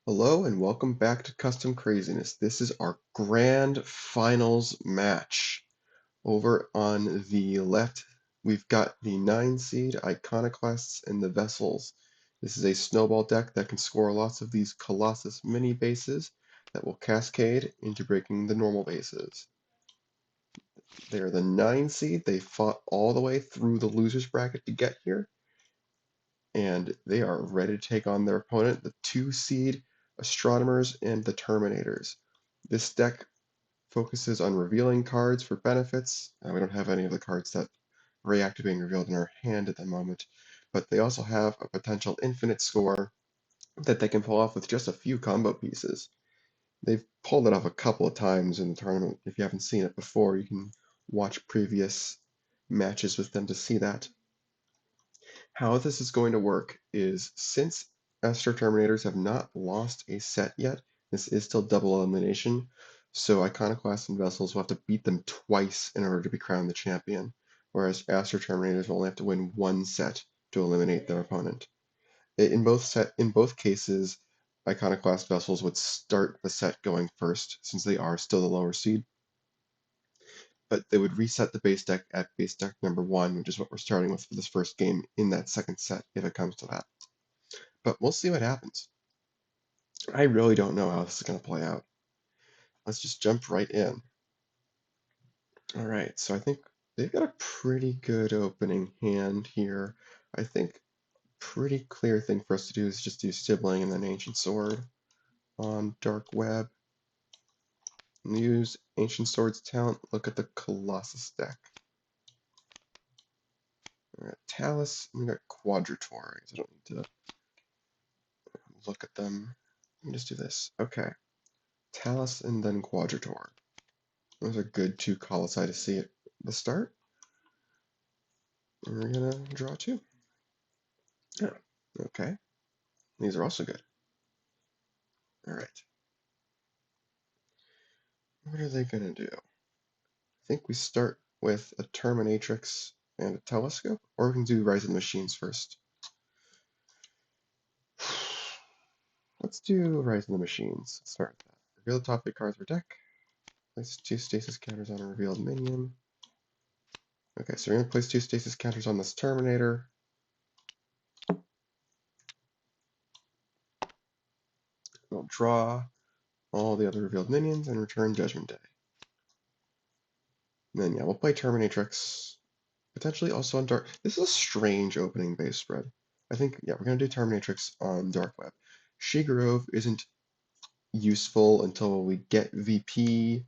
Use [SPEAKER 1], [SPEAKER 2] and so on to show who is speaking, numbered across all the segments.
[SPEAKER 1] Hello and welcome back to Custom Craziness. This is our grand finals match. Over on the left, we've got the 9 seed Iconoclasts and the Vessels. This is a snowball deck that can score lots of these Colossus mini bases that will cascade into breaking the normal bases. They're the 9 seed. They fought all the way through the loser's bracket to get here, and they are ready to take on their opponent, the 2 seed Astronomers and the Terminators. This deck focuses on revealing cards for benefits. We don't have any of the cards that react to being revealed in our hand at the moment, but they also have a potential infinite score that they can pull off with just a few combo pieces. They've pulled it off a couple of times in the tournament. If you haven't seen it before, you can watch previous matches with them to see that. How this is going to work is, since Astro Terminators have not lost a set yet, this is still double elimination, so Iconoclasts and Vessels will have to beat them twice in order to be crowned the champion, whereas Astro Terminators will only have to win one set to eliminate their opponent. In both cases, Iconoclast Vessels would start the set going first, since they are still the lower seed, but they would reset the base deck at base deck number 1, which is what we're starting with for this first game in that second set, if it comes to that. But we'll see what happens. I really don't know how this is going to play out. Let's just jump right in. All right, so I think they've got a pretty good opening hand here. I think pretty clear thing for us to do is just do Sibling and then Ancient Sword on Dark Web. And use Ancient Sword's talent. Look at the Colossus deck. We got Talus, and we got Quadratories. I don't need to look at them. Let me just do this. Okay. Talus and then Quadrator. Those are good 2 Colossi to see at the start. And we're gonna draw 2. Yeah. Okay. These are also good. Alright. What are they gonna do? I think we start with a Terminatrix and a telescope, or we can do Rise of the Machines first. Let's do Rise of the Machines. Let's start with that. Reveal the top 8 cards of our deck. Place 2 stasis counters on a revealed minion. Okay, so we're going to place 2 stasis counters on this Terminator. We'll draw all the other revealed minions and return Judgment Day. And then, yeah, we'll play Terminatrix, potentially also on Dark. This is a strange opening base spread. I think, yeah, we're going to do Terminatrix on Dark Web. She-Grove isn't useful until we get VP.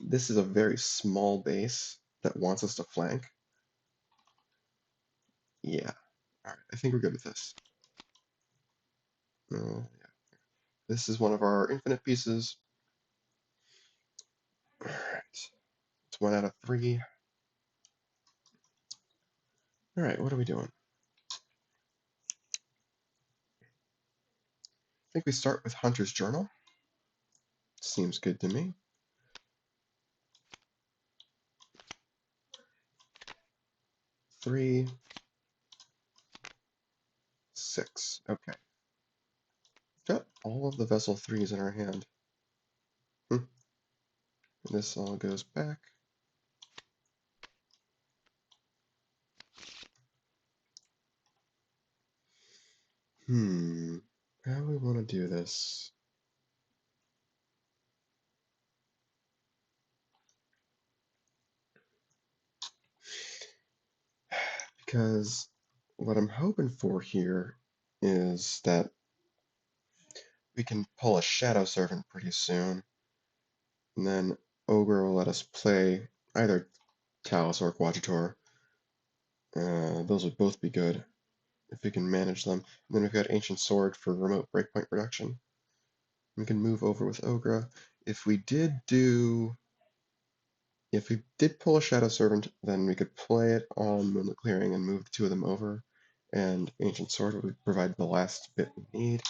[SPEAKER 1] This is a very small base that wants us to flank. Yeah. Alright, I think we're good with this. Yeah. This is one of our infinite pieces. Alright. It's 1 out of 3. Alright, what are we doing? I think we start with Hunter's Journal. Seems good to me. Three, 6. Okay. Got all of the Vessel 3s in our hand. This all goes back. How do we want to do this? Because what I'm hoping for here is that we can pull a Shadow Servant pretty soon, and then Ogre will let us play either Talus or Quadrator. Those would both be good if we can manage them. And then we've got Ancient Sword for remote breakpoint reduction. We can move over with Ogre. If we did pull a Shadow Servant, then we could play it on Moonlit Clearing and move the 2 of them over, and Ancient Sword would provide the last bit we need.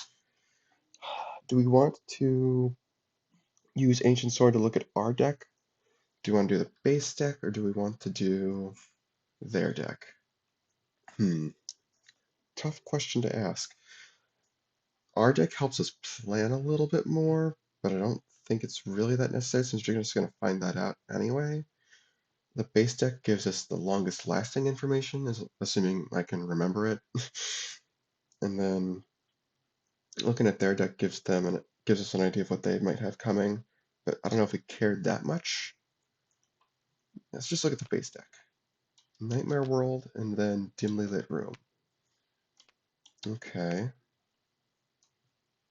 [SPEAKER 1] Do we want to use Ancient Sword to look at our deck? Do we want to do the base deck, or do we want to do their deck? tough question to ask. Our deck helps us plan a little bit more, but I don't think it's really that necessary since you're just going to find that out anyway. The base deck gives us the longest lasting information, assuming I can remember it. And then looking at their deck gives us an idea of what they might have coming, but I don't know if we cared that much. Let's just look at the base deck. Nightmare World and then Dimly Lit Room. Okay.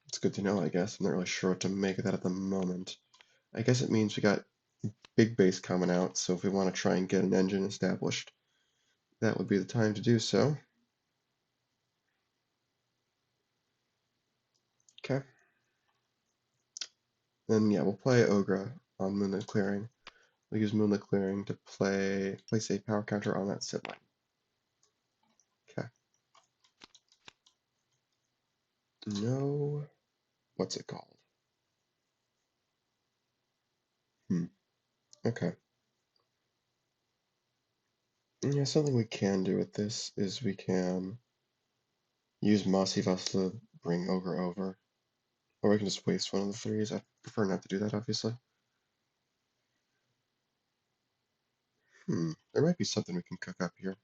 [SPEAKER 1] It's good to know, I guess. I'm not really sure what to make of that at the moment. I guess it means we got big base coming out, so if we want to try and get an engine established, that would be the time to do so. Okay. Then yeah, we'll play Ogre on Moonlit Clearing. We'll use Moonlit Clearing to place a power counter on that sit line. Okay. No, what's it called? Okay. Yeah, something we can do with this is we can use Mossy Vessel to bring Ogre over. Or we can just waste one of the threes. I prefer not to do that, obviously. There might be something we can cook up here.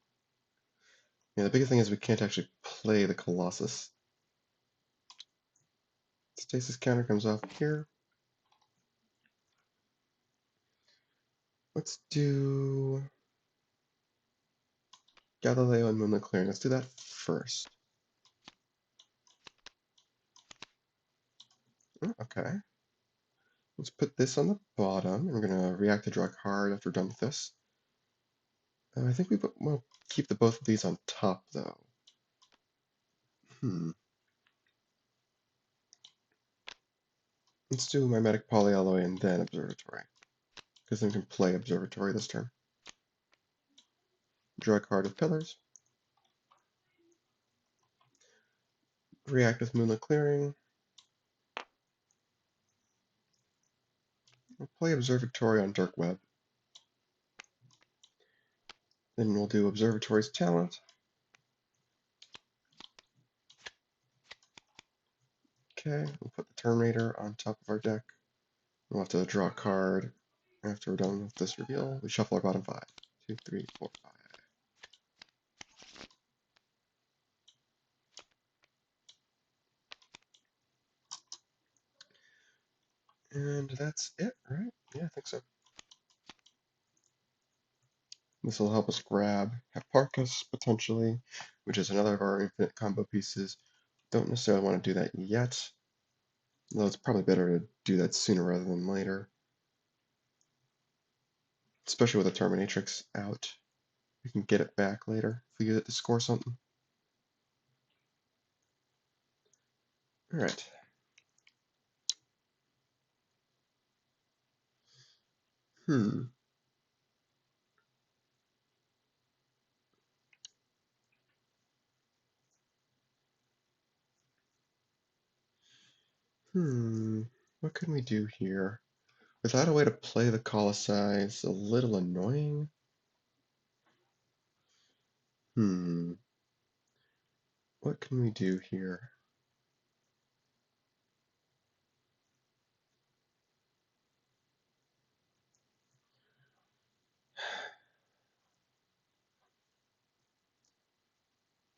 [SPEAKER 1] Yeah, the biggest thing is we can't actually play the Colossus. Stasis counter comes off here. Let's do Galileo and Moonlit Clearing. Let's do that first. Oh, okay. Let's put this on the bottom. And we're going to react to draw a card after we're done with this. I think we'll keep both of these on top, though. Let's do Mimetic Polyalloy and then Observatory. Because then we can play Observatory this turn. Draw a card with Pillars. React with Moonlit Clearing. We'll play Observatory on Dark Web. Then we'll do Observatory's Talent. Okay, we'll put the Terminator on top of our deck. We'll have to draw a card after we're done with this reveal. We shuffle our bottom 5. 2, 3, 4, 5. And that's it, right? Yeah, I think so. This will help us grab Hipparchus, potentially, which is another of our infinite combo pieces. Don't necessarily want to do that yet, though it's probably better to do that sooner rather than later. Especially with the Terminatrix out. We can get it back later if we use it to score something. Alright. Hmm. What can we do here? Without a way to play the Colossi, it's a little annoying. What can we do here?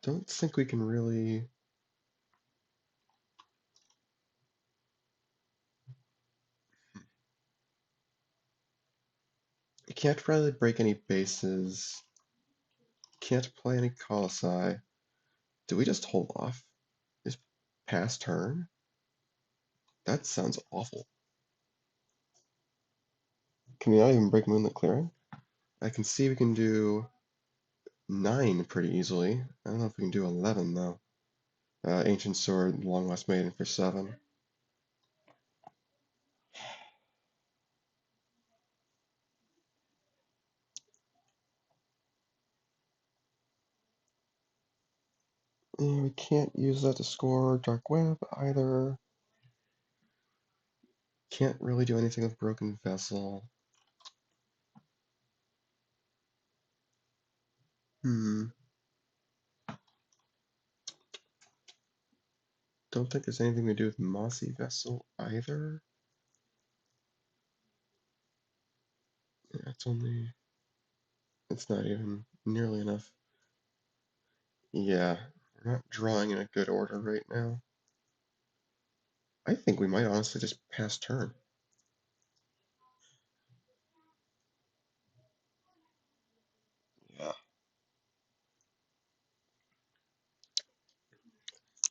[SPEAKER 1] Don't think we can really... We can't really break any bases. Can't play any Colossi. Do we just hold off? Is pass turn? That sounds awful. Can we not even break Moonlit Clearing? I can see we can do 9 pretty easily. I don't know if we can do 11 though. Ancient Sword, Long Lost Maiden for 7. And we can't use that to score Dark Web either. Can't really do anything with Broken Vessel. Don't think there's anything to do with Mossy Vessel either. Yeah, it's not even nearly enough. Yeah, we're not drawing in a good order right now. I think we might honestly just pass turn. Yeah.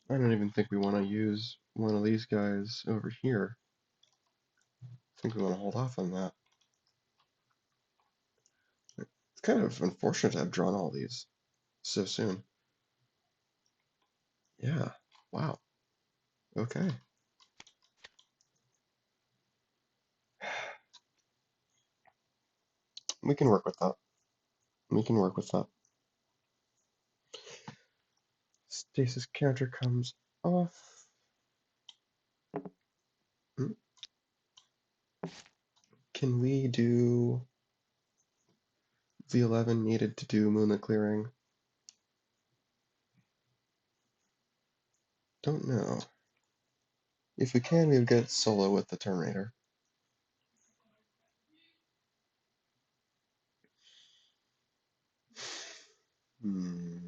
[SPEAKER 1] I don't even think we want to use one of these guys over here. I think we want to hold off on that. It's kind of unfortunate to have drawn all these so soon. Yeah. Wow. Okay. We can work with that. We can work with that. Stasis counter comes off. Hmm. Can we do the 11 needed to do moonlit clearing? Don't know. If we can, we would get solo with the Terminator. Hmm.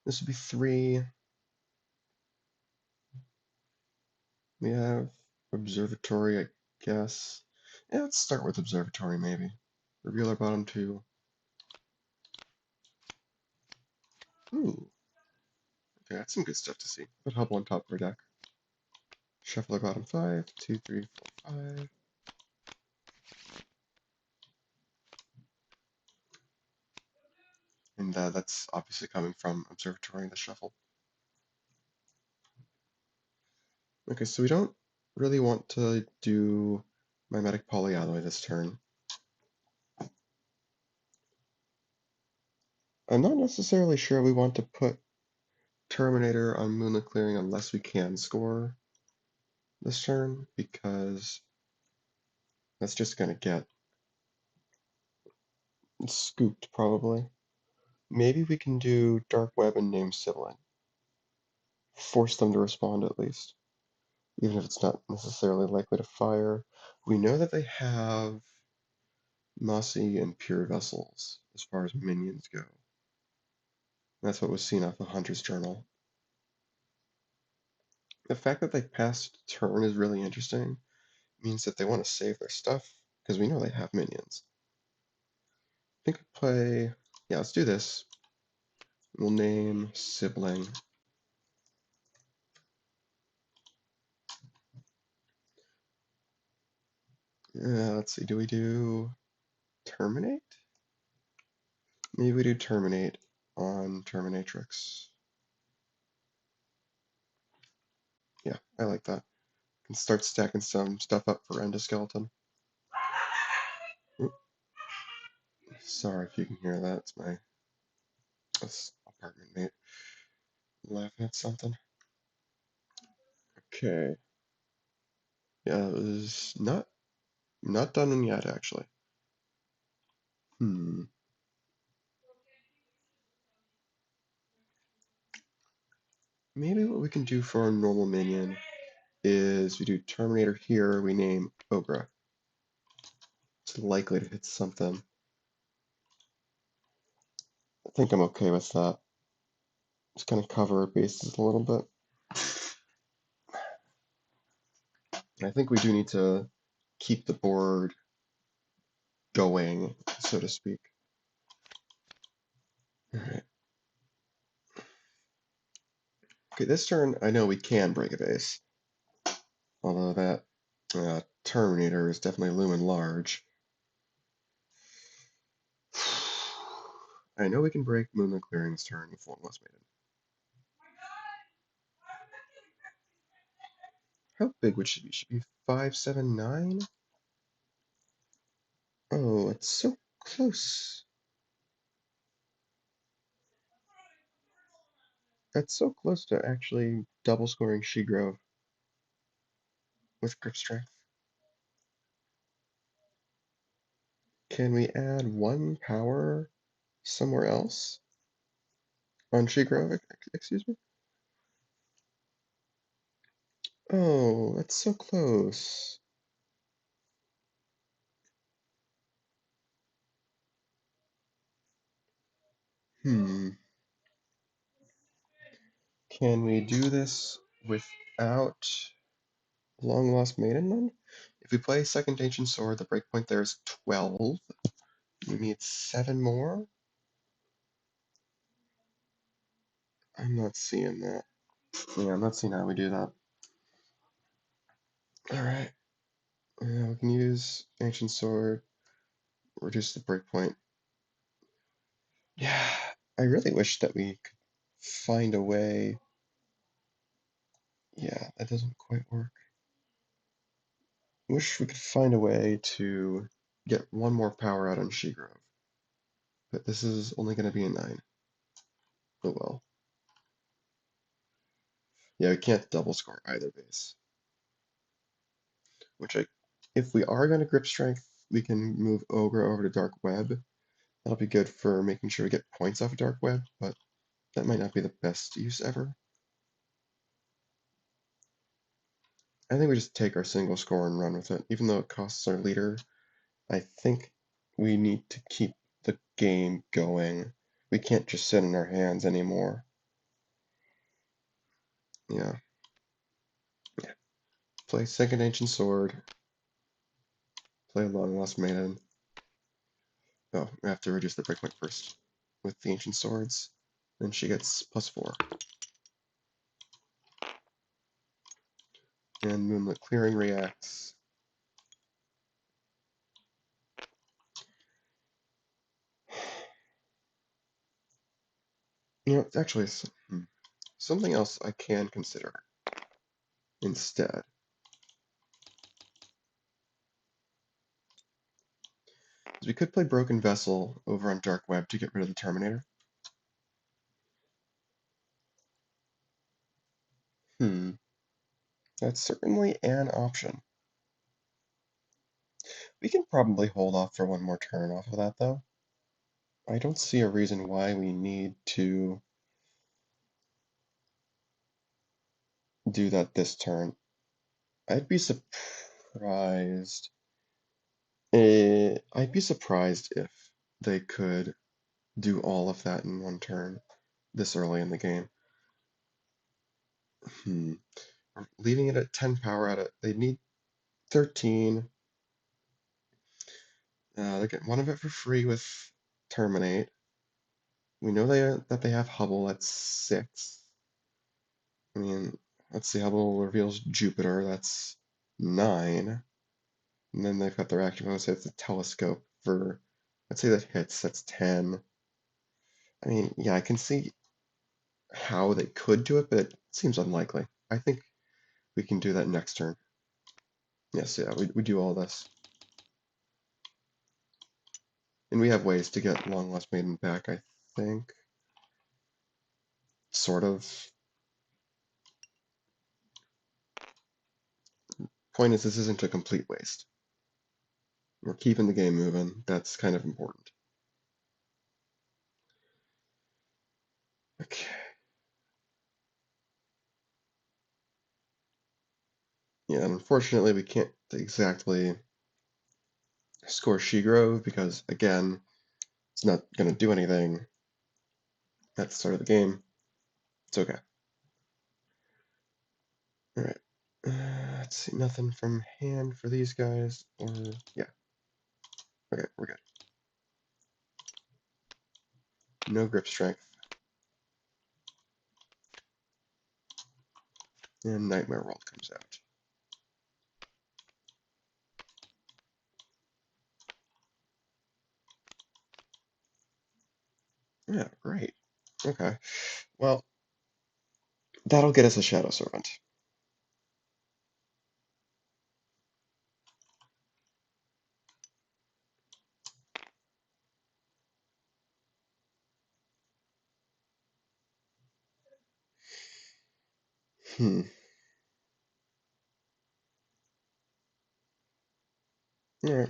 [SPEAKER 1] This would be 3. We have Observatory, I guess. Yeah, let's start with Observatory, maybe. Reveal our bottom 2. Ooh. Okay, that's some good stuff to see. Put Hubble on top of our deck. Shuffle our bottom 5. 2, 3, 4, 5. And that's obviously coming from Observatory in the shuffle. Okay, so we don't really want to do Mimetic Polyalloy this turn. I'm not necessarily sure we want to put Terminator on Moonlit Clearing unless we can score this turn, because that's just going to get scooped probably. Maybe we can do Dark Web and name Sibling. Force them to respond at least, even if it's not necessarily likely to fire. We know that they have Mossy and Pure Vessels as far as minions go. That's what was seen off the Hunter's Journal. The fact that they passed turn is really interesting. It means that they want to save their stuff, because we know they have minions. I think we play... Yeah, let's do this. We'll name Sibling. Let's see, do we do Terminate? Maybe we do Terminate on Terminatrix. Yeah, I like that. Can start stacking some stuff up for endoskeleton. Oop. Sorry if you can hear that. It's my apartment mate laughing at something. Okay. Yeah, it was not done yet actually. Hmm. Maybe what we can do for our normal minion is we do Terminator here, we name Cobra. It's likely to hit something. I think I'm okay with that. Just kind of cover our bases a little bit. I think we do need to keep the board going, so to speak. Alright. Okay, this turn I know we can break a base. Although that Terminator is definitely looming large. I know we can break Moonlit Clearing this turn with one less maiden. How big would she be? Should be 5, 7, 9? Oh, it's so close. That's so close to actually double scoring She-Grove with grip strength. Can we add 1 power somewhere else on Shigrove, excuse me. Oh, that's so close. Hmm. Can we do this without Long Lost Maiden then? If we play Second Ancient Sword, the breakpoint there is 12. We need 7 more? I'm not seeing that. Yeah, I'm not seeing how we do that. Alright. We can use Ancient Sword, reduce the breakpoint. Yeah, I really wish that we could find a way. Yeah, that doesn't quite work. Wish we could find a way to get one more power out on Shigrove. But this is only going to be a 9. Oh well. Yeah, we can't double score either base. If we are going to grip strength, we can move Ogre over to Dark Web. That'll be good for making sure we get points off of Dark Web, but that might not be the best use ever. I think we just take our single score and run with it. Even though it costs our leader, I think we need to keep the game going. We can't just sit in our hands anymore. Yeah. Yeah. Play Second Ancient Sword. Play Long Lost Maiden. Oh, we have to reduce the breakpoint first with the Ancient Swords. Then she gets +4. And Moonlit Clearing reacts. You know, actually, something else I can consider instead. Is we could play Broken Vessel over on Dark Web to get rid of the Terminator. That's certainly an option. We can probably hold off for one more turn off of that, though. I don't see a reason why we need to do that this turn. I'd be surprised. I'd be surprised if they could do all of that in one turn this early in the game. Leaving it at 10 power out of, they need 13. They get one of it for free with Terminate. We know that they have Hubble at 6. I mean, let's see, Hubble reveals Jupiter, that's 9. And then they've got their action bonus, it's a telescope for, let's say that hits, that's 10. I mean, yeah, I can see how they could do it, but it seems unlikely. I think we can do that next turn. Yes, yeah, we do all this. And we have ways to get Long Lost Maiden back, I think. Sort of. Point is, this isn't a complete waste. We're keeping the game moving. That's kind of important. Okay. Yeah, and unfortunately we can't exactly score Shigrove because, again, it's not going to do anything at the start of the game. It's okay. Alright. Let's see, nothing from hand for these guys, or, yeah. Okay, we're good. No grip strength. And Nightmare World comes out. Yeah, great. Okay. Well, that'll get us a Shadow Servant. Hmm. Alright.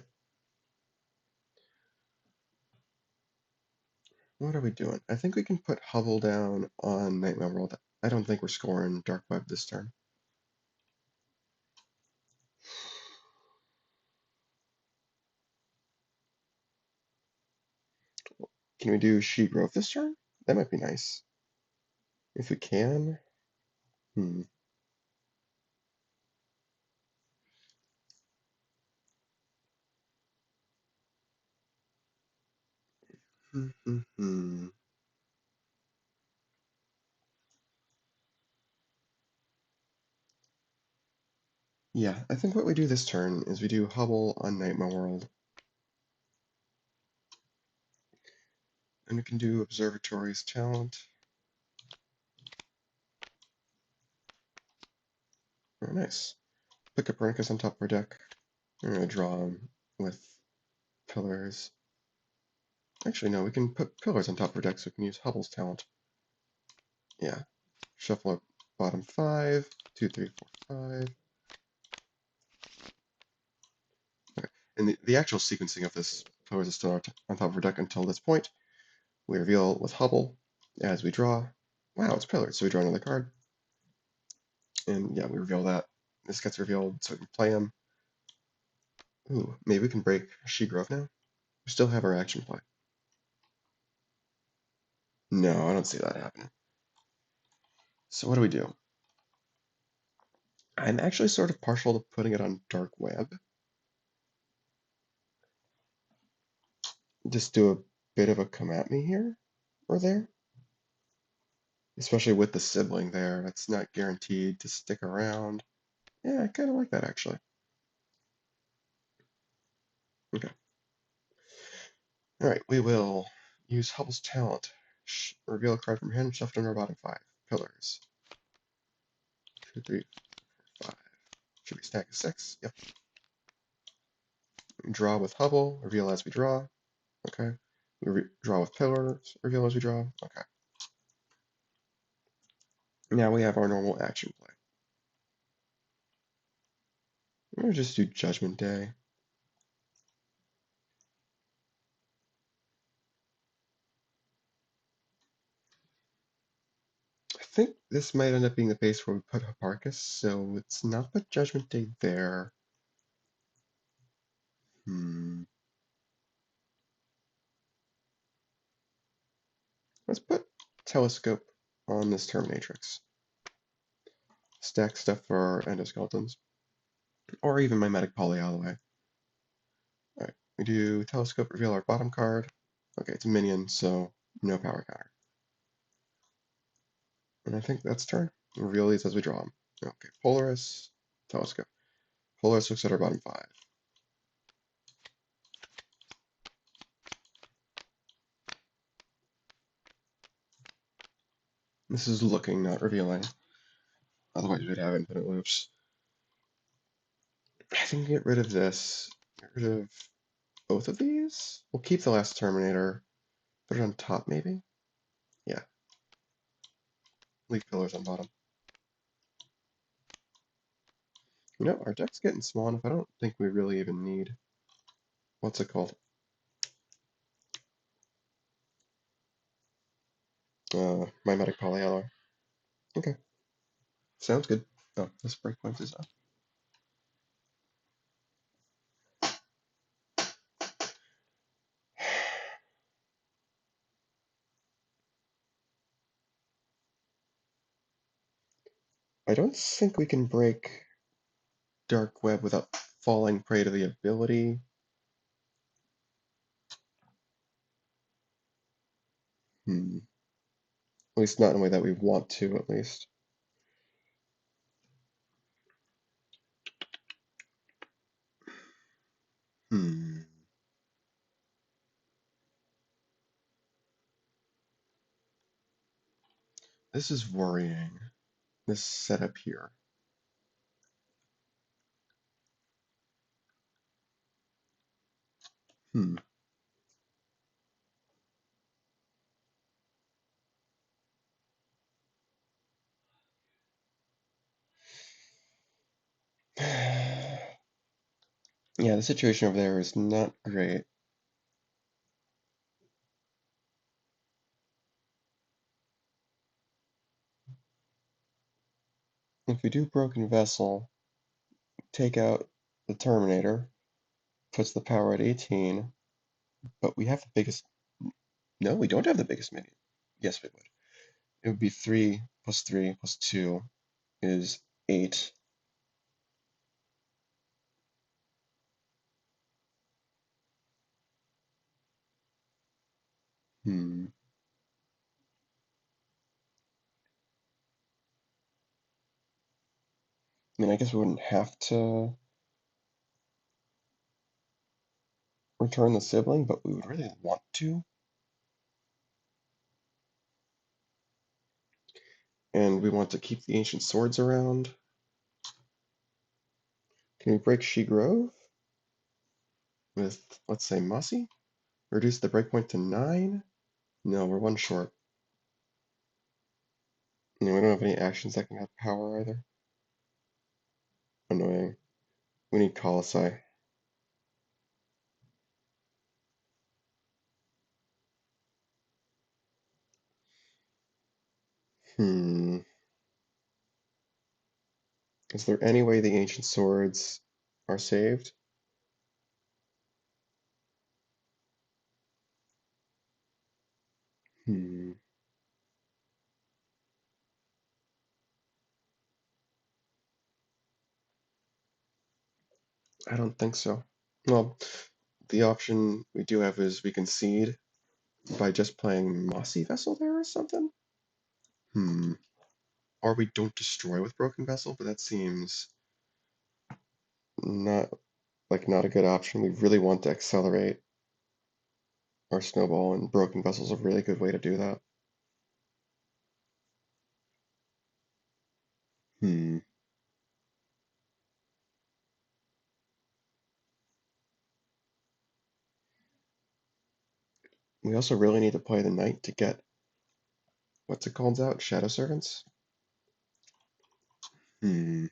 [SPEAKER 1] What are we doing? I think we can put Hubble down on Nightmare World. I don't think we're scoring Dark Web this turn. Can we do Sheet Growth this turn? That might be nice. If we can. Hmm. Yeah, I think what we do this turn is we do Hubble on Nightmare World. And we can do Observatory's Talent. Very nice. Put Copernicus on top of our deck. We're going to draw him with pillars. Actually, no, we can put pillars on top of our deck so we can use Hubble's Talent. Yeah. Shuffle our bottom 5. 2, 3, 4, 5. Okay. And the actual sequencing of this pillars is still on top of our deck until this point. We reveal with Hubble as we draw. Wow, it's pillars, so we draw another card. And yeah, we reveal that. This gets revealed so we can play him. Ooh, maybe we can break She-Grove now? We still have our action play. No, I don't see that happening. So what do we do? I'm actually sort of partial to putting it on Dark Web. Just do a bit of a come at me here or there. Especially with the sibling there. That's not guaranteed to stick around. Yeah, I kind of like that actually. Okay. Alright, we will use Hubble's Talent. Reveal a card from hand, shuffle under our bottom 5. Pillars. 2, 3, 5. Should we stack a 6? Yep. Draw with Hubble, reveal as we draw. Okay. We draw with pillars, reveal as we draw. Okay. Now we have our normal action play. I'm going to just do Judgment Day. I think this might end up being the base where we put Hipparchus, so it's not put Judgment Day there. Let's put Telescope on this Terminatrix. Stack stuff for our endoskeletons. Or even Mimetic Polyalloy. Alright, we do Telescope, reveal our bottom card. Okay, it's a minion, so no power counter. And I think that's turn. Reveal these as we draw them. Okay, Polaris, Telescope. Polaris looks at our bottom 5. This is looking, not revealing. Otherwise we'd have infinite loops. I think get rid of this. Get rid of both of these? We'll keep the last Terminator. Put it on top, maybe? Yeah. Leave pillars on bottom. You know, our deck's getting small enough. I don't think we really even need... What's it called? Mimetic Polyalloy. Okay. Sounds good. Oh, this breakpoint is up. I don't think we can break Dark Web without falling prey to the ability. At least not in a way that we want to, at least. This is worrying. This setup here. Yeah, the situation over there is not great. If we do Broken Vessel, take out the Terminator, puts the power at 18, but we have the biggest. No, we don't have the biggest minion. Yes, we would. It would be 3 plus 3 plus 2 is 8. Hmm. I mean, I guess we wouldn't have to return the sibling, but we would really want to. And we want to keep the ancient swords around. Can we break She-Grove with, let's say, Mossy? Reduce the breakpoint to 9? No, we're one short. No, we don't have any actions that can have power either. Annoying. We need Colossi. Hmm. Is there any way the ancient swords are saved? Hmm. I don't think so. Well, the option we do have is we concede by just playing Mossy Vessel there or something? Hmm. Or we don't destroy with Broken Vessel, but that seems not not a good option. We really want to accelerate our snowball, and Broken Vessel's a really good way to do that. Hmm. We also really need to play the Knight to get what's it called out? Shadow Servants? Hmm.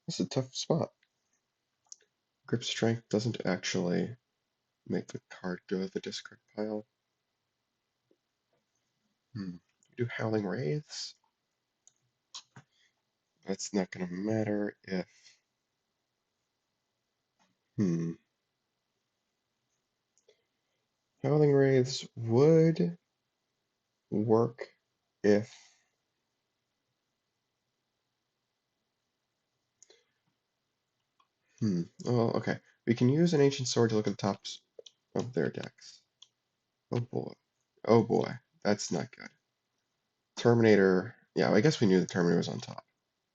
[SPEAKER 1] It's a tough spot. Grip Strength doesn't actually make the card go to the discard pile. Hmm. We do Howling Wraiths. That's not going to matter if. Hmm. Howling Wraiths would work if. Oh, okay. We can use an Ancient Sword to look at the tops of their decks. Oh boy. Oh boy. That's not good. Terminator. Yeah, I guess we knew the Terminator was on top.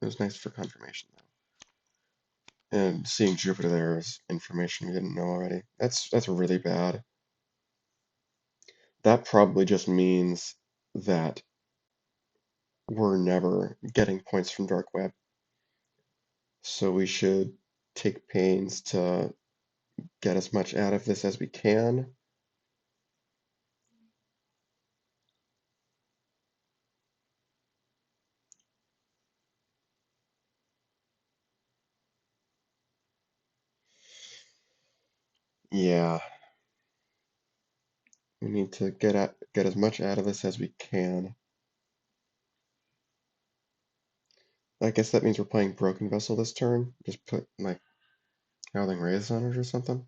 [SPEAKER 1] It was nice for confirmation, though. And seeing Jupiter there is information we didn't know already. That's really bad. That probably just means that we're never getting points from Dark Web. So we should take pains to get as much out of this as we can. Yeah, we need to get as much out of this as we can. I guess that means we're playing Broken Vessel this turn. Just put like Howling Rays on it or something.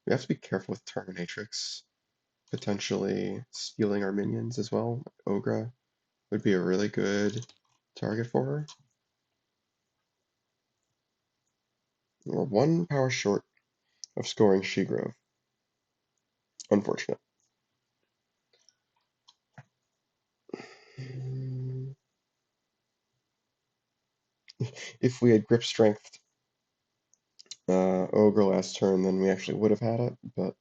[SPEAKER 1] We have to be careful with Terminatrix potentially stealing our minions as well. Ogra would be a really good target for her. We're one power short of scoring She-Grove. Unfortunate. If we had grip strength Ogre last turn, then we actually would have had it, but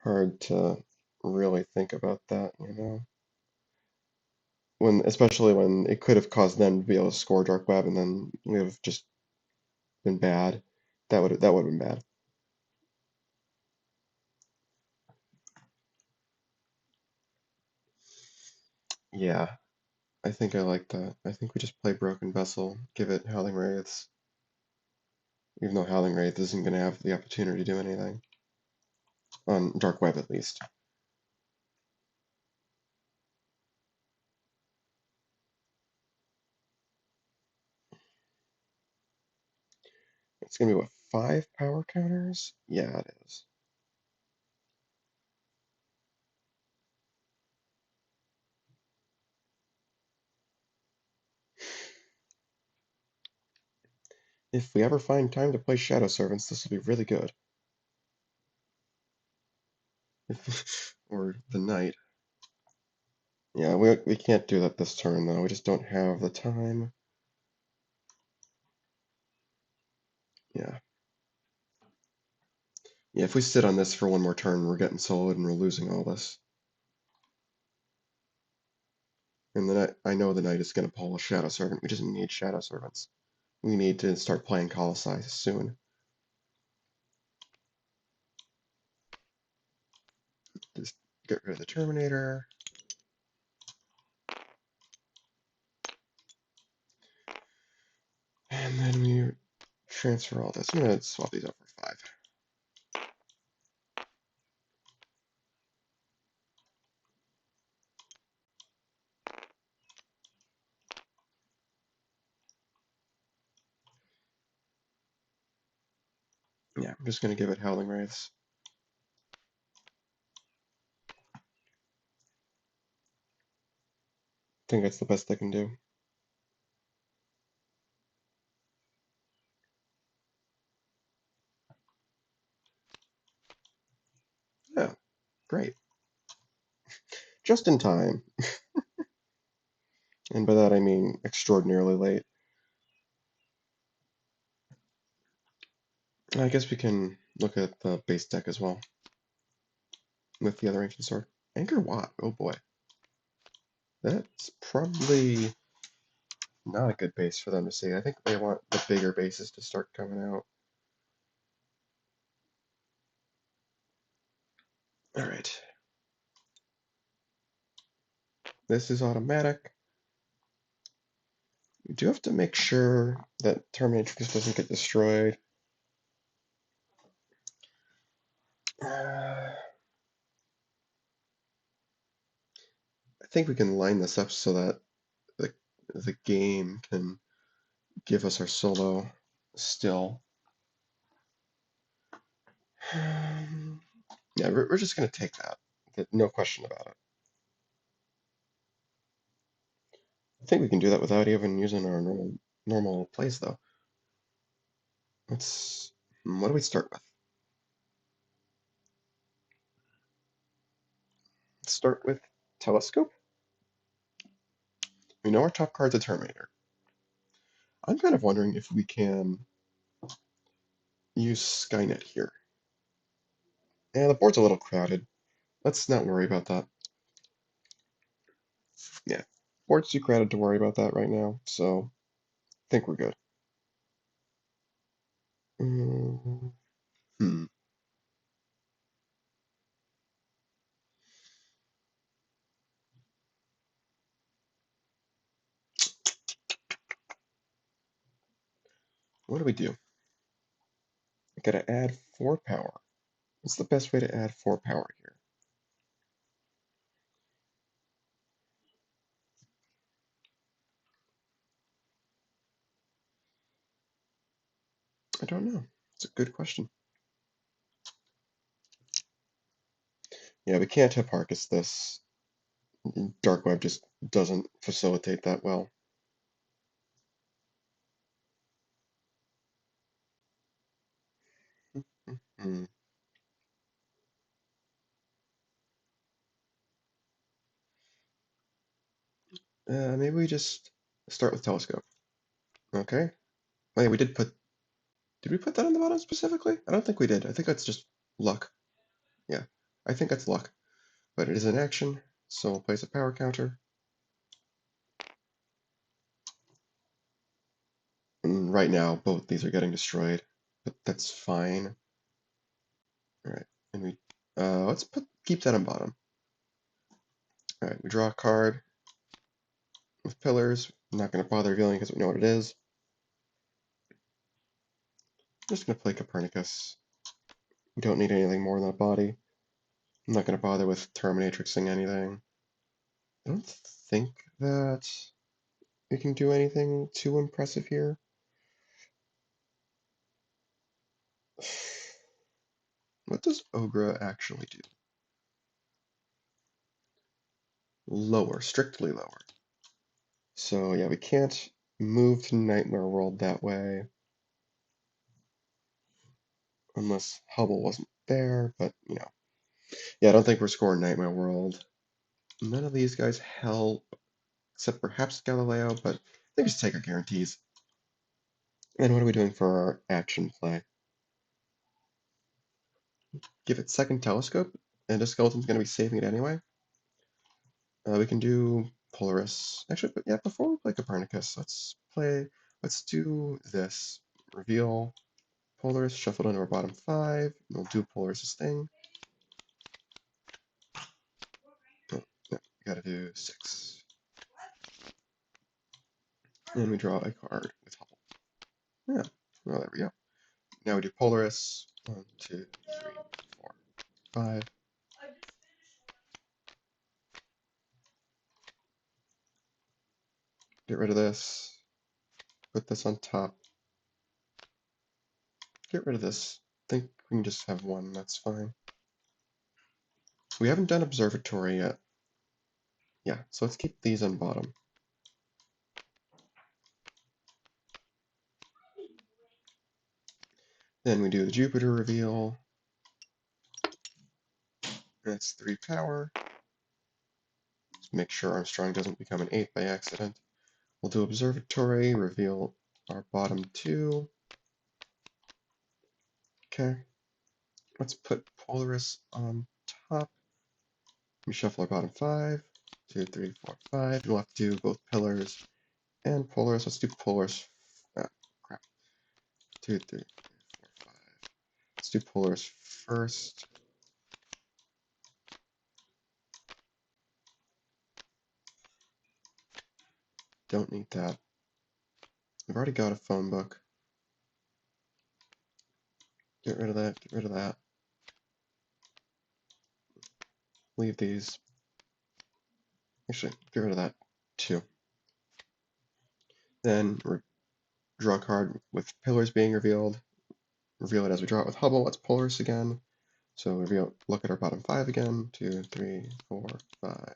[SPEAKER 1] hard to really think about that, you know? Especially when it could have caused them to be able to score Dark Web, and then we would have just been bad. That would have been bad. Yeah, I think I like that. I think we just play Broken Vessel, give it Howling Wraiths, even though Howling Wraith isn't going to have the opportunity to do anything. on dark web at least. It's gonna be what, 5 power counters? Yeah, it is. If we ever find time to play Shadow Servants, this will be really good. Or the Knight. Yeah, we can't do that this turn though. We just don't have the time. Yeah. Yeah, if we sit on this for one more turn, we're getting soloed and we're losing all this. And then I know the Knight is going to pull a Shadow Servant. We just need Shadow Servants. We need to start playing Colossi soon. Just get rid of the Terminator. And then we transfer all this. I'm going to swap these out for 5. Yeah, I'm just going to give it Howling Wraiths. I think that's the best I can do. Yeah, great. Just in time. And by that I mean extraordinarily late. I guess we can look at the base deck as well with the other Ancient Sword. Anchor Watt, oh boy. That's probably not a good base for them to see. I think they want the bigger bases to start coming out. Alright. This is automatic. We do have to make sure that Terminatrix doesn't get destroyed. I think we can line this up so that the game can give us our solo still. Yeah, we're just going to take that. No question about it. I think we can do that without even using our normal plays, though. What do we start with? Let's start with Telescope. We know our top card's a Terminator. I'm kind of wondering if we can use Skynet here. Yeah, the board's a little crowded. Let's not worry about that. Yeah, board's too crowded to worry about that right now, so I think we're good. Mm hmm. What do we do? I gotta add 4 power. What's the best way to add 4 power here? I don't know. It's a good question. Yeah, we can't Hipparchus this. Dark web just doesn't facilitate that well. Hmm. Maybe we just start with Telescope. Okay. Oh yeah, did we put that on the bottom specifically? I don't think we did. I think that's just luck. Yeah, I think that's luck. But it is an action, so we'll place a power counter. And right now, both these are getting destroyed, but that's fine. All right, and let's keep that on bottom. All right, we draw a card with pillars. I'm not going to bother revealing because we know what it is. I'm just going to play Copernicus. We don't need anything more than a body. I'm not going to bother with Terminatrixing anything. I don't think that we can do anything too impressive here. What does Ogre actually do? Lower, strictly lower. So yeah, we can't move to Nightmare World that way. Unless Hubble wasn't there, but you know. Yeah, I don't think we're scoring Nightmare World. None of these guys help, except perhaps Galileo, but they just take our guarantees. And what are we doing for our action play? Give it second telescope, and a skeleton's going to be saving it anyway. We can do Polaris. Actually, but yeah, before we play Copernicus, let's do this. Reveal Polaris, shuffled into our bottom 5. We'll do Polaris's thing. Oh, no, we gotta do 6. And we draw a card with Hubble. Yeah, well, there we go. Now we do Polaris. 1, 2, 3, 4, 5. Get rid of this. Put this on top. Get rid of this. I think we can just have one, that's fine. We haven't done Observatory yet. Yeah, so let's keep these on bottom. Then we do the Jupiter reveal. That's 3 power. Just make sure Armstrong doesn't become an 8 by accident. We'll do Observatory, reveal our bottom 2. Okay. Let's put Polaris on top. We shuffle our bottom 5. 2, 3, 4, 5. We'll have to do both pillars and Polaris. Let's do Polaris. Ah, crap. 2, 3, 4, 5. Let's do Polaris first. Don't need that. We've already got a phone book. Get rid of that, get rid of that. Leave these. Actually, get rid of that too. Then draw a card with pillars being revealed. Reveal it as we draw it with Hubble. Let's Polaris again. So reveal. Look at our bottom 5 again. 2, 3, 4, 5.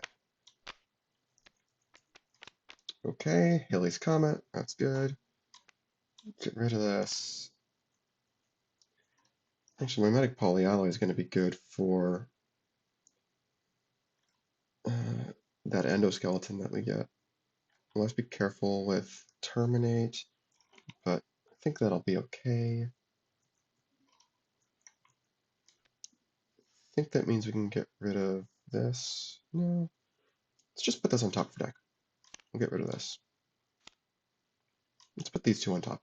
[SPEAKER 1] Okay, Halley's Comet. That's good. Get rid of this. Actually, Mimetic Polyalloy is going to be good for that endoskeleton that we get. Let's be careful with Terminate, but I think that'll be okay. I think that means we can get rid of this. No. Let's just put this on top of the deck. We'll get rid of this. Let's put these two on top.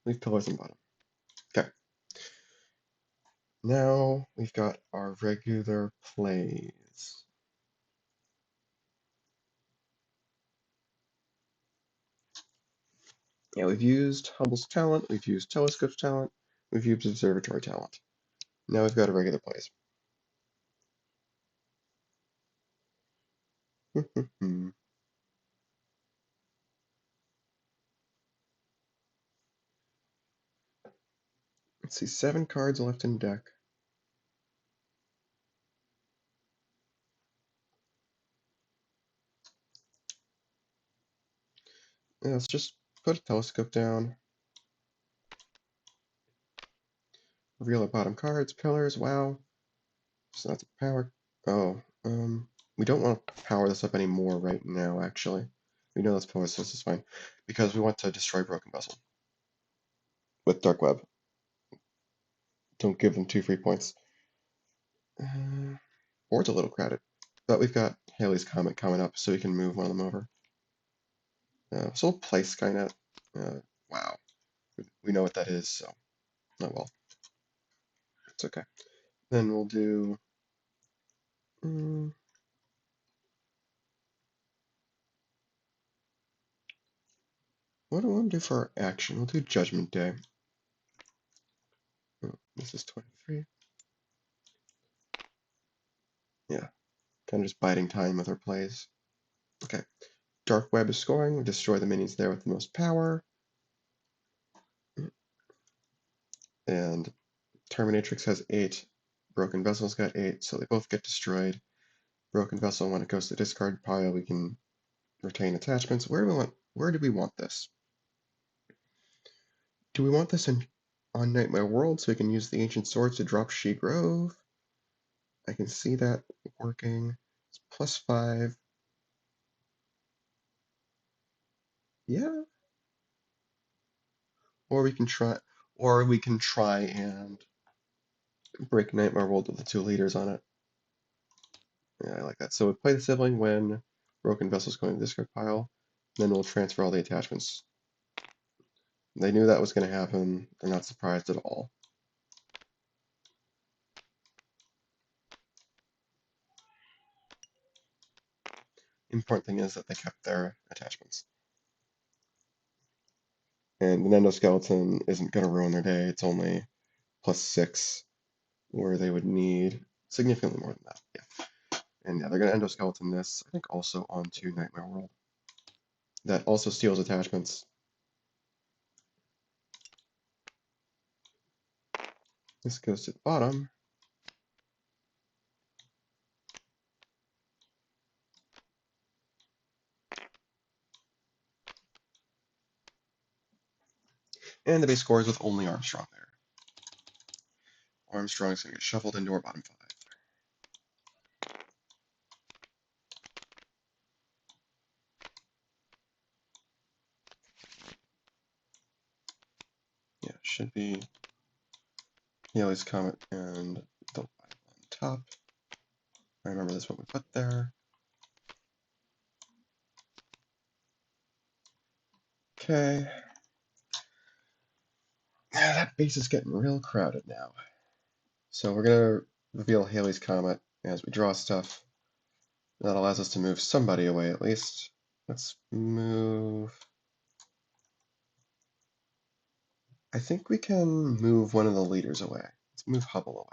[SPEAKER 1] Leave pillars on bottom. Okay. Now we've got our regular plays. Yeah, we've used Hubble's talent, we've used Telescope's talent, we've used Observatory talent. Now we've got a regular plays. Let's see, 7 cards left in deck. Yeah, let's just put a telescope down. Reveal our bottom cards, pillars, wow. So that's a power. Oh, we don't want to power this up anymore right now, actually. We know this power source is fine. Because we want to destroy Broken Vessel with Dark Web. Don't give them 2 free points. Board's a little crowded. But we've got Halley's Comet coming up, so we can move one of them over. So we'll play Skynet. Wow. We know what that is, so. Oh well. It's okay. Then we'll do. What do we want to do for our action? We'll do Judgment Day. Oh, this is 23. Yeah, kind of just biding time with our plays. Okay, Dark Web is scoring. Destroy the minions there with the most power. And Terminatrix has 8. Broken Vessel's got 8, so they both get destroyed. Broken Vessel, when it goes to the discard pile, we can retain attachments. Where do we want this? Do we want this on Nightmare World so we can use the Ancient Swords to drop She Grove? I can see that working. It's +5. Yeah. Or we can try and break Nightmare World with the 2 leaders on it. Yeah, I like that. So we play the sibling when Broken Vessel's going to the discard pile, then we'll transfer all the attachments. They knew that was going to happen. They're not surprised at all. The important thing is that they kept their attachments. And the endoskeleton isn't going to ruin their day. It's only +6, where they would need significantly more than that. Yeah. And yeah, they're going to endoskeleton this, I think, also onto Nightmare World. That also steals attachments. This goes to the bottom. And the base scores with only Armstrong there. Armstrong's going to get shuffled into our bottom 5. Yeah, should be Halley's Comet and the on top. I remember this one we put there. Okay. Yeah, that base is getting real crowded now. So we're going to reveal Halley's Comet as we draw stuff. That allows us to move somebody away at least. Let's move... I think we can move one of the leaders away. Let's move Hubble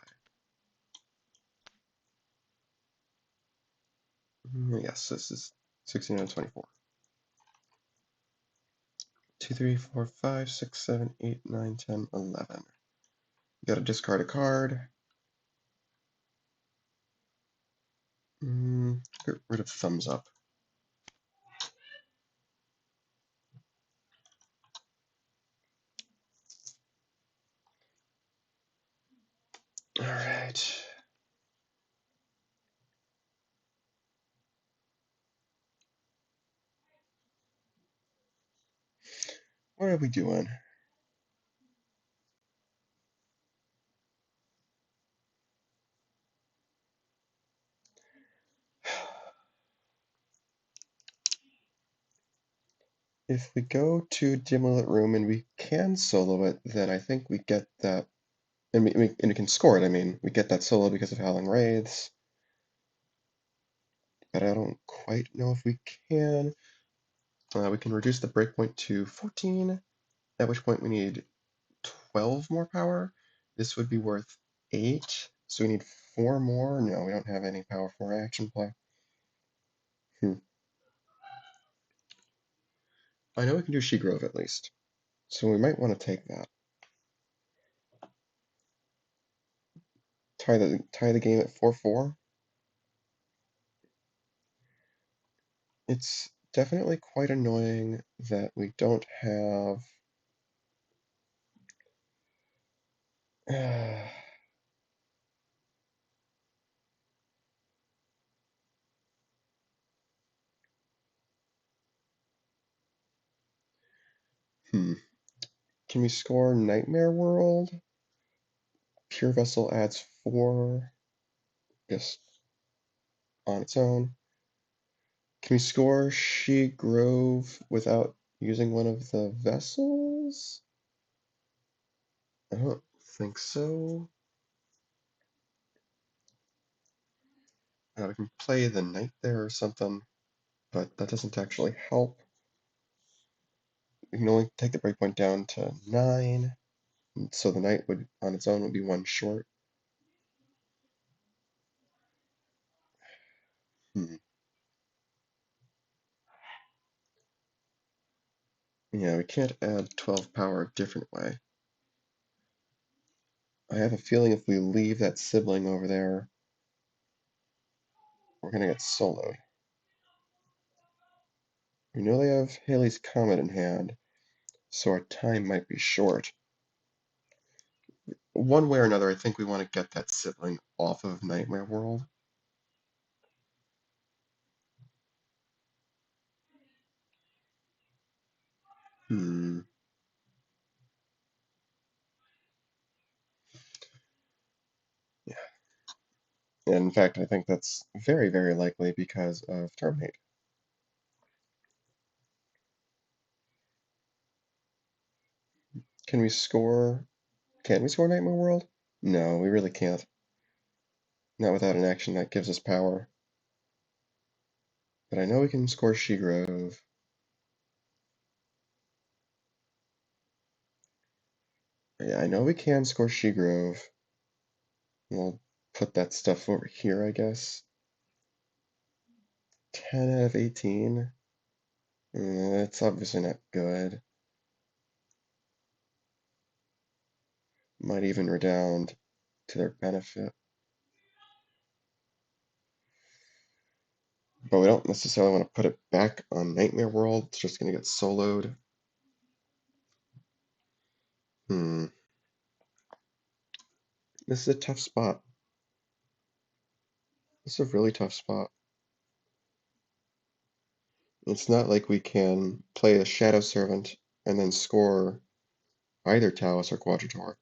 [SPEAKER 1] away. Yes, this is 16 out of 24. 2, 3, 4, 5, 6, 7, 8, 9, 10, 11. You gotta discard a card. Get rid of Thumbs Up. Alright. What are we doing? If we go to Dimly Lit Room and we can solo it, then I think we get that, and we can score it, I mean. We get that solo because of Howling Wraiths, but I don't quite know if we can. We can reduce the breakpoint to 14, at which point we need 12 more power. This would be worth 8, so we need 4 more. No, we don't have any power for action play. I know we can do She Grove at least, so we might want to take that. Tie the game at 4-4. It's definitely quite annoying that we don't have... Can we score Nightmare World? Pure Vessel adds 4 just on its own. Can we score She Grove without using one of the vessels? I don't think so. We can play the knight there or something, but that doesn't actually help. we can only take the breakpoint down to 9, so the night would, on its own, would be 1 short. Hmm. Yeah, we can't add 12 power a different way. I have a feeling if we leave that sibling over there, we're gonna get soloed. We know they have Halley's Comet in hand, so our time might be short. One way or another, I think we want to get that sibling off of Nightmare World. Hmm. Yeah. And in fact, I think that's very, very likely because of Terminate. Can we score? Can we score Nightmare World? No, we really can't. Not without an action that gives us power. But I know we can score She-Grove. Yeah, I know we can score She-Grove. We'll put that stuff over here, I guess. 10 out of 18. That's obviously not good. Might even redound to their benefit. But we don't necessarily want to put it back on Nightmare World. It's just going to get soloed. Hmm. This is a tough spot. This is a really tough spot. It's not like we can play a Shadow Servant and then score either Talus or Quadrator.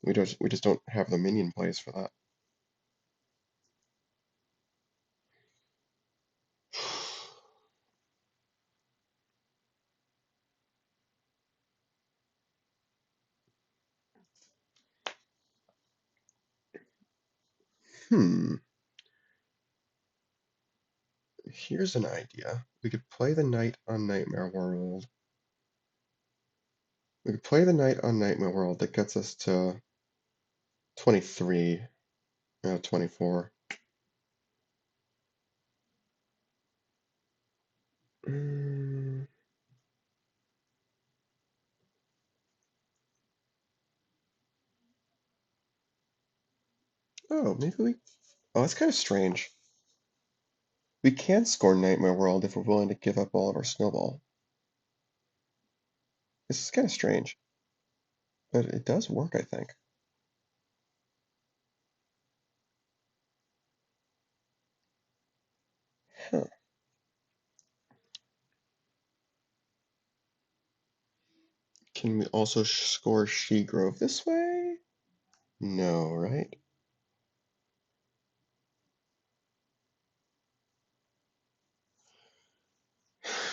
[SPEAKER 1] We just don't have the minion plays for that. Hmm. Here's an idea. We could play the knight on Nightmare World. We could play the knight on Nightmare World. That gets us to 23. 24. Mm. Oh, maybe we... Oh, that's kind of strange. We can score Nightmare World if we're willing to give up all of our snowball. This is kind of strange, but it does work, I think. Huh. Can we also score She-Grove this way? No, right?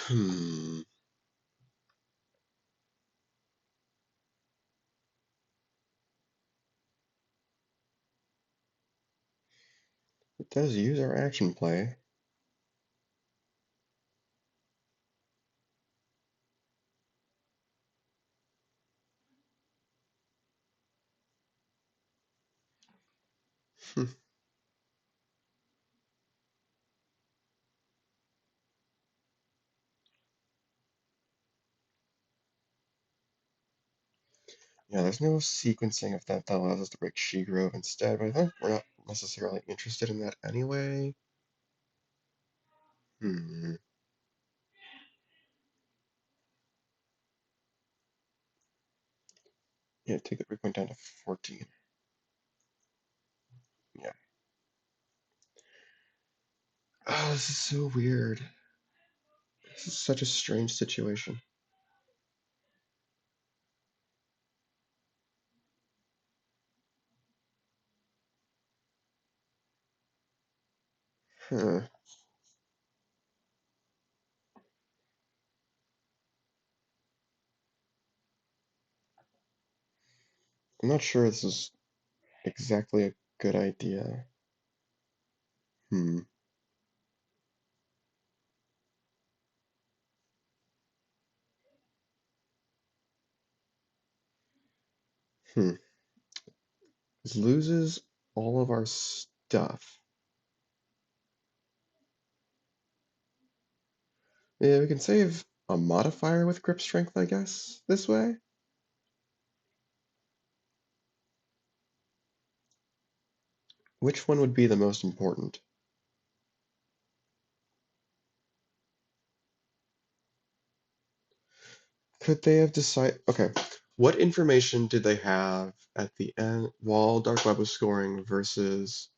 [SPEAKER 1] Hmm. It does use our action play. Hmm. Yeah, there's no sequencing of that that allows us to break She-Grove instead, but I think we're not necessarily interested in that anyway. Hmm. Yeah, take the breakpoint down to 14. Yeah. Oh, this is so weird. This is such a strange situation. Huh. I'm not sure this is exactly a good idea. Hmm. Hmm. This loses all of our stuff. Yeah, we can save a modifier with grip strength, I guess, this way. Which one would be the most important? Could they have decided? Okay, what information did they have at the end while Dark Web was scoring versus?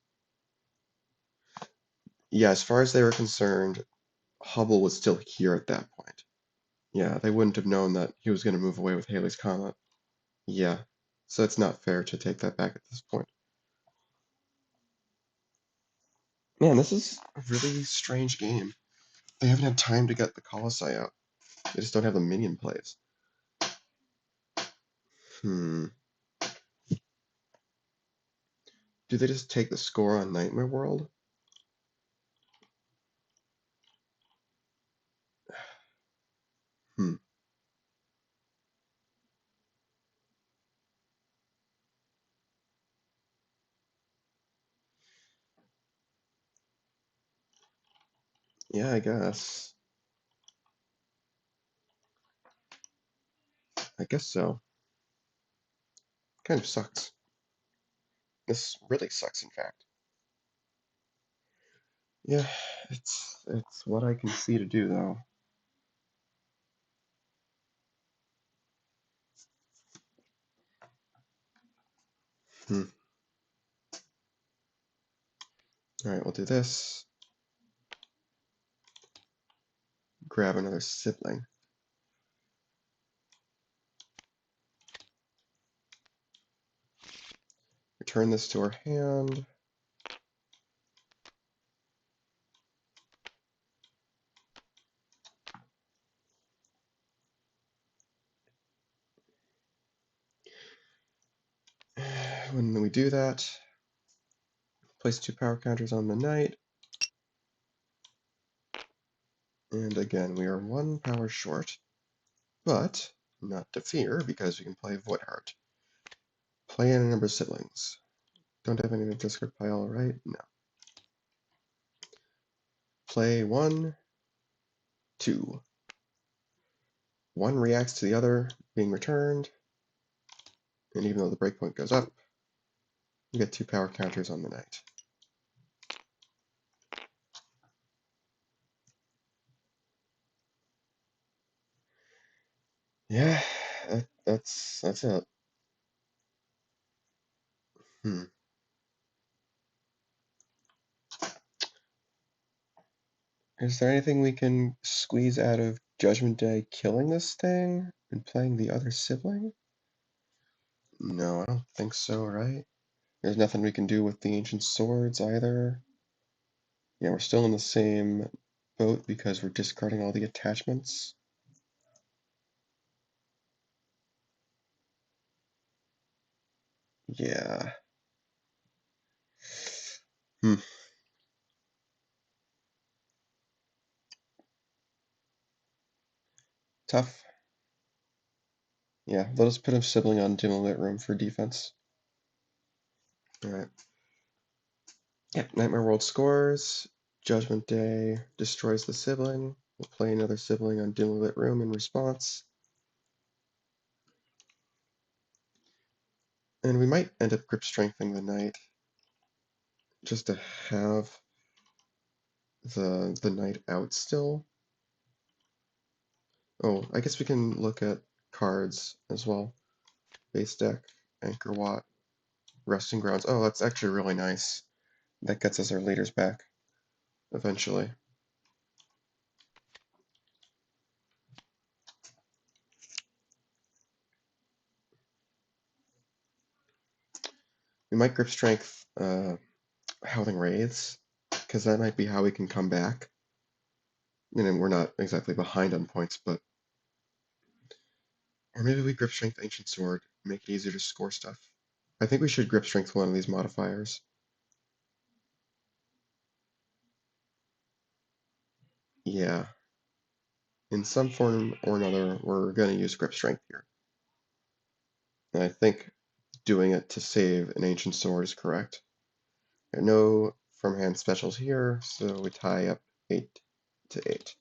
[SPEAKER 1] Yeah, as far as they were concerned, Hubble was still here at that point. Yeah, they wouldn't have known that he was going to move away with Halley's Comet. Yeah, so it's not fair to take that back at this point. Man, this is a really strange game. They haven't had time to get the Colossi out. They just don't have the minion plays. Hmm. Do they just take the score on Nightmare World? Hmm. Yeah, I guess. I guess so. Kind of sucks. This really sucks, in fact. Yeah, it's what I can see to do, though. Hmm. All right, we'll do this. Grab another sibling. Return this to our hand. When we do that, place 2 power counters on the knight. And again, we are 1 power short. But not to fear, because we can play Voidheart. Play in a number of siblings. Don't have any to discard pile, right? No. Play 1, 2. 1 reacts to the other being returned. And even though the breakpoint goes up, you get 2 power counters on the knight. Yeah, that's it. Hmm. Is there anything we can squeeze out of Judgment Day killing this thing and playing the other sibling? No, I don't think so, right? There's nothing we can do with the ancient swords either. Yeah, we're still in the same boat because we're discarding all the attachments. Yeah. Hmm. Tough. Yeah, let us put a sibling on dim lit room for defense. Alright. Yep, Nightmare World scores. Judgment Day destroys the sibling. We'll play another sibling on dim lit room in response. And we might end up grip strengthening the knight just to have the knight out still. Oh, I guess we can look at cards as well. Base deck, Anchor Watt, Resting Grounds. Oh, that's actually really nice. That gets us our leaders back eventually. We might grip strength Howling Wraiths, because that might be how we can come back. And we're not exactly behind on points, but or maybe we grip strength Ancient Sword, make it easier to score stuff. I think we should grip strength one of these modifiers. Yeah. In some form or another, we're going to use grip strength here. And I think doing it to save an ancient sword is correct. There are no from hand specials here, so we tie up 8 to 8.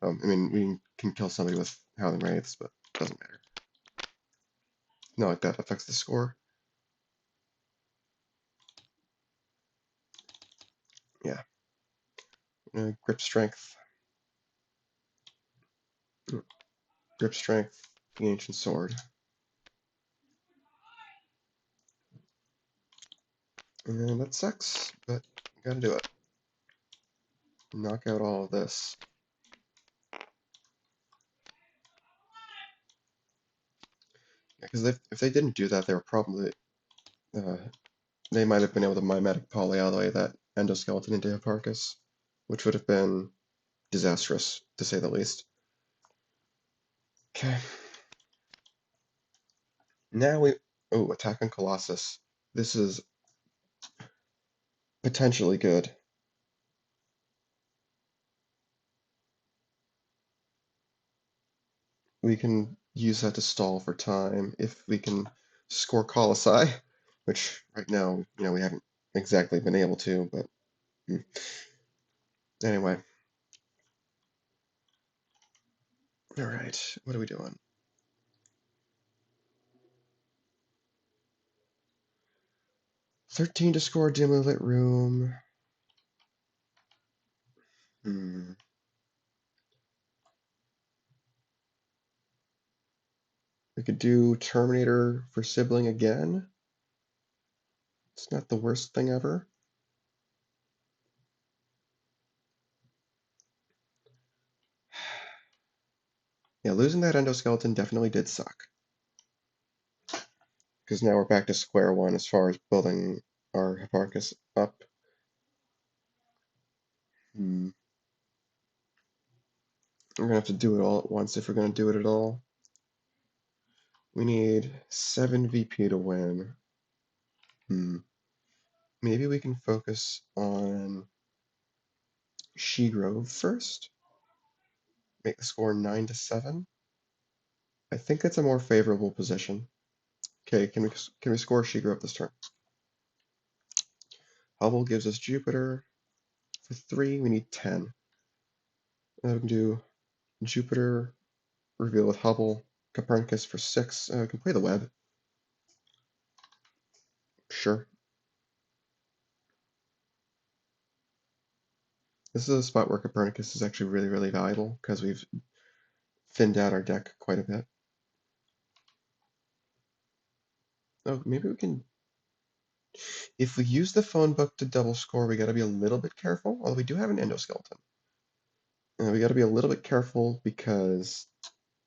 [SPEAKER 1] I mean, we can kill somebody with Howling Wraiths, but it doesn't matter. Not like that affects the score. Yeah. Grip strength. Grip strength, the ancient sword. And that sucks, but gotta do it. Knock out all of this. Because if they didn't do that, they were probably they might have been able to mimetic polyalloy that endoskeleton into Hipparchus, which would have been disastrous, to say the least. Okay. Now attack on Colossus. This is potentially good. We can use that to stall for time if we can score Colossi, which right now, we haven't exactly been able to, but anyway. All right, what are we doing? 13 to score dimly lit room. We could do Terminator for sibling again. It's not the worst thing ever. Yeah, losing that endoskeleton definitely did suck. Because now we're back to square one as far as building our Hipparchus up. We're gonna have to do it all at once if we're gonna do it at all. We need 7 VP to win. Maybe we can focus on She-Grove first. Make the score 9 to 7. I think that's a more favorable position. Okay, can we score She-Grove this turn? Hubble gives us Jupiter. For 3, we need 10. We can do Jupiter, reveal with Hubble, Copernicus for 6. We can play the web. Sure. This is a spot where Copernicus is actually really, really valuable because we've thinned out our deck quite a bit. Oh, maybe we can... If we use the phone book to double score, we gotta be a little bit careful. Although we do have an endoskeleton. We gotta be a little bit careful because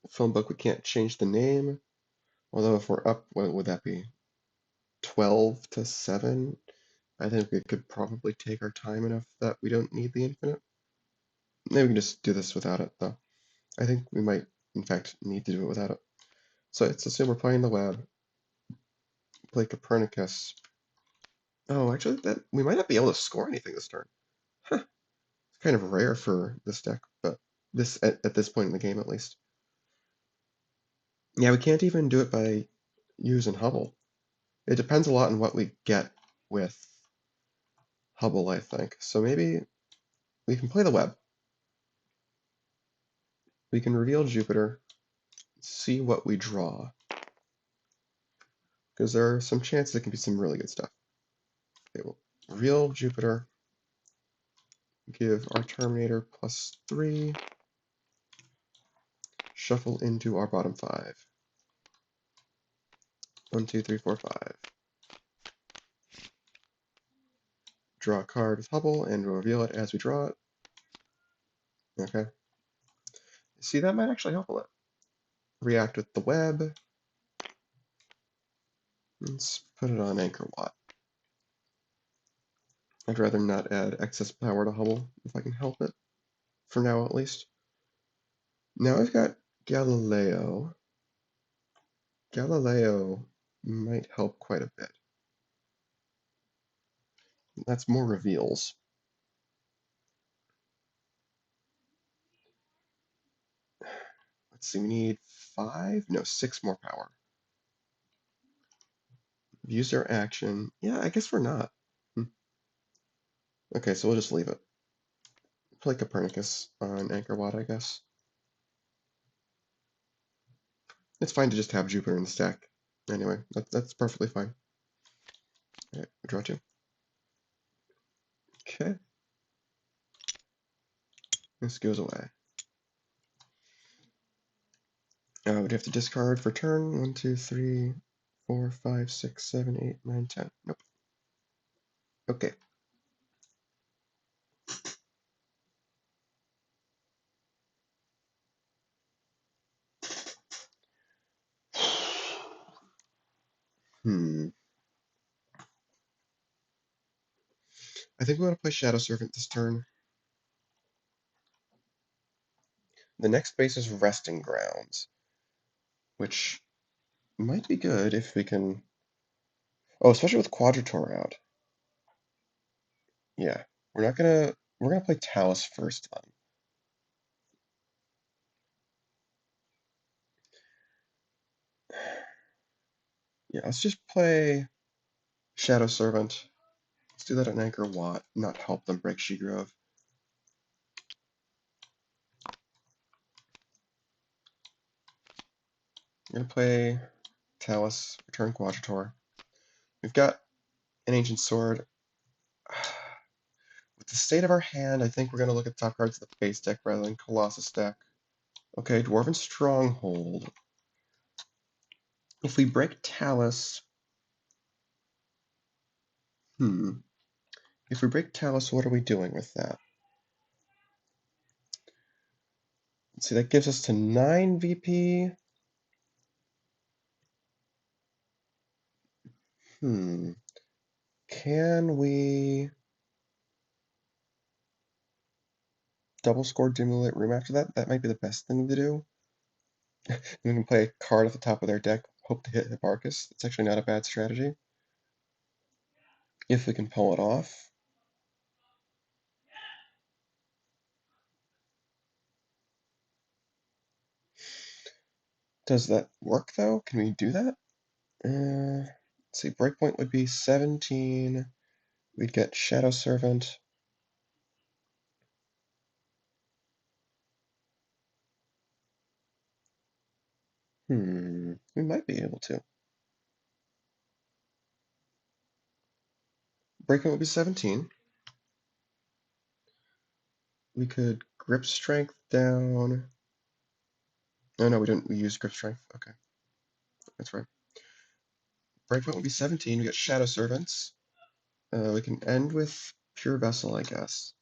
[SPEAKER 1] phone book, we can't change the name. Although if we're up, what would that be? 12 to 7? I think we could probably take our time enough that we don't need the infinite. Maybe we can just do this without it, though. I think we might, in fact, need to do it without it. So let's assume we're playing the web. Play Copernicus. Oh, actually, that we might not be able to score anything this turn. Huh. It's kind of rare for this deck, but this at this point in the game, at least. Yeah, we can't even do it by using Hubble. It depends a lot on what we get with Hubble, I think. So maybe we can play the web. We can reveal Jupiter, see what we draw. Because there are some chances it can be some really good stuff. Okay, we'll reveal Jupiter, give our Terminator +3, shuffle into our bottom 5. 1, 2, 3, 4, 5. Draw a card with Hubble, and we'll reveal it as we draw it. Okay. See, that might actually help a lot. React with the web. Let's put it on Anchor Watt. I'd rather not add excess power to Hubble if I can help it. For now, at least. Now I've got Galileo. Galileo might help quite a bit. That's more reveals. Let's see, we need 5? No, 6 more power. Use their action. Yeah, I guess we're not. Hmm. Okay, so we'll just leave it. Play Copernicus on Anchor Watt, I guess. It's fine to just have Jupiter in the stack. Anyway, that's perfectly fine. All right, draw two. Okay. This goes away. Would you have to discard for turn? 1, 2, 3, 4, 5, 6, 7, 8, 9, 10. Nope. Okay. Hmm. I think we want to play Shadow Servant this turn. The next base is Resting Grounds, which might be good if we can. Oh, especially with Quadrator out. Yeah, we're gonna play Talus first then. Yeah, let's just play Shadow Servant. Let's do that at Anchor Watt, not help them break She-Grove. I'm gonna play Talus, return Quadrator. We've got an Ancient Sword. With the state of our hand, I think we're gonna look at the top cards of the base deck rather than Colossus deck. Okay, Dwarven Stronghold. If we break Talus, If we break Talus, what are we doing with that? Let's see, that gives us to 9 VP. Can we double score Dimulate Room after that? That might be the best thing to do. We can play a card at the top of their deck, hope to hit Hipparchus. It's actually not a bad strategy. If we can pull it off. Does that work though? Can we do that? Let's see, breakpoint would be 17. We'd get Shadow Servant. We might be able to. Breakpoint would be 17. We could grip strength down. Oh no, we didn't. We used grip strength. Okay, that's right. Breakpoint would be 17. We got Shadow Servants. We can end with Pure Vessel, I guess.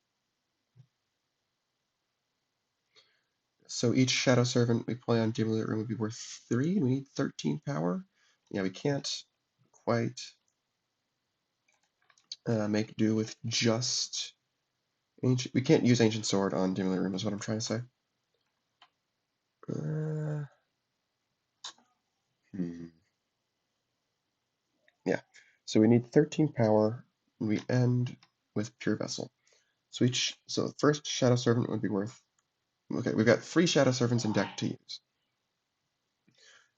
[SPEAKER 1] So each Shadow Servant we play on Dimulate Room would be worth 3. We need 13 power. Yeah, we can't quite make do with just ancient. We can't use Ancient Sword on Dimulate Room, is what I'm trying to say. Yeah, so we need 13 power, and we end with Pure Vessel. So the first Shadow Servant would be worth. Okay, we've got 3 Shadow Servants in deck to use.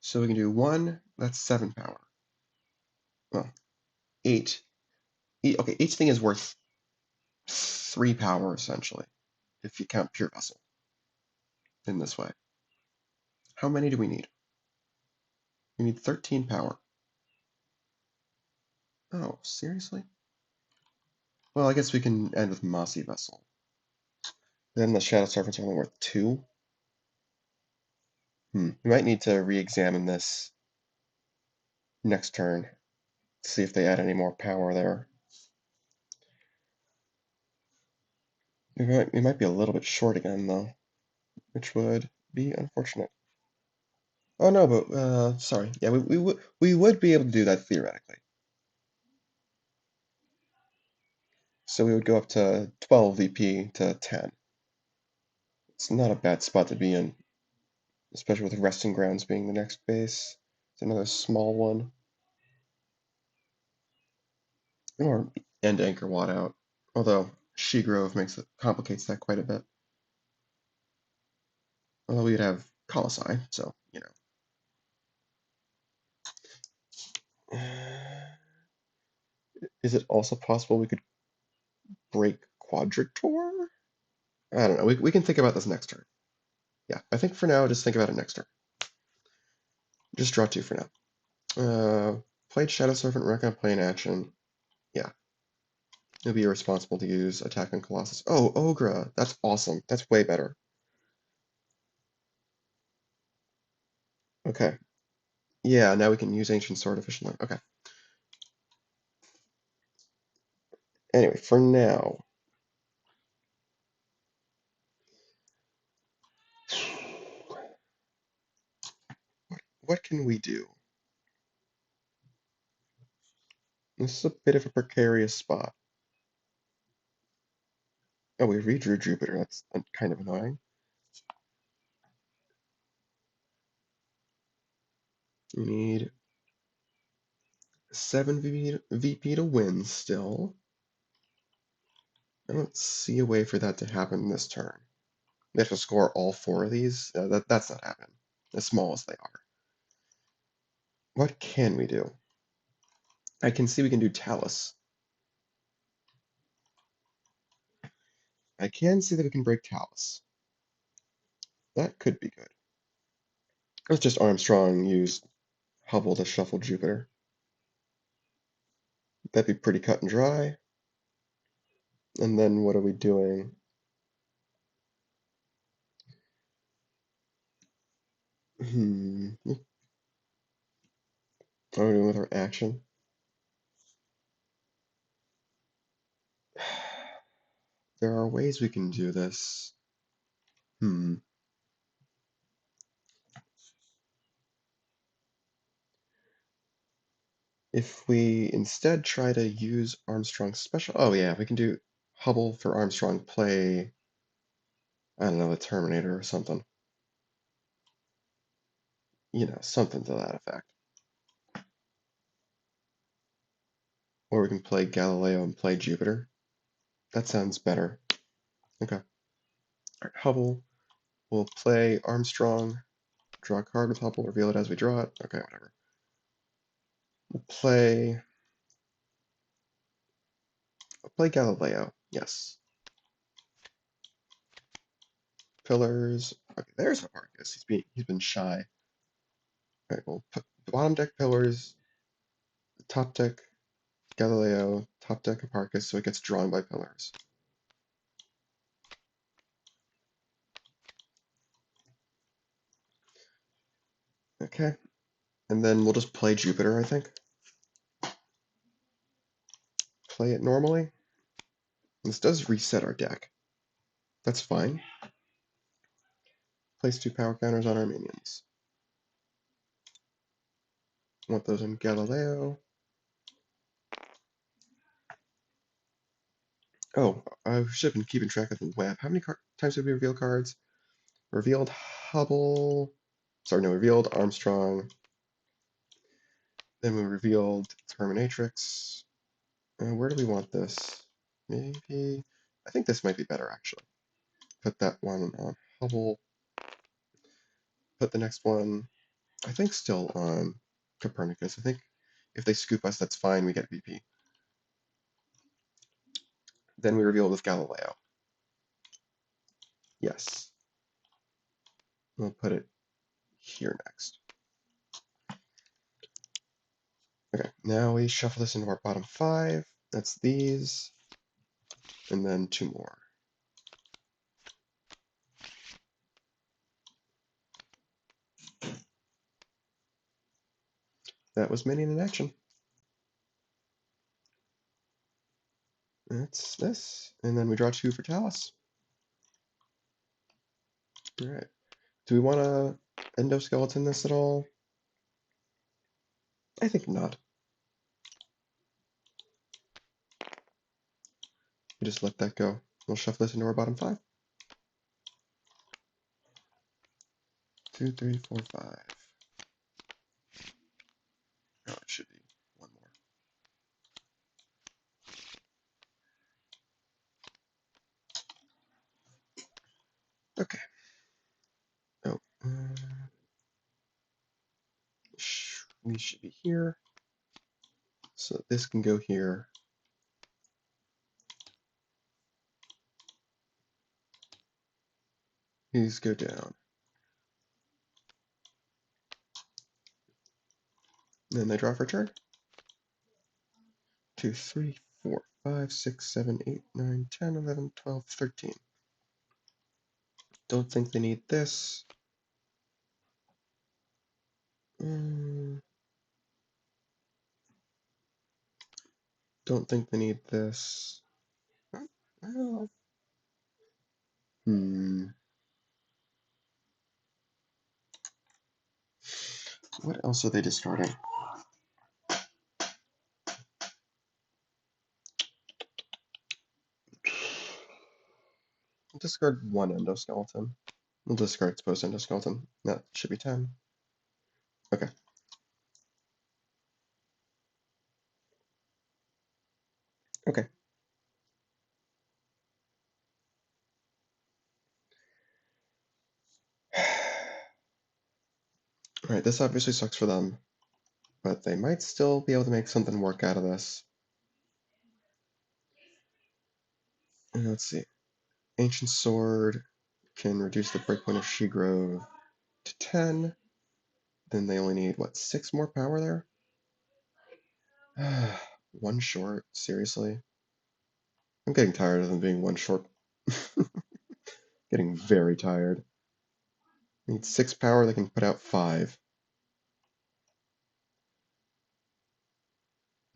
[SPEAKER 1] So we can do 1. That's 7 power. Well, 8. Okay, each thing is worth 3 power essentially, if you count Pure Vessel in this way. How many do we need? We need 13 power. Oh, seriously? Well, I guess we can end with Mossy Vessel. Then the Shadow Servants are only worth 2. We might need to re-examine this next turn to see if they add any more power there. We might be a little bit short again, though, which would be unfortunate. Oh no, but sorry. Yeah, we would be able to do that theoretically. So we would go up to 12 VP to 10. It's not a bad spot to be in, especially with Resting Grounds being the next base. It's another small one. Or end Anchor Watt out. Although She-Grove complicates that quite a bit. Although we'd have Colossi, so, you know. Is it also possible we could break Quadrator? I don't know. We can think about this next turn. Yeah, I think for now, just think about it next turn. Just draw 2 for now. Played Shadow Serpent, we're not going to play in action. Yeah. It'll be irresponsible to use Attack on Colossus. Oh, Ogre! That's awesome. That's way better. Okay. Yeah, now we can use Ancient Sword efficiently. Okay. Anyway, for now, what can we do? This is a bit of a precarious spot. Oh, we redrew Jupiter. That's kind of annoying. We need 7 VP to win still. I don't see a way for that to happen this turn. We have to score all 4 of these? That's not happening, as small as they are. What can we do? I can see we can do Talus. I can see that we can break Talus. That could be good. Let's just Armstrong use Hubble to shuffle Jupiter. That'd be pretty cut and dry. And then what are we doing? What are we doing with our action? There are ways we can do this. If we instead try to use Armstrong's special, oh yeah, we can do Hubble for Armstrong, play, I don't know, the Terminator or something. You know, something to that effect. Or we can play Galileo and play Jupiter. That sounds better. Okay. All right, Hubble. We'll play Armstrong, draw a card with Hubble, reveal it as we draw it. Okay, whatever. We'll play Galileo. Yes. Pillars. Okay, there's Hipparchus. He's been shy. Okay, we'll put the bottom deck pillars, the top deck Galileo, top deck Hipparchus, so it gets drawn by pillars. Okay, and then we'll just play Jupiter, I think. Play it normally. This does reset our deck. That's fine. Place 2 power counters on our minions. Want those in Galileo. Oh, I should have been keeping track of the web. How many times did we reveal cards? Revealed Hubble. Sorry, no, revealed Armstrong. Then we revealed Terminatrix. Where do we want this? Maybe. I think this might be better, actually. Put that one on Hubble. Put the next one, I think, still on Copernicus. I think if they scoop us, that's fine. We get VP. Then we reveal with Galileo. Yes. We'll put it here next. Okay, now we shuffle this into our bottom 5. That's these. And then 2 more. That was minion in action. That's this. And then we draw 2 for Talus. Alright. Do we want to endoskeleton this at all? I think not. We just let that go. We'll shuffle this into our bottom 5. 2, 3, 4, 5. Oh, it should be one more. Okay. Oh, we should be here. So this can go here. These go down. Then they draw for turn. 2, 3, 4, 5, 6, 7, 8, 9, 10, 11, 12, 13. Don't think they need this. Don't think they need this. Well, What else are they discarding? Discard one endoskeleton. We'll discard exposed endoskeleton. That should be 10. Okay. Okay. Alright, this obviously sucks for them, but they might still be able to make something work out of this. And let's see. Ancient Sword can reduce the breakpoint of She-Grove to 10. Then they only need, what, 6 more power there? One short? Seriously? I'm getting tired of them being one short. Getting very tired. Need 6 power, they can put out 5.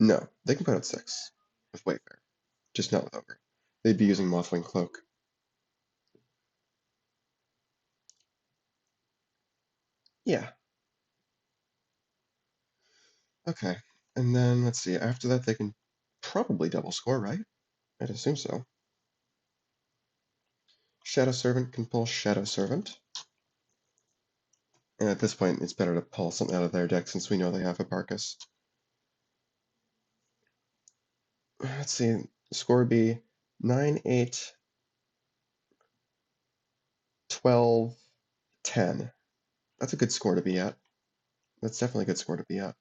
[SPEAKER 1] No, they can put out 6 with Wayfair, just not with Ogre. They'd be using Mothwing Cloak. Yeah. Okay. And then, let's see, after that they can probably double score, right? I'd assume so. Shadow Servant can pull Shadow Servant. And at this point, it's better to pull something out of their deck since we know they have Hipparchus. Let's see, the score would be 9, 8, 12, 10. That's a good score to be at. That's definitely a good score to be at.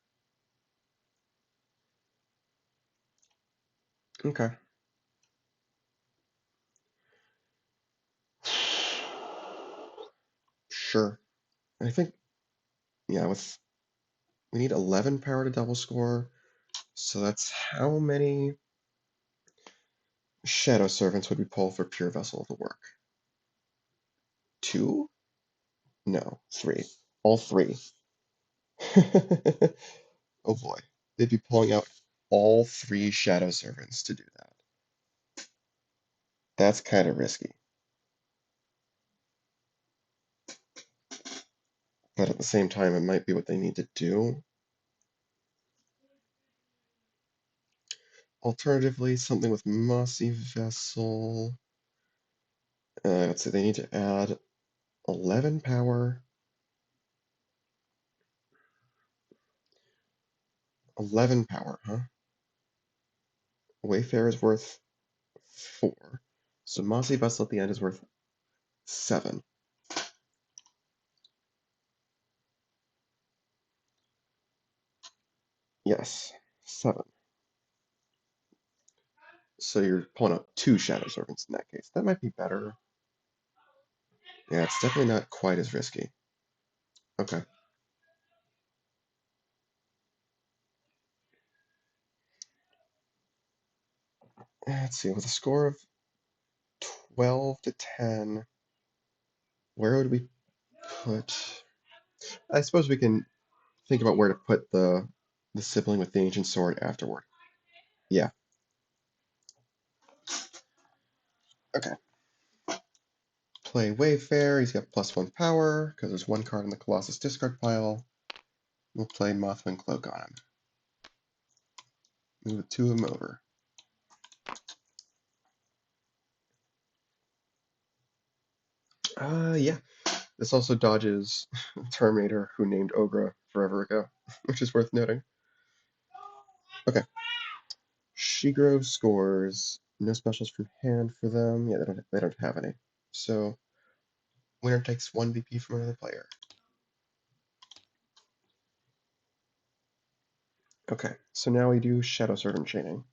[SPEAKER 1] Okay. Sure. I think, yeah, we need 11 power to double score. So that's how many Shadow Servants would we pull for Pure Vessel to work? 2? No, 3. All 3. Oh boy. They'd be pulling out all 3 Shadow Servants to do that. That's kind of risky. But at the same time, it might be what they need to do. Alternatively, something with Mossy Vessel. Let's see, they need to add 11 power. 11 power, huh? Wayfair is worth 4. So Mossy Vessel at the end is worth 7. Yes, 7. So you're pulling out 2 Shadow Servants in that case. That might be better. Yeah, it's definitely not quite as risky. Okay. Let's see, with a score of 12 to 10, where would we put... I suppose we can think about where to put the sibling with the ancient sword afterward. Yeah. Okay. Play Wayfair. He's got +1 power because there's 1 card in the Colossus discard pile. We'll play Mothwing Cloak on him. Move 2 of them over. Yeah. This also dodges Terminator, who named Ogre forever ago, which is worth noting. Okay. She-Grove scores. No specials from hand for them. Yeah, they don't have any. So winner takes 1 BP from another player. Okay, so now we do Shadow Servant chaining.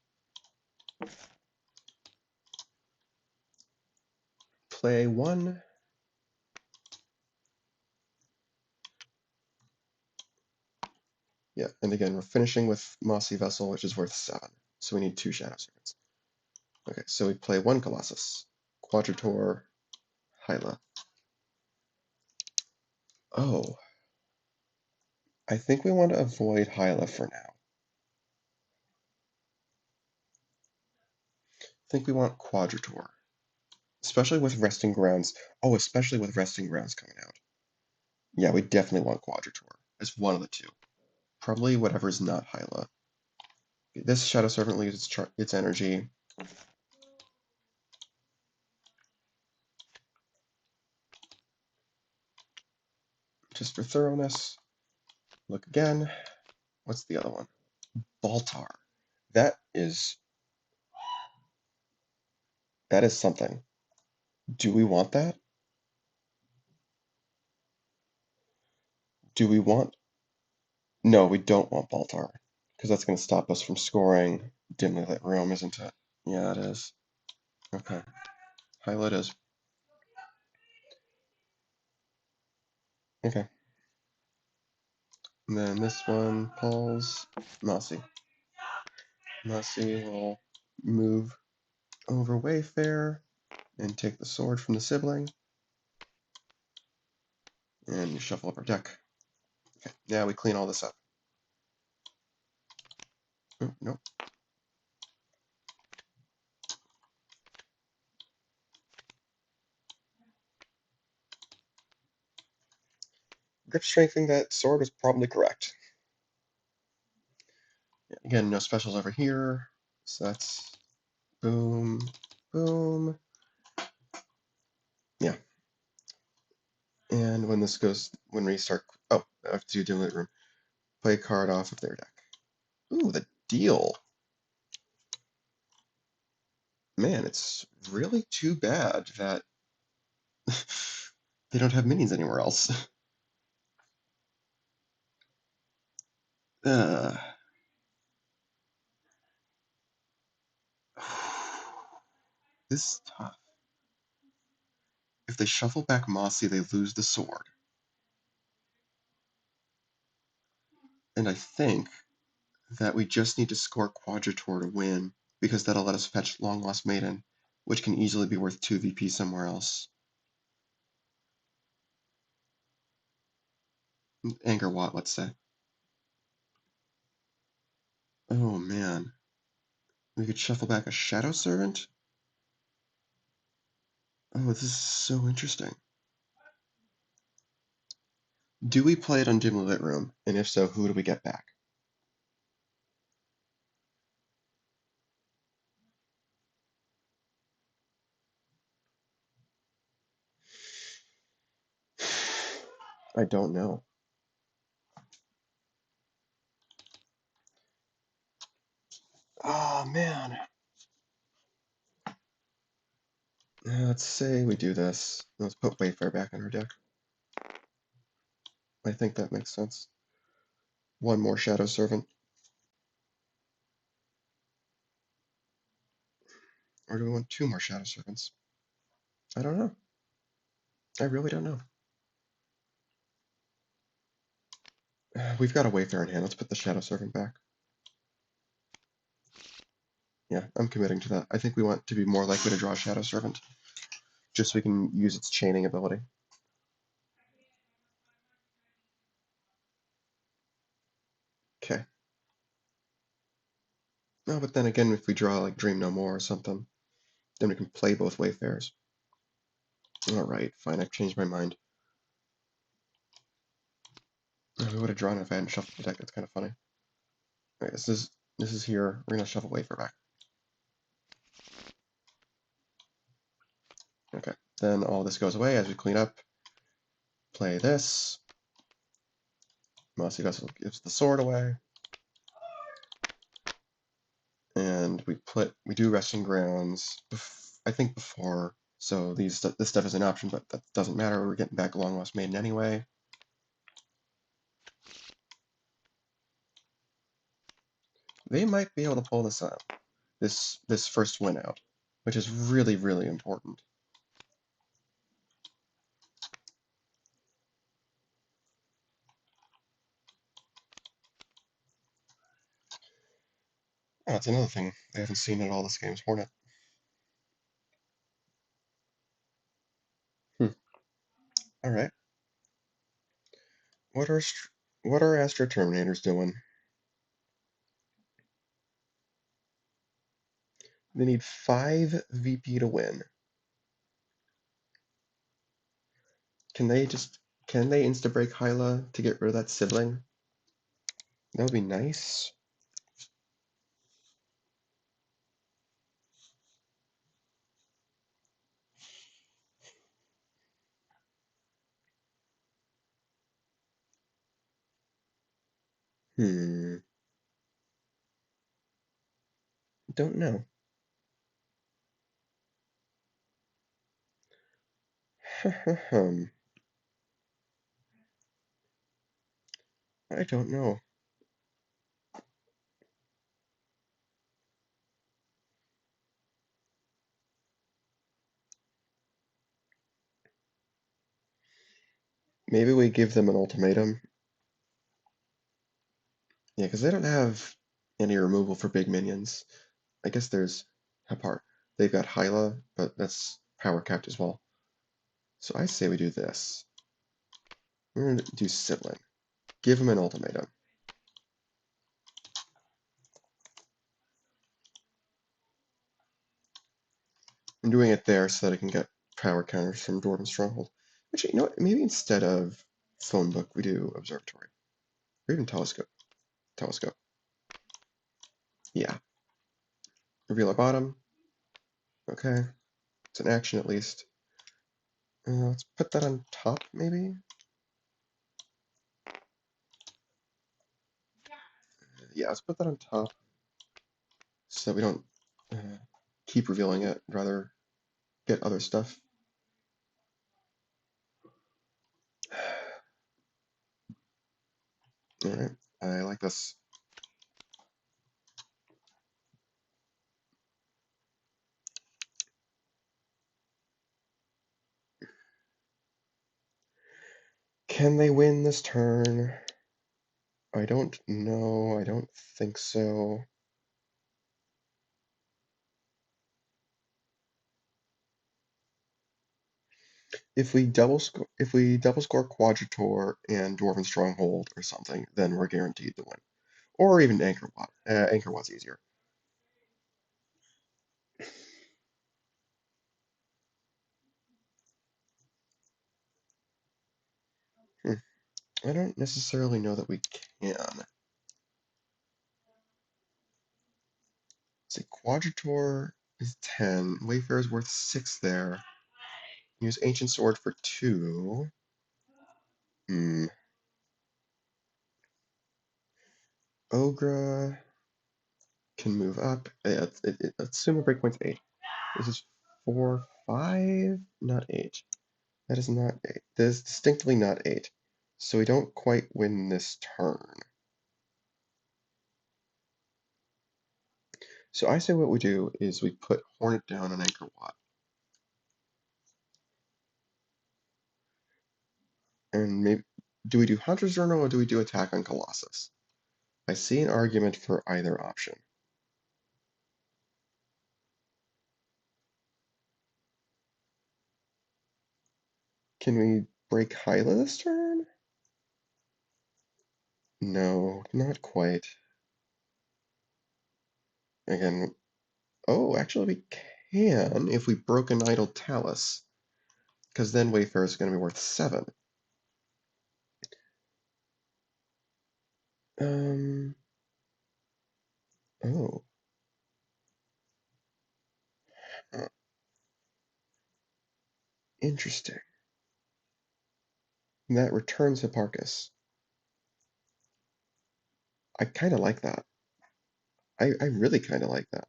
[SPEAKER 1] Play 1. Yeah, and again, we're finishing with Mossy Vessel, which is worth 7. So we need 2 Shadow Servants. Okay, so we play 1 Colossus. Quadrator, Hyla. Oh, I think we want to avoid Hyla for now. I think we want Quadrator. Especially with Resting Grounds. Oh, especially with Resting Grounds coming out. Yeah, we definitely want Quadrator as one of the 2. Probably whatever's not Hyla. This Shadow Servant leaves its energy. Just for thoroughness. Look again. What's the other one? Baltar. That is something. Do we want that? Do we want... No, we don't want Baltar. Because that's going to stop us from scoring Dimly Lit Room, isn't it? Yeah, it is. Okay. Highlight is. Okay. And then this one, Paul's Mossy. Mossy will move over Wayfair and take the sword from the sibling. And you shuffle up our deck. Okay, now we clean all this up. Oh, nope. Grip strengthening that sword was probably correct. Yeah, again, no specials over here. So that's boom, boom. Yeah. And when we start, oh, I have to do Dim Lit Room. Play a card off of their deck. Ooh, the deal. Man, it's really too bad that they don't have minions anywhere else. Uh, this is tough. If they shuffle back Mossy, they lose the sword. And I think that we just need to score Quadrator to win, because that'll let us fetch Long Lost Maiden, which can easily be worth 2 VP somewhere else. Anger Watt, let's say. Oh man. We could shuffle back a Shadow Servant? Oh, this is so interesting. Do we play it on Dimly Lit Room? And if so, who do we get back? I don't know. Oh man. Let's say we do this. Let's put Wayfair back in our deck. I think that makes sense. One more Shadow Servant. Or do we want 2 more Shadow Servants? I don't know. I really don't know. We've got a Wayfair in hand. Let's put the Shadow Servant back. Yeah, I'm committing to that. I think we want to be more likely to draw a Shadow Servant, just so we can use its chaining ability. Okay. No, but then again, if we draw like Dream No More or something, then we can play both Wayfairs. Alright, fine, I've changed my mind. We would have drawn it if I hadn't shuffled the deck. That's kind of funny. Alright, this is here. We're gonna shuffle Wayfair back. Okay, then all this goes away as we clean up. Play this. Mossy Vessel gives the sword away. And we do Resting Grounds, I think before, so this stuff is an option, but that doesn't matter. We're getting back Long Lost Maiden anyway. they might be able to pull this out, this first win out, which is really, really important. Oh, that's another thing they haven't seen at all this game is Hornet. All right. What are what are Astro Terminators doing? They need 5 VP to win. Can they insta break Hyla to get rid of that sibling? That would be nice. Don't know. I don't know. Maybe we give them an ultimatum. Yeah, because they don't have any removal for big minions. I guess there's Hipparchus. They've got Hyla, but that's power capped as well. So I say we do this. We're going to do sibling. Give them an ultimatum. I'm doing it there so that I can get power counters from Dwarven Stronghold. Actually, you know what? Maybe instead of phone book, we do observatory. Or even telescope. Telescope. Yeah. Reveal our bottom. Okay. It's an action at least. Let's put that on top, maybe? Yeah, let's put that on top so that we don't keep revealing it, rather get other stuff. Alright, I like this. Can they win this turn? I don't know. I don't think so. If we double score Quadrator and Dwarven Stronghold or something, then we're guaranteed to win. Or even Anchor Watt. Anchor Watt's easier. I don't necessarily know that we can. Say Quadrator is 10. Wayfarer is worth 6 there. Use Ancient Sword for 2. Ogre can move up. Yeah, assume a breakpoint's 8. This is 4, 5, not 8. That is not 8. That is distinctly not 8. So we don't quite win this turn. So I say what we do is we put Hornet down on Anchor Watt. And maybe, do we do Hunter's Journal or do we do Attack on Colossus? I see an argument for either option. Can we break Hyla this turn? No, not quite. Again, oh, actually we can if we broke an Idle Talus, because then Wayfarer is going to be worth 7. Oh. Uh, Interesting. That returns Hipparchus. I kind of like that. I really kind of like that.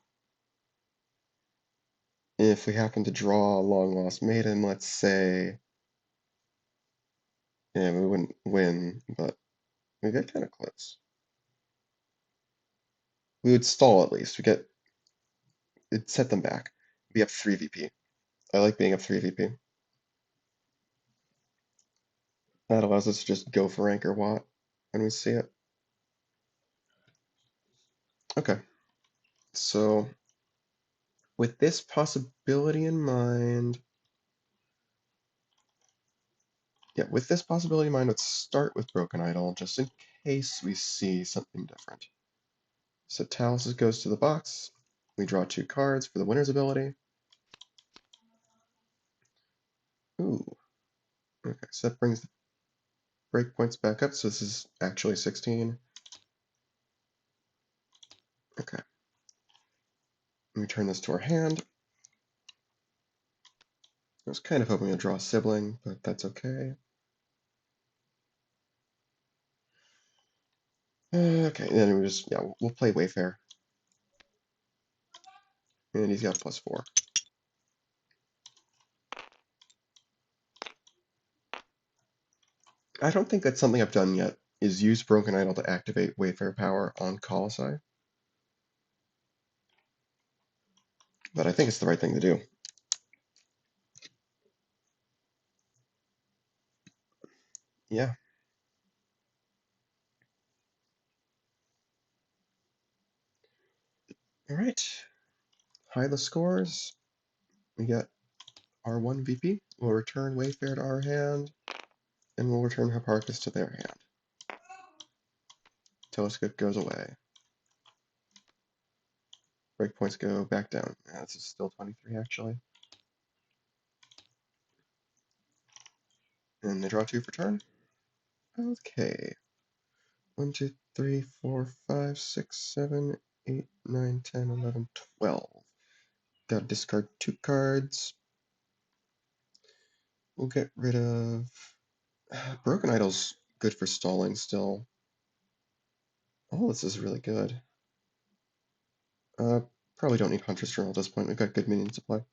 [SPEAKER 1] If we happen to draw a Long Lost Maiden, let's say, yeah, we wouldn't win, but we get kind of close. We would stall at least. It'd set them back. Be up 3 VP. I like being up 3 VP. That allows us to just go for anchor watt when we see it. Okay, so with this possibility in mind, let's start with Broken Idol, just in case we see something different. So Talus goes to the box. We draw 2 cards for the winner's ability. Ooh. Okay, so that brings the breakpoints back up, so this is actually 16. Okay. We turn this to our hand. I was kind of hoping to draw a sibling, but that's okay. Okay, and then we'll play Wayfair. And he's got +4. I don't think that's something I've done yet, is use Broken Idol to activate Wayfair power on Colossi. But I think it's the right thing to do. Yeah. All right. Hide the scores. We got our 1 VP. We'll return Wayfair to our hand, and we'll return Hipparchus to their hand. Telescope goes away. Breakpoints go back down. Yeah, this is still 23, actually. And they draw 2 for turn. Okay. 1, 2, 3, 4, 5, 6, 7, 8, 9, 10, 11, 12. Gotta discard 2 cards. We'll get rid of... Broken Idol's good for stalling still. Oh, this is really good. Probably don't need Hunter's Journal at this point. We've got good minion supply.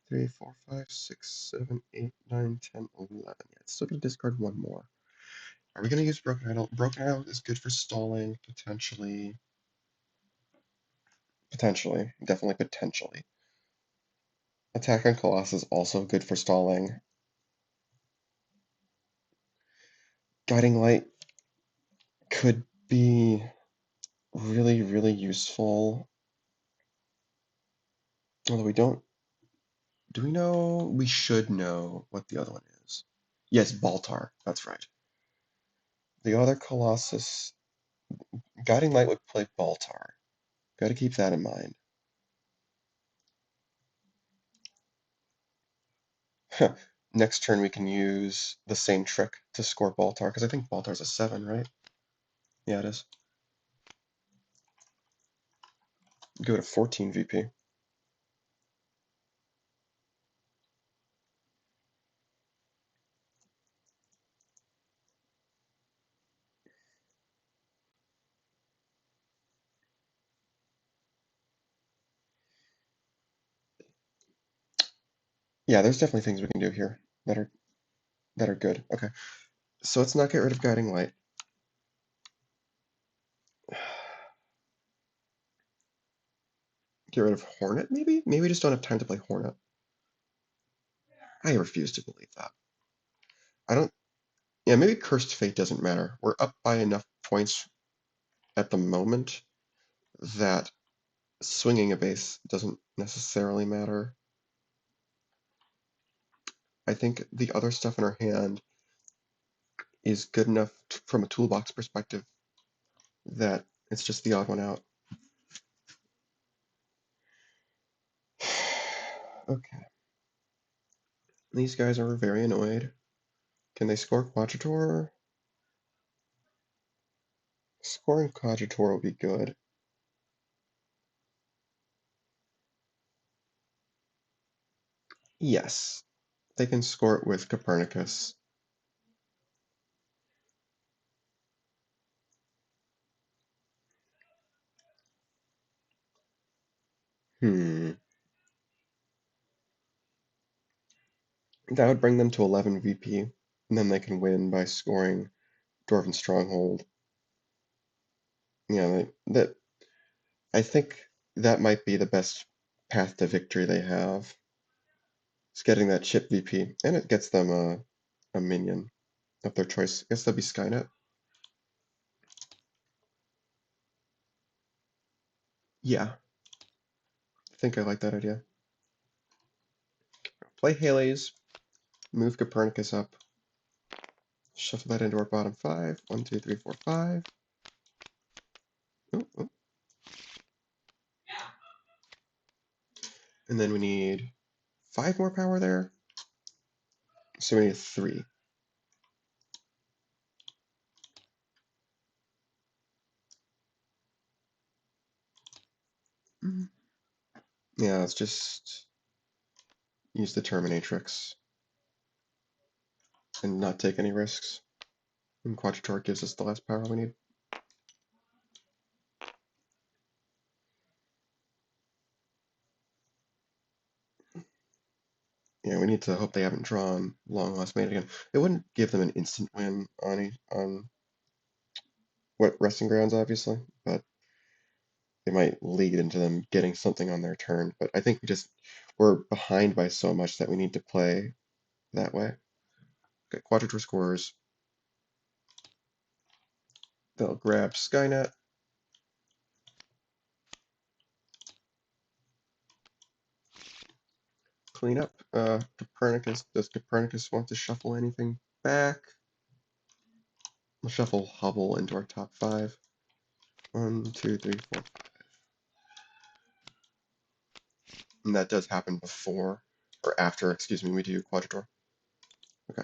[SPEAKER 1] 3, 4, 5, 6, 7, 8, 9, 10, 11. Yeah, it's still gonna discard 1 more. Are we gonna use Broken Idol? Broken Idol is good for stalling, potentially. Potentially. Definitely potentially. Attack on Colossus is also good for stalling. Guiding Light could be really, really useful. Although we don't... Do we know? We should know what the other one is. Yes, Baltar. That's right. The other Colossus... Guiding Light would play Baltar. Gotta keep that in mind. Next turn we can use the same trick to score Baltar, because I think Baltar's a 7, right? Yeah, it is. Go to 14 VP. Yeah, there's definitely things we can do here that are good. Okay, so let's not get rid of Guiding Light. Get rid of Hornet, maybe? Maybe we just don't have time to play Hornet. I refuse to believe that. I don't... Yeah, maybe Cursed Fate doesn't matter. We're up by enough points at the moment that swinging a base doesn't necessarily matter. I think the other stuff in our hand is good enough from a toolbox perspective that it's just the odd one out. Okay. These guys are very annoyed. Can they score Quadrator? Scoring Quadrator will be good. Yes. They can score it with Copernicus. Hmm. That would bring them to 11 VP, and then they can win by scoring Dwarven Stronghold. Yeah, that I think that might be the best path to victory they have. It's getting that chip VP, and it gets them a minion of their choice. I guess that'd be Skynet. Yeah, I think I like that idea. Play Halley's, move Copernicus up, shuffle that into our bottom five. 1, 2, 3, 4, 5. Oh, oh. And then we need 5 more power there. So we need 3. Yeah, let's just use the Terminatrix and not take any risks. And Quadrator gives us the last power we need. Yeah, we need to hope they haven't drawn Long Lost Mate again. It wouldn't give them an instant win on what resting grounds, obviously, but it might lead into them getting something on their turn. But I think we're behind by so much that we need to play that way. Okay, Quadrator scores. They'll grab Skynet. Clean up. Copernicus. Does Copernicus want to shuffle anything back? We'll shuffle Hubble into our top 5. 1, 2, 3, 4, 5. And that does happen before, or after, excuse me, we do Quadrator. Okay.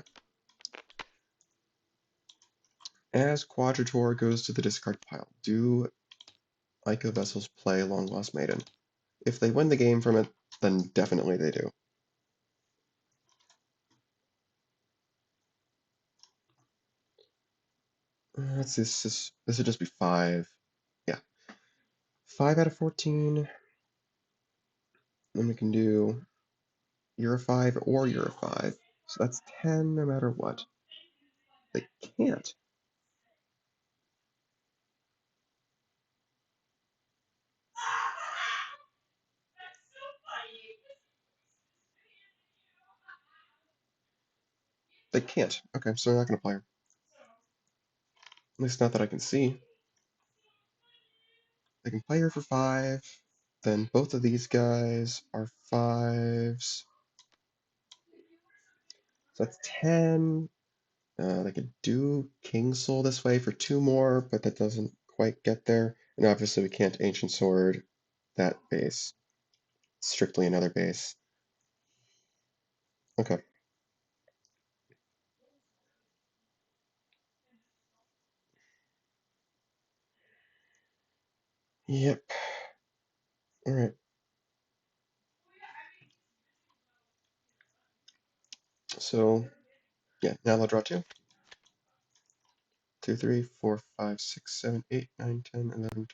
[SPEAKER 1] As Quadrator goes to the discard pile, do Iconoclasts Vessels play Long Lost Maiden? If they win the game from it, then definitely they do. Let's see, this would just be 5. Yeah. 5 out of 14. Then we can do Euro 5 or Euro 5. So that's 10 no matter what. They can't. They can't. Okay, so they're not going to play her. At least not that I can see. They can play her for 5. Then both of these guys are 5s. So that's 10. They could do King Soul this way for 2 more, but that doesn't quite get there. And obviously we can't Ancient Sword that base. It's strictly another base. Okay. Yep. Alright. So, yeah, now they'll draw 2. 2, 3, 4, 5, 6, 7, 8, 9, 10, 11, 12.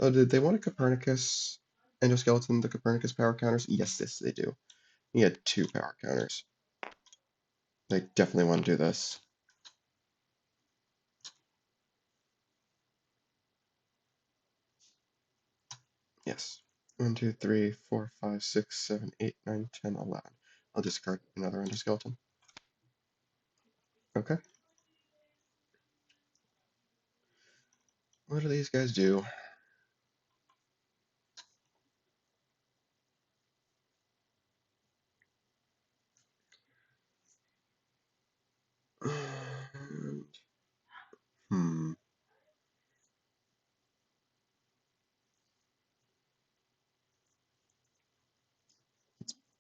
[SPEAKER 1] Oh, did they want a Copernicus endoskeleton, the Copernicus power counters? Yes, they do. He had 2 power counters. They definitely want to do this. Yes. 1, 2, 3, 4, 5, 6, 7, 8, 9, 10, 11. I'll discard another endoskeleton. Okay. What do these guys do? Hmm.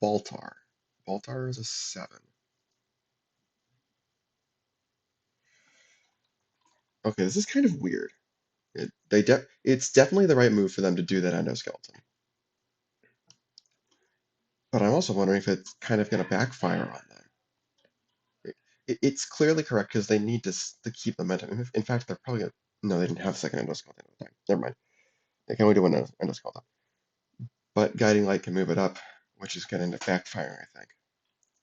[SPEAKER 1] Baltar. Baltar is a 7. Okay, this is kind of weird. It's definitely the right move for them to do that endoskeleton. But I'm also wondering if it's kind of going to backfire on them. It's clearly correct because they need to keep momentum. In fact, they're probably going to. No, they didn't have a second endoskeleton at the time. Never mind. They can only do one endoskeleton. But Guiding Light can move it up, which is going to end up backfiring, I think.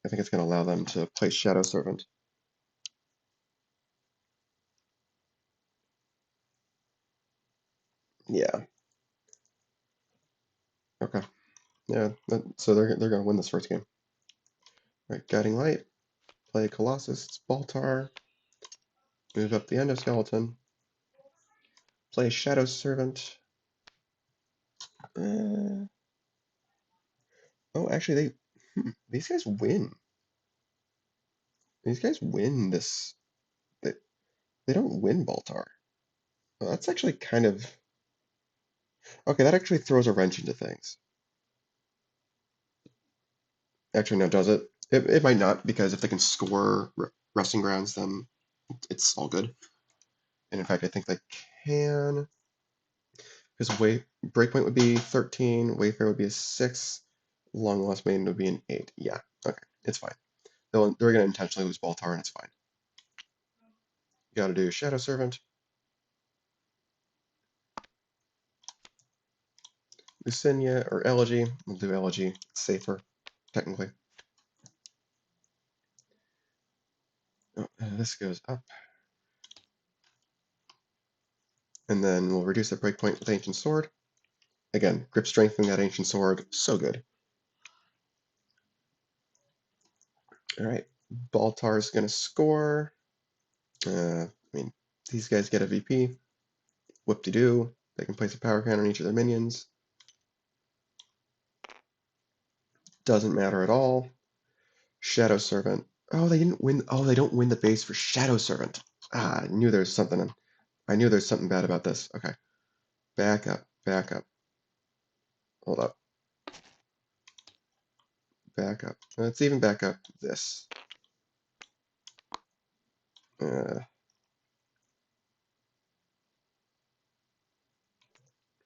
[SPEAKER 1] I think it's going to allow them to play Shadow Servant. Yeah. Okay. Yeah, so they're gonna win this first game. All right, Guiding Light, play Colossus, Baltar, move up the endoskeleton, play Shadow Servant. Uh, oh, actually, these guys win. These guys win this. They, they don't win Baltar. Well, that's actually kind of okay. That actually throws a wrench into things. Actually, no, does it? It might not, because if they can score resting grounds, then it's all good. And in fact, I think they can, because breakpoint would be 13, Wayfarer would be a 6, Long Lost Maiden would be an 8. Yeah, okay, it's fine. They're going to intentionally lose Baltar, and it's fine. You got to do Shadow Servant, Lucinia, or Elegy. We'll do Elegy. It's safer, technically. Oh, this goes up. And then we'll reduce the breakpoint with Ancient Sword. Again, grip strengthening that Ancient Sword, so good. All right, Baltar's going to score. I mean, these guys get a VP. Whoop-de-doo. They can place a power cannon on each of their minions. Doesn't matter at all. Shadow Servant. Oh, they didn't win. Oh, they don't win the base for Shadow Servant. Ah, I knew there's something. I knew there's something bad about this. Okay. Back up. Back up. Hold up. Back up. Let's even back up this. I'm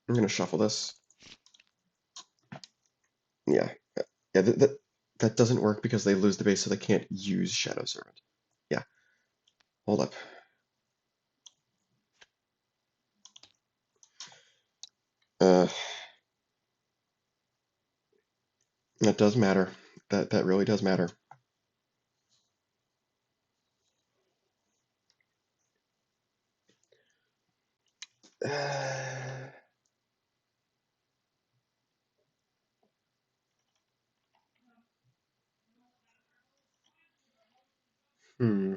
[SPEAKER 1] going to shuffle this. Yeah. Yeah, that doesn't work because they lose the base, so they can't use Shadow Servant. Yeah. Hold up. Uh, that does matter. That really does matter. Hmm.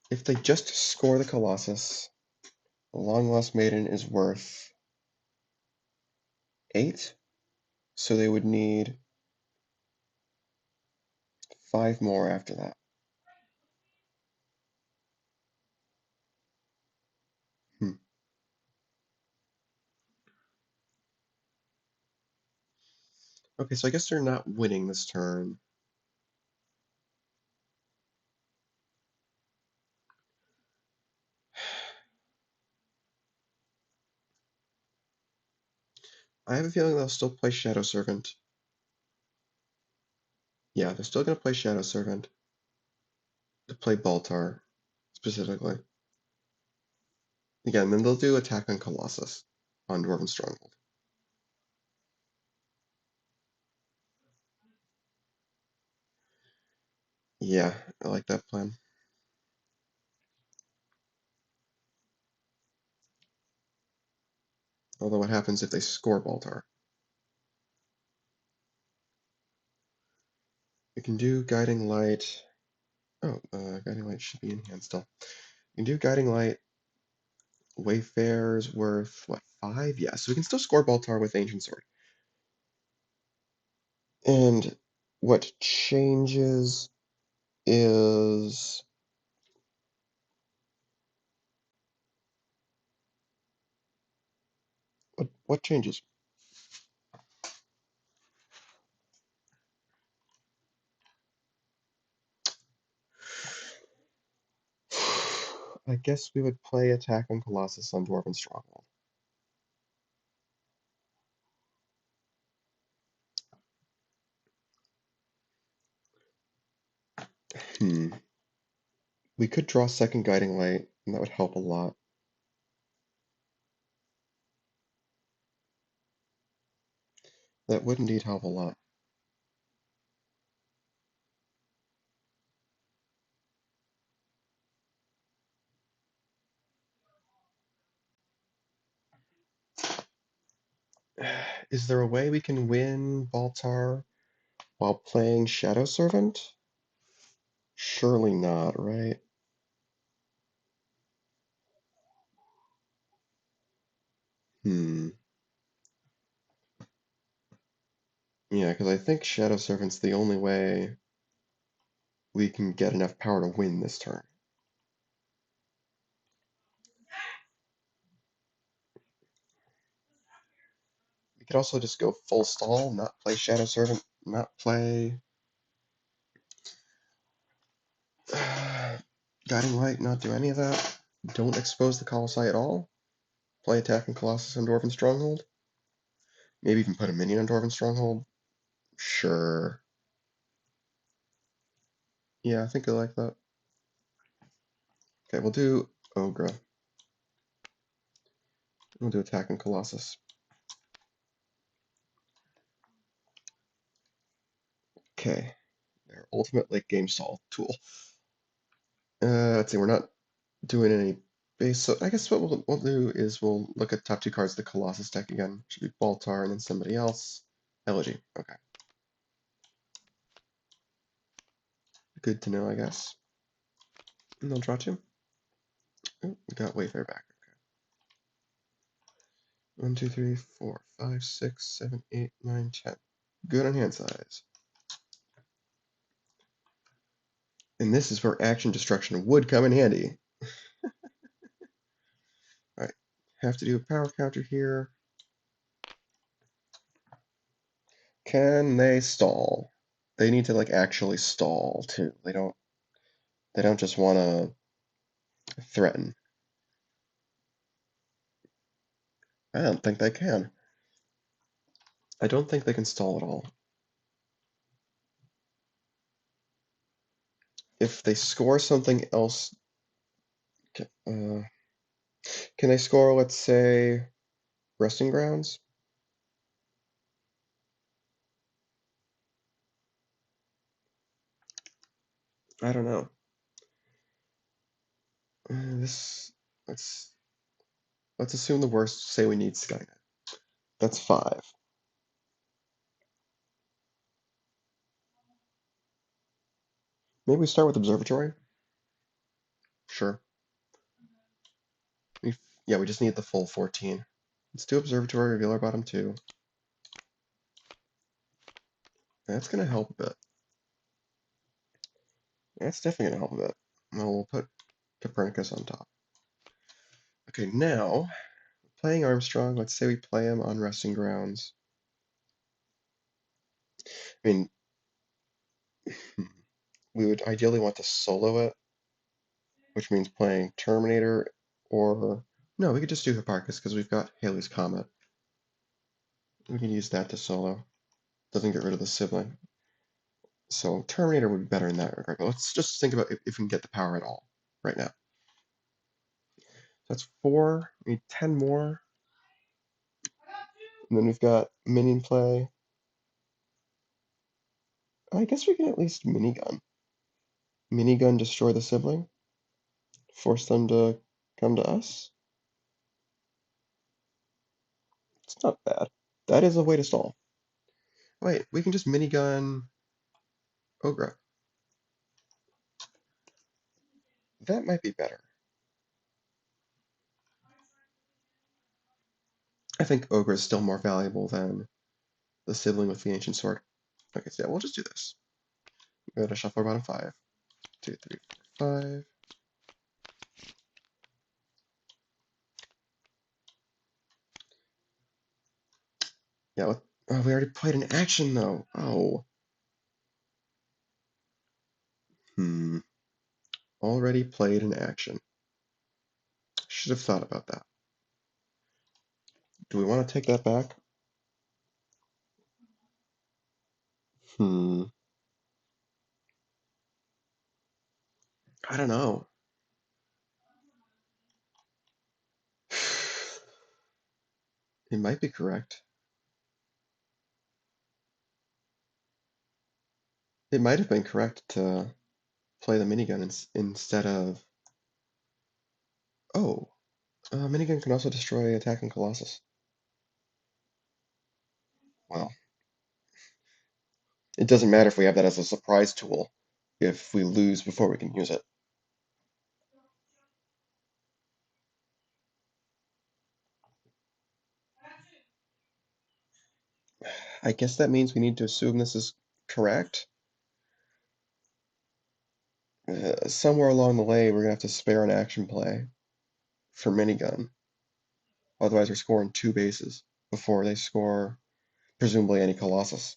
[SPEAKER 1] If they just score the Colossus, the Long Lost Maiden is worth 8, so they would need 5 more after that. Hmm. Okay, so I guess they're not winning this turn. I have a feeling they'll still play Shadow Servant. Yeah, they're still going to play Shadow Servant to play Baltar, specifically. Again, then they'll do Attack on Colossus on Dwarven Stronghold. Yeah, I like that plan. Although what happens if they score Baltar? We can do Guiding Light. Oh, Guiding Light should be in hand still. You can do Guiding Light. Wayfarer's worth, what, 5? Yeah, so we can still score Baltar with Ancient Sword. And what changes is... What changes? I guess we would play Attack on Colossus on Dwarven Stronghold. We could draw second Guiding Light, and that would help a lot. That would indeed help a lot. Is there a way we can win Baltar while playing Shadow Servant? Surely not, right? Hmm. Yeah, because I think Shadow Servant's the only way we can get enough power to win this turn. We could also just go full stall, not play Shadow Servant, not play Guiding Light, not do any of that. Don't expose the Colossi at all. Play Attacking Colossus on Dwarven Stronghold. Maybe even put a minion on Dwarven Stronghold. Sure. Yeah, I think I like that. Okay, we'll do Ogre. We'll do Attacking Colossus. Okay. Their ultimate late game stall tool. Let's see, we're not doing any base, so I guess what we'll do is we'll look at top two cards of the Colossus deck again. Should be Baltar and then somebody else. Elegy, okay. Good to know, I guess. And they'll draw two. Oh, we got Wayfarer back. Okay. 1, 2, 3, 4, 5, 6, 7, 8, 9, 10. Good on hand size. And this is where action destruction would come in handy. Alright, have to do a power counter here. Can they stall? They need to like actually stall too. They don't just want to threaten. I don't think they can. I don't think they can stall at all. If they score something else, can they score, let's say, Resting Grounds? I don't know. This let's assume the worst. Say we need Skynet. That's 5. Maybe we start with Observatory. Sure. Yeah, we just need the full 14. Let's do Observatory, reveal our bottom 2. That's gonna help a bit. That's definitely gonna help a bit. Well, we'll put Copernicus on top. Okay, now playing Armstrong. Let's say we play him on Resting Grounds. I mean, we would ideally want to solo it, which means playing Terminator, or no, we could just do Hipparchus because we've got Halley's Comet. We can use that to solo. Doesn't get rid of the sibling. So Terminator would be better in that regard. But let's just think about if we can get the power at all right now. That's 4. We need 10 more. And then we've got minion play. I guess we can at least minigun. Minigun destroy the sibling. Force them to come to us. It's not bad. That is a way to stall. Wait, we can just minigun Ogre. That might be better. I think Ogre is still more valuable than the sibling with the ancient sword. Okay, so yeah, we'll just do this. We're gonna shuffle our bottom 5. 2, 3, 4, 5. Yeah, oh, we already played an action though. Oh. Already played an action. Should have thought about that. Do we want to take that back? I don't know. It might be correct. It might have been correct to play the minigun instead of... Oh, minigun can also destroy attacking Colossus. Well, it doesn't matter if we have that as a surprise tool if we lose before we can use it. I guess that means we need to assume this is correct. Somewhere along the way, we're going to have to spare an action play for minigun. Otherwise, we're scoring 2 bases before they score, presumably, any Colossus.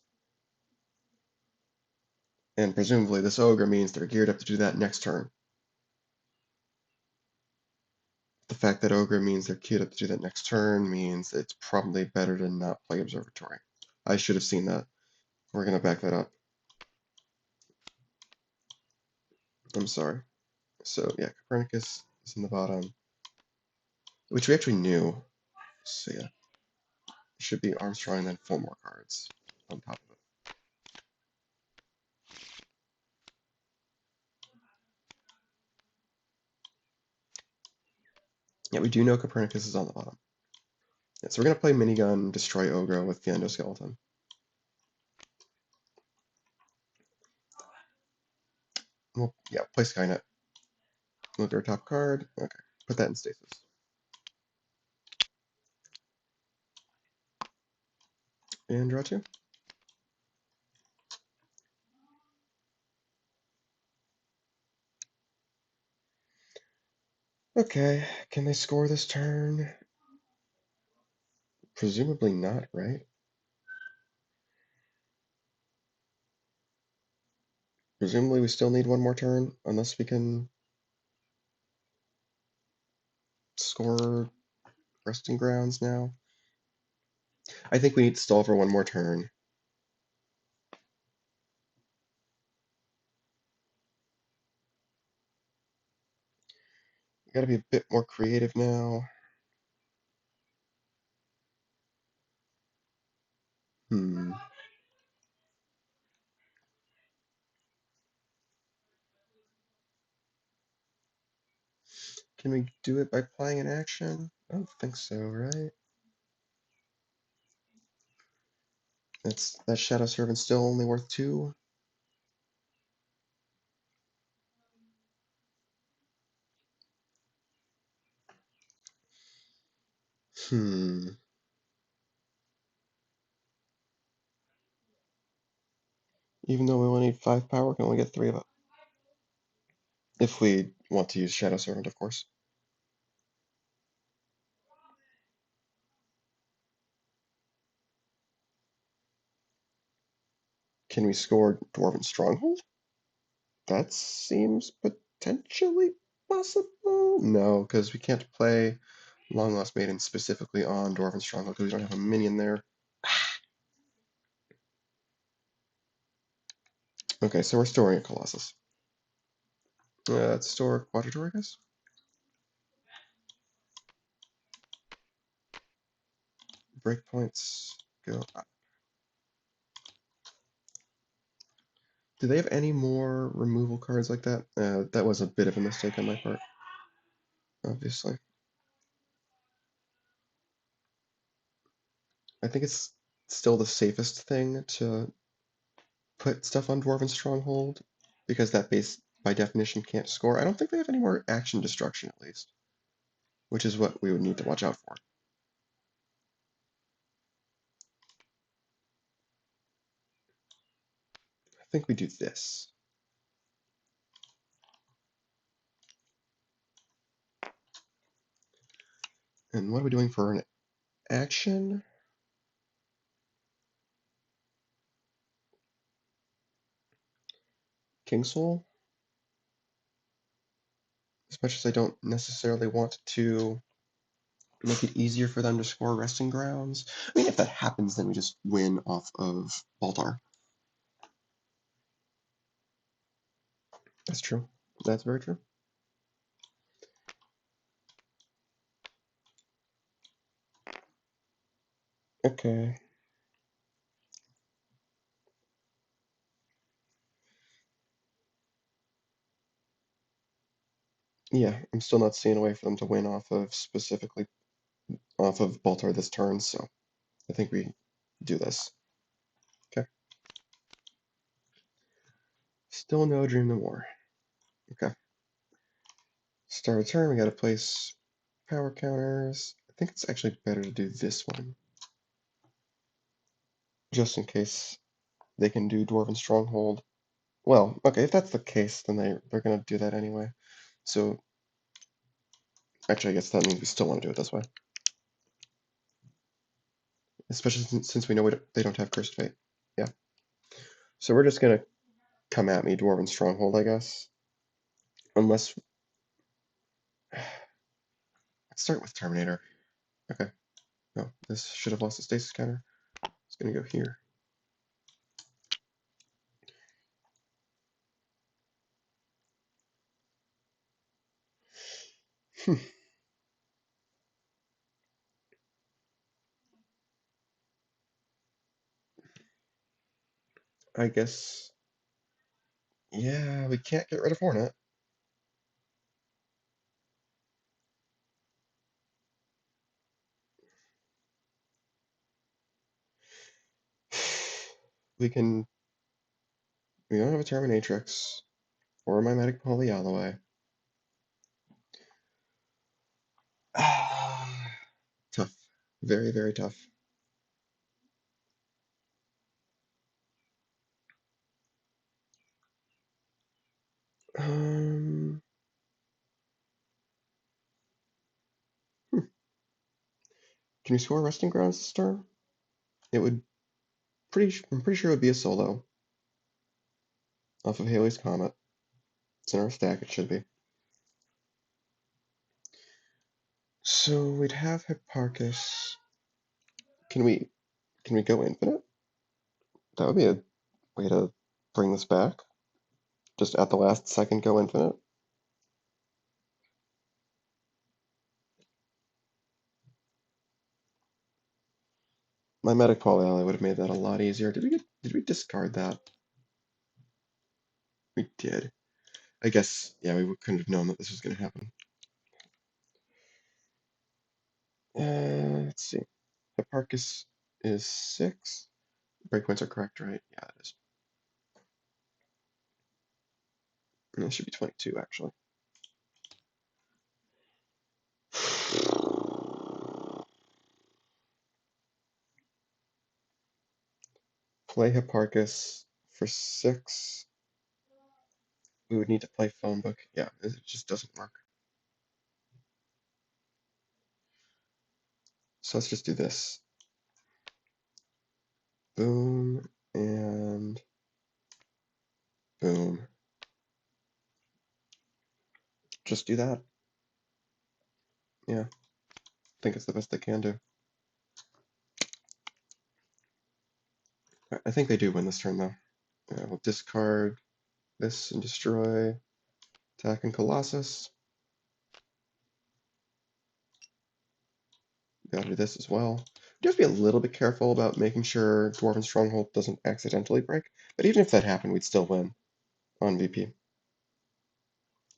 [SPEAKER 1] And presumably, this ogre means they're geared up to do that next turn. The fact that ogre means they're geared up to do that next turn means it's probably better to not play observatory. I should have seen that. We're going to back that up. I'm sorry. So, yeah, Copernicus is in the bottom, which we actually knew. So, yeah, it should be Armstrong and then 4 more cards on top of it. Yeah, we do know Copernicus is on the bottom. Yeah, so we're going to play minigun, destroy ogre with the endoskeleton. Well, yeah, play Skynet. Look at our top card. Okay, put that in stasis. And draw 2. Okay, can they score this turn? Presumably not, right? Presumably we still need 1 more turn, unless we can score resting grounds now. I think we need to stall for 1 more turn. We gotta be a bit more creative now. Hmm. Can we do it by playing an action? I don't think so, right? That Shadow Servant's still only worth 2. Hmm. Even though we only need 5 power, we can only get 3 of it. If we want to use Shadow Servant, of course. Can we score Dwarven Stronghold? That seems potentially possible. No, because we can't play Long Lost Maiden specifically on Dwarven Stronghold because we don't have a minion there. Okay, so we're storing a Colossus. Let's store Quadratoricus. Breakpoints go up. Do they have any more removal cards like that? That was a bit of a mistake on my part, obviously. I think it's still the safest thing to put stuff on Dwarven Stronghold, because that base, by definition, can't score. I don't think they have any more action destruction, at least, which is what we would need to watch out for. I think we do this. And what are we doing for an action? King Soul? As much as I don't necessarily want to make it easier for them to score resting grounds. I mean, if that happens, then we just win off of Baltar. That's true. That's very true. Okay. Yeah, I'm still not seeing a way for them to win off of specifically off of Baltar this turn, so I think we do this. Okay. Still no Dream No More. Okay. Start a turn, we gotta place power counters. I think it's actually better to do this one. Just in case they can do Dwarven Stronghold. Well, okay, if that's the case, then they're gonna do that anyway. So actually I guess that means we still want to do it this way. Especially since we know they don't have Cursed Fate. Yeah. So we're just gonna come at me, Dwarven Stronghold, I guess. Unless let's start with Terminator. Okay. No, this should have lost the stasis counter. It's gonna go here. I guess. Yeah, we can't get rid of Hornet. We can. We don't have a Terminatrix or a Mimetic Polyalloy. Tough. Very, very tough. Um, hmm. Can we score Resting Grounds this turn? It would I'm pretty sure it would be a solo off of Halley's Comet. It's in our stack, it should be. So we'd have Hipparchus. Can we go infinite? That would be a way to bring this back. Just at the last second go infinite. My Medic Polyalloy would have made that a lot easier. Did we discard that? We did. I guess, yeah, we couldn't have known that this was going to happen. Let's see. Hipparchus is 6. Breakpoints are correct, right? Yeah, it is. And it should be 22, actually. Play Hipparchus for 6. We would need to play Phone Book. Yeah, it just doesn't work. So let's just do this. Boom, and boom. Just do that. Yeah, I think it's the best they can do. I think they do win this turn, though. Yeah, we'll discard this and destroy. Attack and Colossus. Gotta do this as well. You have to be a little bit careful about making sure Dwarven Stronghold doesn't accidentally break. But even if that happened, we'd still win on VP.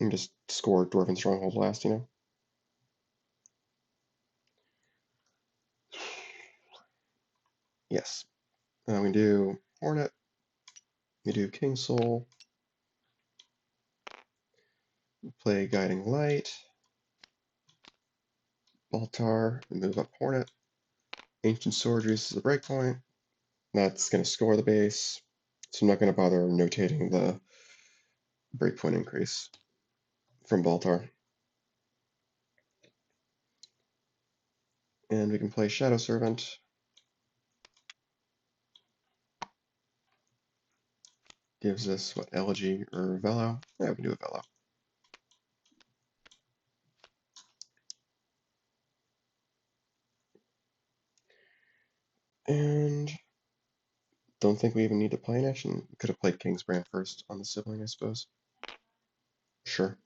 [SPEAKER 1] And just score Dwarven Stronghold last, you know? Yes. We do Hornet. We do King Soul. We play Guiding Light. Baltar. We move up Hornet. Ancient Sword uses the breakpoint. That's going to score the base. So I'm not going to bother notating the breakpoint increase from Baltar. And we can play Shadow Servant. Gives us, what, Elegy or Velo? Yeah, we can do a Velo. And don't think we even need to play an action. Could have played Kingsbrand first on the sibling, I suppose. Sure.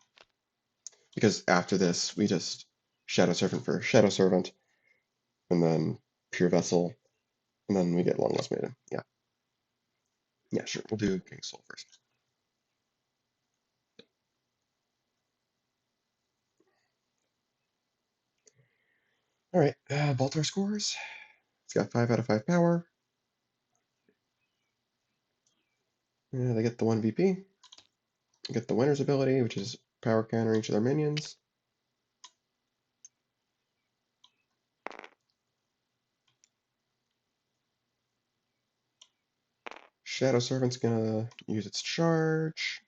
[SPEAKER 1] Because after this, we just Shadow Servant for Shadow Servant, and then Pure Vessel, and then we get Long Lost Maiden. Yeah. Yeah, sure. We'll do King Soul first. All right, Baltar scores. It's got 5 out of 5 power. Yeah, they get the 1 VP. They get the winner's ability, which is power counter each of their minions. Shadow Servant's gonna use its charge.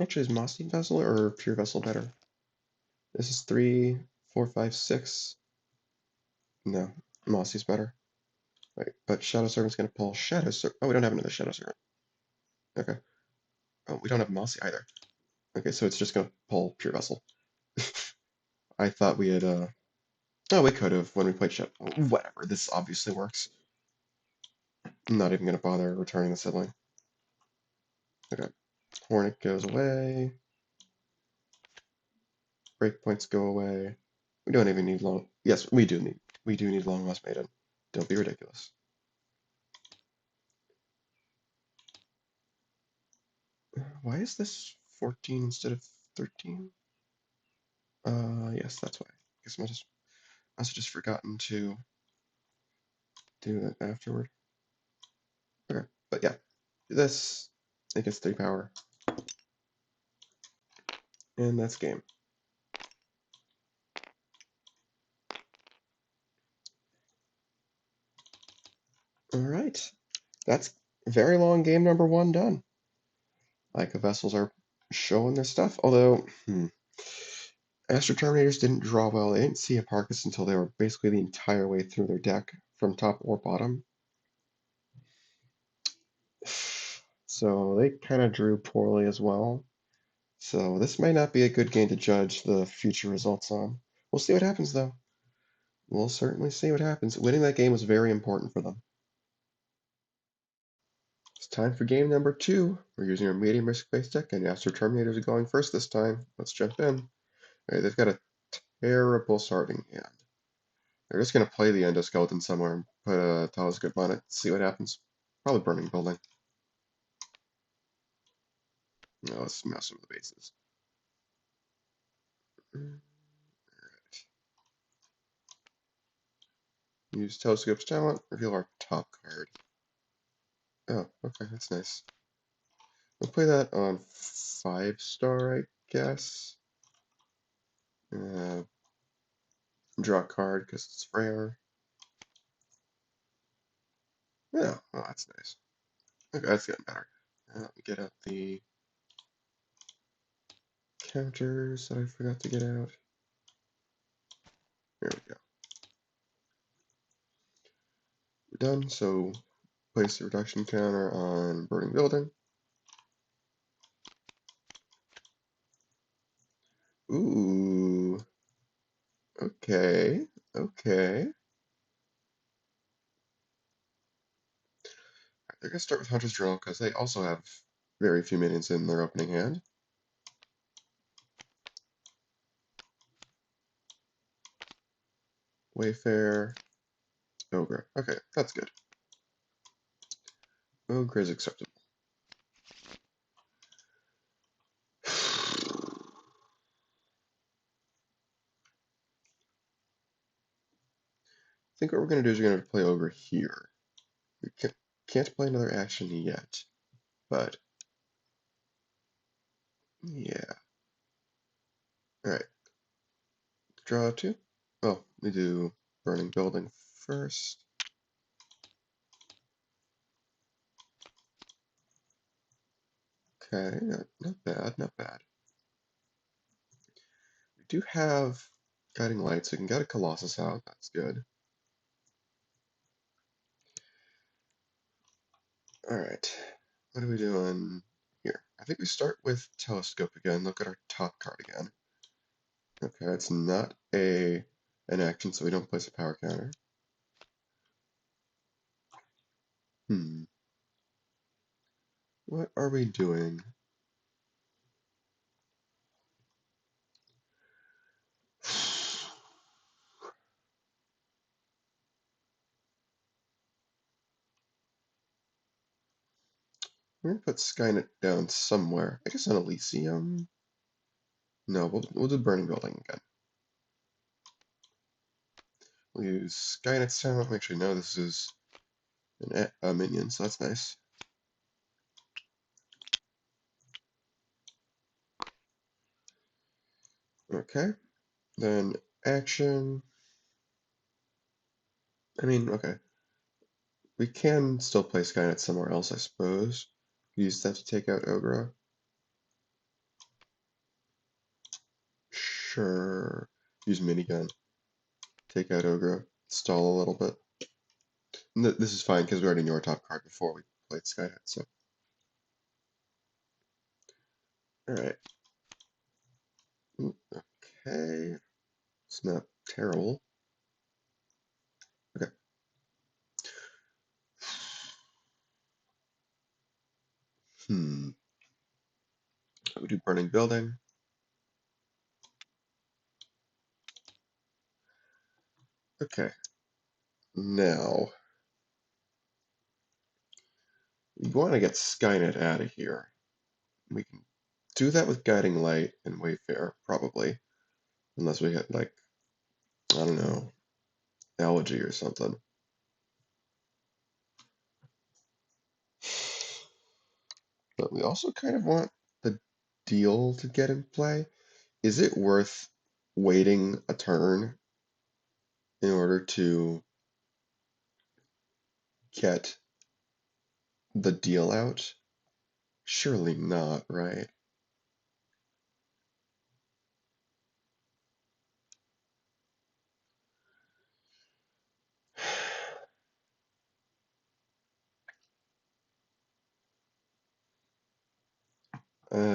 [SPEAKER 1] Actually, is Mossy Vessel or Pure Vessel better? This is 3, 4, 5, 6. No, Mossy's better. Right, but Shadow Servant's gonna pull Shadow Servant. Oh, we don't have another Shadow Servant. Okay. Oh, we don't have Mossy either. Okay, so it's just gonna pull Pure Vessel. I thought we had, oh, we could have when we played Shadow. Whatever, this obviously works. I'm not even gonna bother returning the sibling. Okay. Hornet goes away. Breakpoints go away. We don't even need long. Yes, we do need. We do need long lost maiden. Don't be ridiculous. Why is this 14 instead of 13? Yes, that's why. I guess I must have just forgotten to do that afterward. Okay, but yeah, this it gets 3 power, and that's game. All right, that's very long game number 1 done. Like the vessels are showing their stuff, although Astro Terminators didn't draw well. They didn't see Hipparchus until they were basically the entire way through their deck, from top or bottom. So they kind of drew poorly as well. So this may not be a good game to judge the future results on. We'll see what happens, though. We'll certainly see what happens. Winning that game was very important for them. It's time for game number 2. We're using our medium risk-based deck, and Astro Terminators are going first this time. Let's jump in. All right, they've got a terrible starting hand. They're just going to play the endoskeleton somewhere and put a telescope on it, see what happens. Probably burning building. No, let's mess with the bases. Alright. Use telescope's talent, reveal our top card. Oh, okay, that's nice. We'll play that on 5-star, I guess. Draw a card because it's rare. Yeah, well, that's nice. Okay, that's getting better. Let me get out the counters that I forgot to get out. There we go. We're done, so place the reduction counter on burning building. Ooh. Okay. Okay. They're gonna start with Hunter's Journal because they also have very few minions in their opening hand. Wayfarer. Ogre. Okay, that's good. Ogre is acceptable. I think what we're going to do is we're going to play Ogre here. We can't play another action yet, but yeah. Alright, draw 2. Oh, we do Burning Building first. Okay, not bad, not bad. We do have Guiding Light, so we can get a Colossus out, that's good. Alright, what are we doing here? I think we start with Telescope again, look at our top card again. Okay, it's not an action, so we don't place a power counter. What are we doing? We're gonna put Skynet down somewhere. I guess on Elysium. No, we'll do Burning Building again. We'll use Skynet's talent. Actually, no, this is a minion, so that's nice. Okay, then action. I mean, okay. We can still play Skynet somewhere else, I suppose. Use that to take out Ogra. Sure. Use minigun. Take out Ogra. Stall a little bit. This is fine because we already knew our top card before we played Skynet, so. Alright. Okay. It's not terrible. Okay. We do burning building. Okay. Now, we want to get Skynet out of here. We can do that with Guiding Light and Wayfarer, probably. Unless we get, like, I don't know, Allergy or something. But we also kind of want the deal to get in play. Is it worth waiting a turn in order to get the deal out? Surely not, right?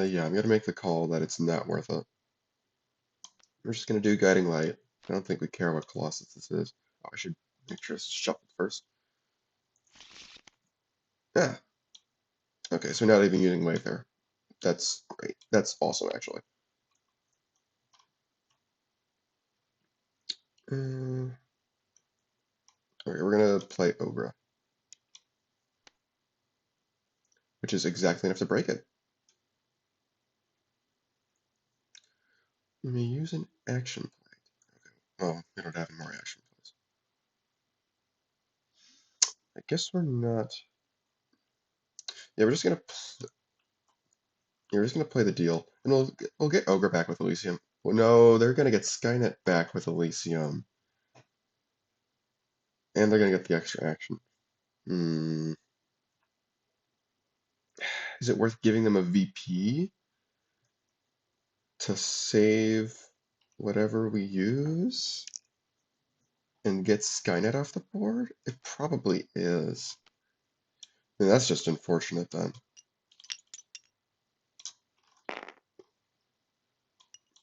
[SPEAKER 1] Yeah, I'm gonna make the call that it's not worth it. We're just gonna do Guiding Light. I don't think we care what Colossus this is. Oh, I should make sure it's shuffled first. Yeah. Okay, so we're not even using Wayfarer. That's great. That's awesome, actually. Okay, we're gonna play Ogra, which is exactly enough to break it. Let me use an action play. Okay. Oh, we don't have any more action plays. I guess we're not. Yeah, we're just gonna. Yeah, we're just gonna play the deal, and we'll get Ogre back with Elysium. Well, no, they're gonna get Skynet back with Elysium, and they're gonna get the extra action. Hmm. Is it worth giving them a VP to save whatever we use and get Skynet off the board? It probably is. And that's just unfortunate then.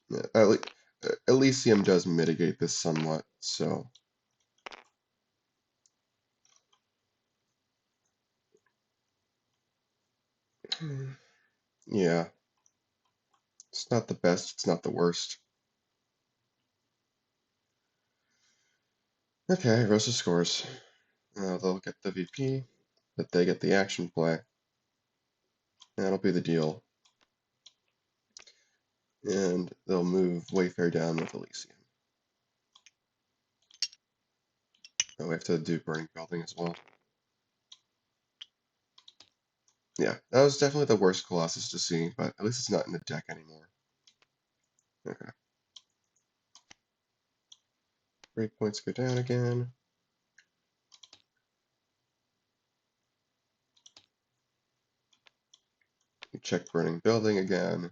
[SPEAKER 1] Yeah, Elysium does mitigate this somewhat, so. Yeah. It's not the best, it's not the worst. Okay, Rosa scores. They'll get the VP, but they get the action play. That'll be the deal. And they'll move Wayfair down with Elysium. Oh, we have to do Burning Building as well. Yeah, that was definitely the worst Colossus to see, but at least it's not in the deck anymore. Okay. Breakpoints go down again. We check Burning Building again.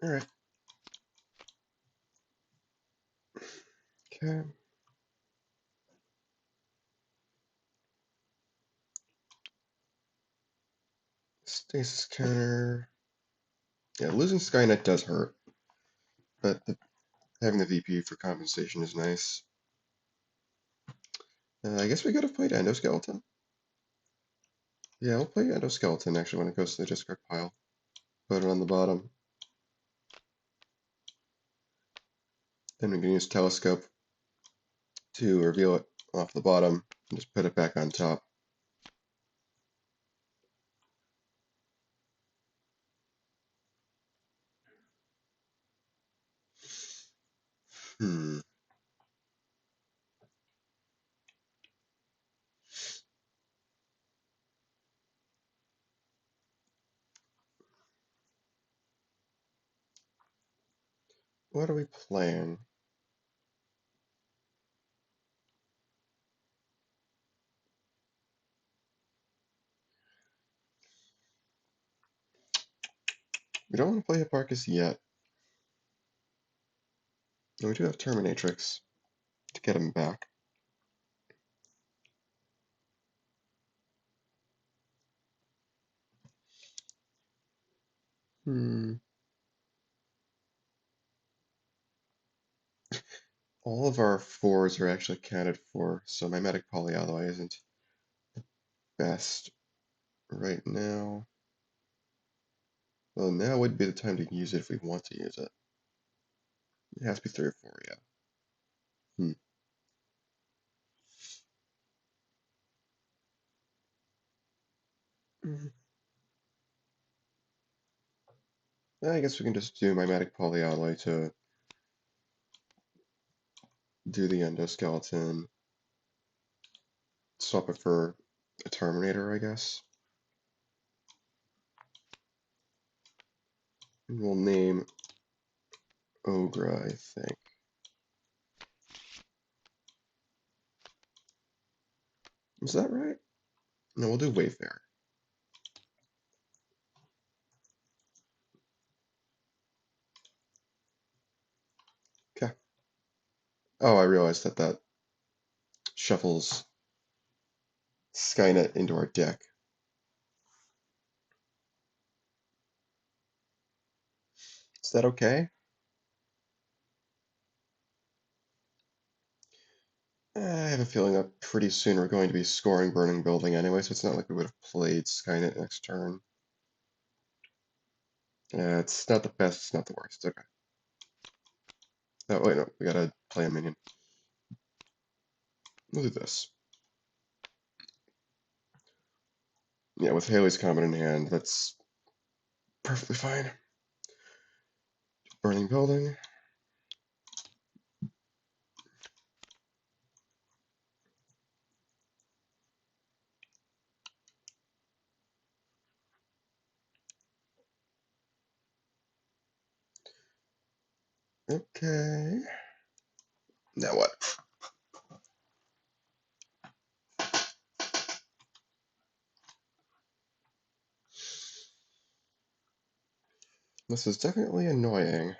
[SPEAKER 1] Alright. Okay. Stasis counter. Yeah, losing Skynet does hurt, but having the VP for compensation is nice. I guess we could have played Endoskeleton. Yeah, we'll play Endoskeleton actually when it goes to the discard pile. Put it on the bottom. Then we can use Telescope to reveal it off the bottom and just put it back on top. Hmm. What are we playing? We don't want to play Hipparchus yet. And we do have Terminatrix to get him back. Hmm. All of our fours are actually accounted for, so mimetic polyalloy isn't best right now. Well, now would be the time to use it if we want to use it. It has to be 3 or 4, yeah. Hmm. Mhm. I guess we can just do mimetic polyalloy to do the endoskeleton. Swap it for a Terminator, I guess. And we'll name Ogre, I think. Is that right? No, we'll do Wayfarer. Okay. Oh, I realized that that shuffles Skynet into our deck. Is that okay? I have a feeling that pretty soon we're going to be scoring Burning Building anyway, so it's not like we would have played Skynet next turn. It's not the best, it's not the worst. Okay. Oh, wait, no, we gotta play a minion. We'll do this. Yeah, with Halley's Comet in hand, that's perfectly fine. Burning Building. Okay. Now what? This is definitely annoying.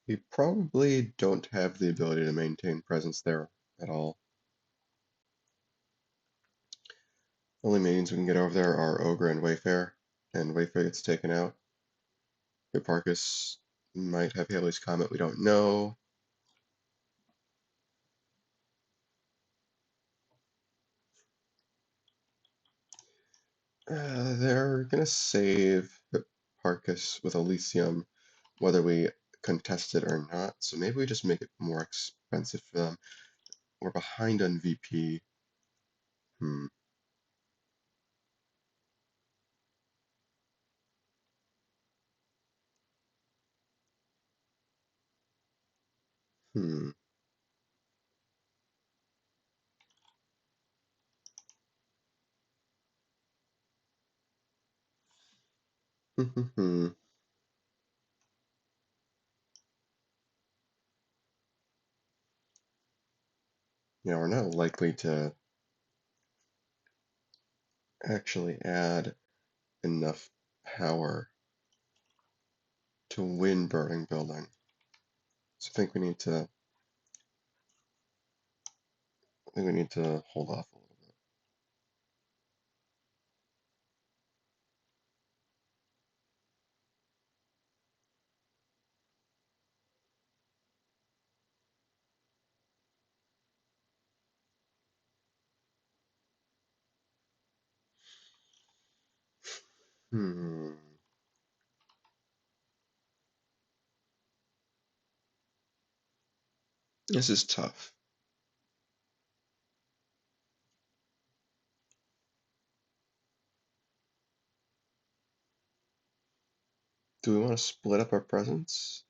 [SPEAKER 1] We probably don't have the ability to maintain presence there at all. Only minions we can get over there are Ogre and Wayfarer, and Wayfarer gets taken out. Hipparchus might have Halley's Comet, we don't know. They're gonna save Hipparchus with Elysium, whether we contest it or not, so maybe we just make it more expensive for them. We're behind on VP. Hmm. Hmm. Hmm. Yeah, we're not likely to actually add enough power to win Burning Building. So I think we need to hold off a little bit. Hmm. This is tough. Do we want to split up our presents?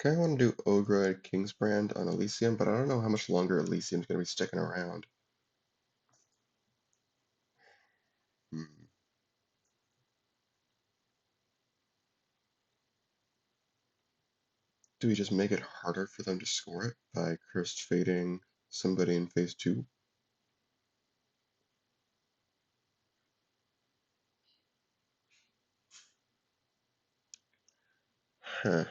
[SPEAKER 1] Okay, I want to do Ogra Kingsbrand on Elysium, but I don't know how much longer Elysium's going to be sticking around. Hmm. Do we just make it harder for them to score it by cursed fading somebody in phase 2? Huh.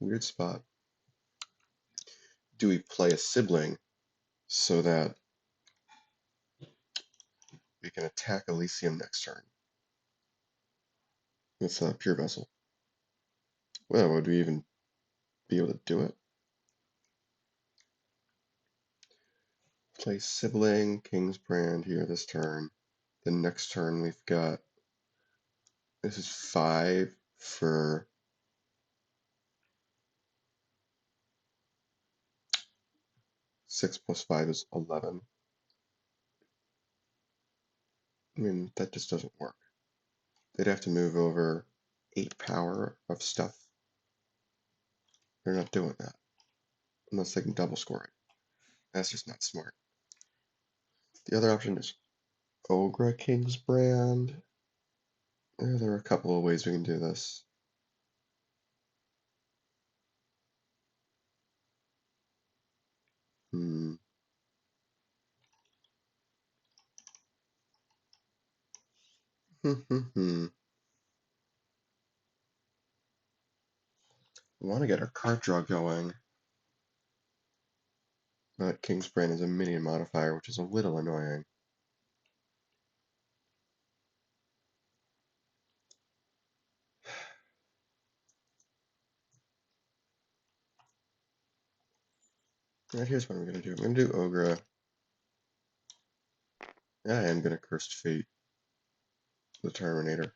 [SPEAKER 1] Weird spot. Do we play a sibling so that we can attack Elysium next turn with a pure vessel? Well, would we even be able to do it? Play sibling, Kingsbrand here this turn. The next turn we've got, this is 5 for 6 plus 5 is 11. I mean, that just doesn't work. They'd have to move over 8 power of stuff. They're not doing that unless they can double score it. That's just not smart. The other option is Ogra Kingsbrand. There are a couple of ways we can do this. Hmm. I want to get our card draw going, but Kingsbrand is a minion modifier, which is a little annoying. Alright, here's what I'm going to do. I'm going to do Ogra. I am going to Cursed Fate the Terminator.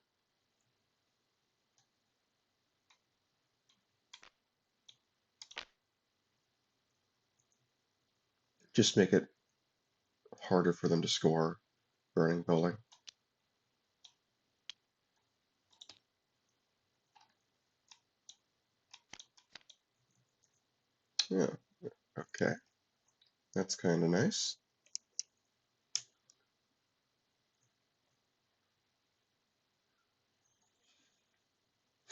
[SPEAKER 1] Just make it harder for them to score burning building. Yeah, okay. That's kind of nice.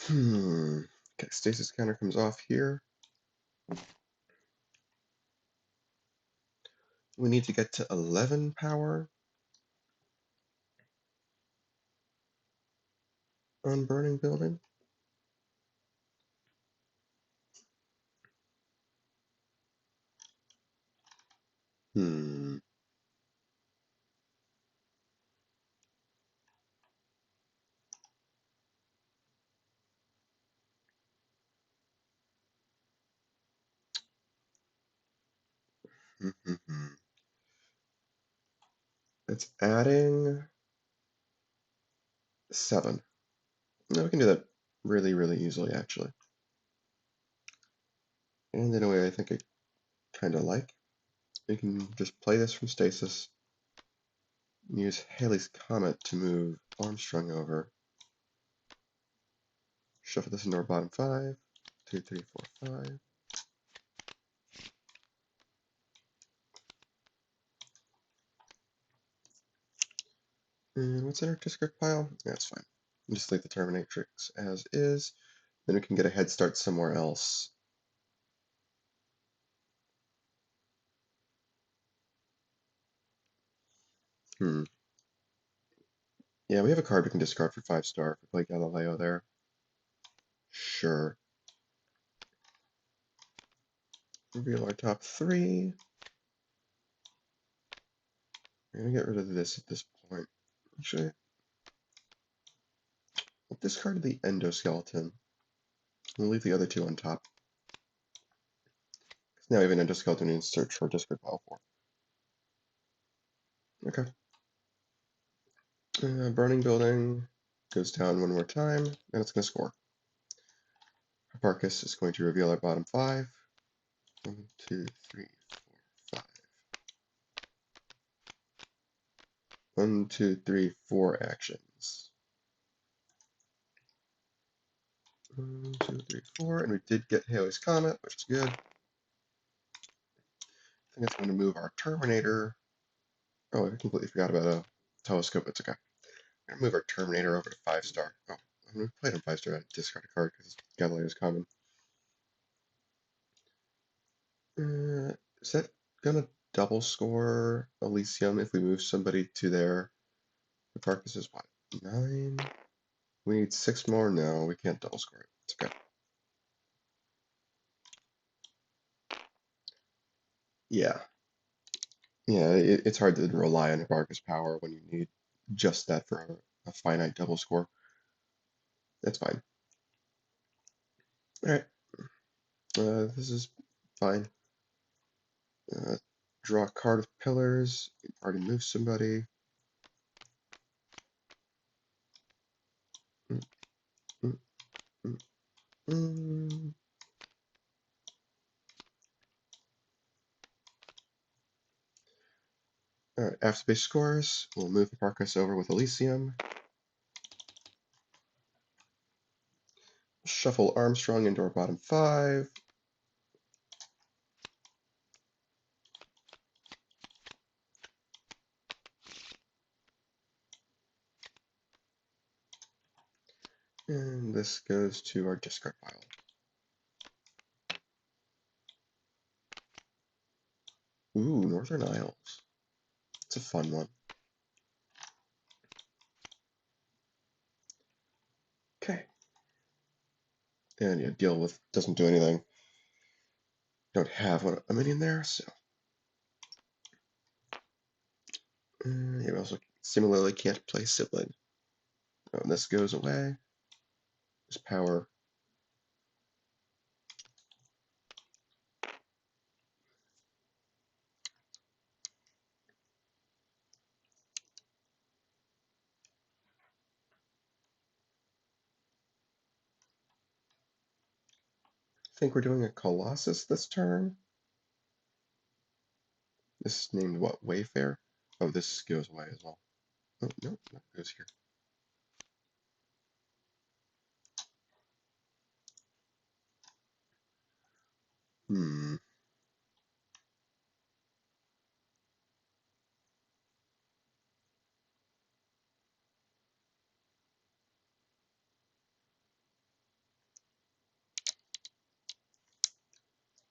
[SPEAKER 1] Okay, stasis counter comes off here. We need to get to 11 power on burning building. Hmm. It's adding 7. No, we can do that really, really easily, actually. And in a way I think I kind of like. We can just play this from stasis. Use Halley's Comet to move Armstrong over. Shuffle this into our bottom 5. 2, 3, 4, 5. And what's in our discard pile? That's fine. Just leave the Terminatrix as is. Then we can get a head start somewhere else. Yeah, we have a card we can discard for 5-star if we play Galileo there. Sure. Reveal our top 3. We're gonna get rid of this at this point. Actually, we'll discard the endoskeleton. We'll leave the other 2 on top. Now we have an endoskeleton we need to search for discard pile for. Okay. Burning building goes down one more time, and it's going to score. Hipparchus is going to reveal our bottom 5. 1, 2, 3, 4, 5. 1, 2, 3, 4 actions. 1, 2, 3, 4, and we did get Halley's Comet, which is good. I think it's going to move our Terminator. Oh, I completely forgot about a telescope. It's okay. I'm going to move our Terminator over to 5-star. Oh, I'm going to play it on 5-star. I discard a card because Galileo is common. Is that going to double score Elysium if we move somebody to there? Hipparchus is what? 9? We need 6 more? No, we can't double score it. It's okay. Yeah. Yeah, it's hard to rely on Hipparchus power when you need just that for a finite double score. That's fine. Alright. This is fine. Draw a card of pillars. Already moved somebody. Mm, mm, mm, mm. Alright, after space scores, we'll move Hipparchus over with Elysium. Shuffle Armstrong into our bottom 5. And this goes to our discard pile. Ooh, Northern Isles. It's a fun one. Okay. And yeah, deal with doesn't do anything. Don't have a minion there, so. You also similarly can't play Sibling. Oh, and this goes away. There's power. I think we're doing a Colossus this turn. This is named what? Wayfair? Oh, this goes away as well. Oh, no, that goes here. Hmm.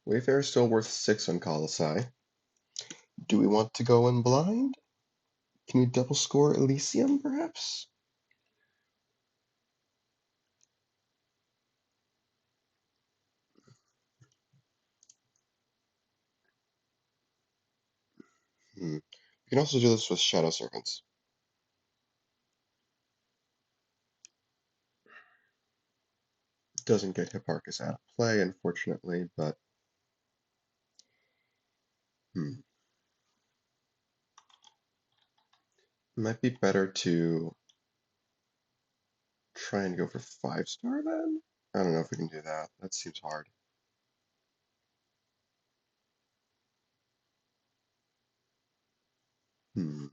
[SPEAKER 1] Wayfair is still worth 6 on Colossi. Do we want to go in blind? Can we double score Elysium, perhaps? Hmm. We can also do this with Shadow Servants. Doesn't get Hipparchus out of play, unfortunately, but might be better to try and go for 5-star then? I don't know if we can do that. That seems hard. Hmm.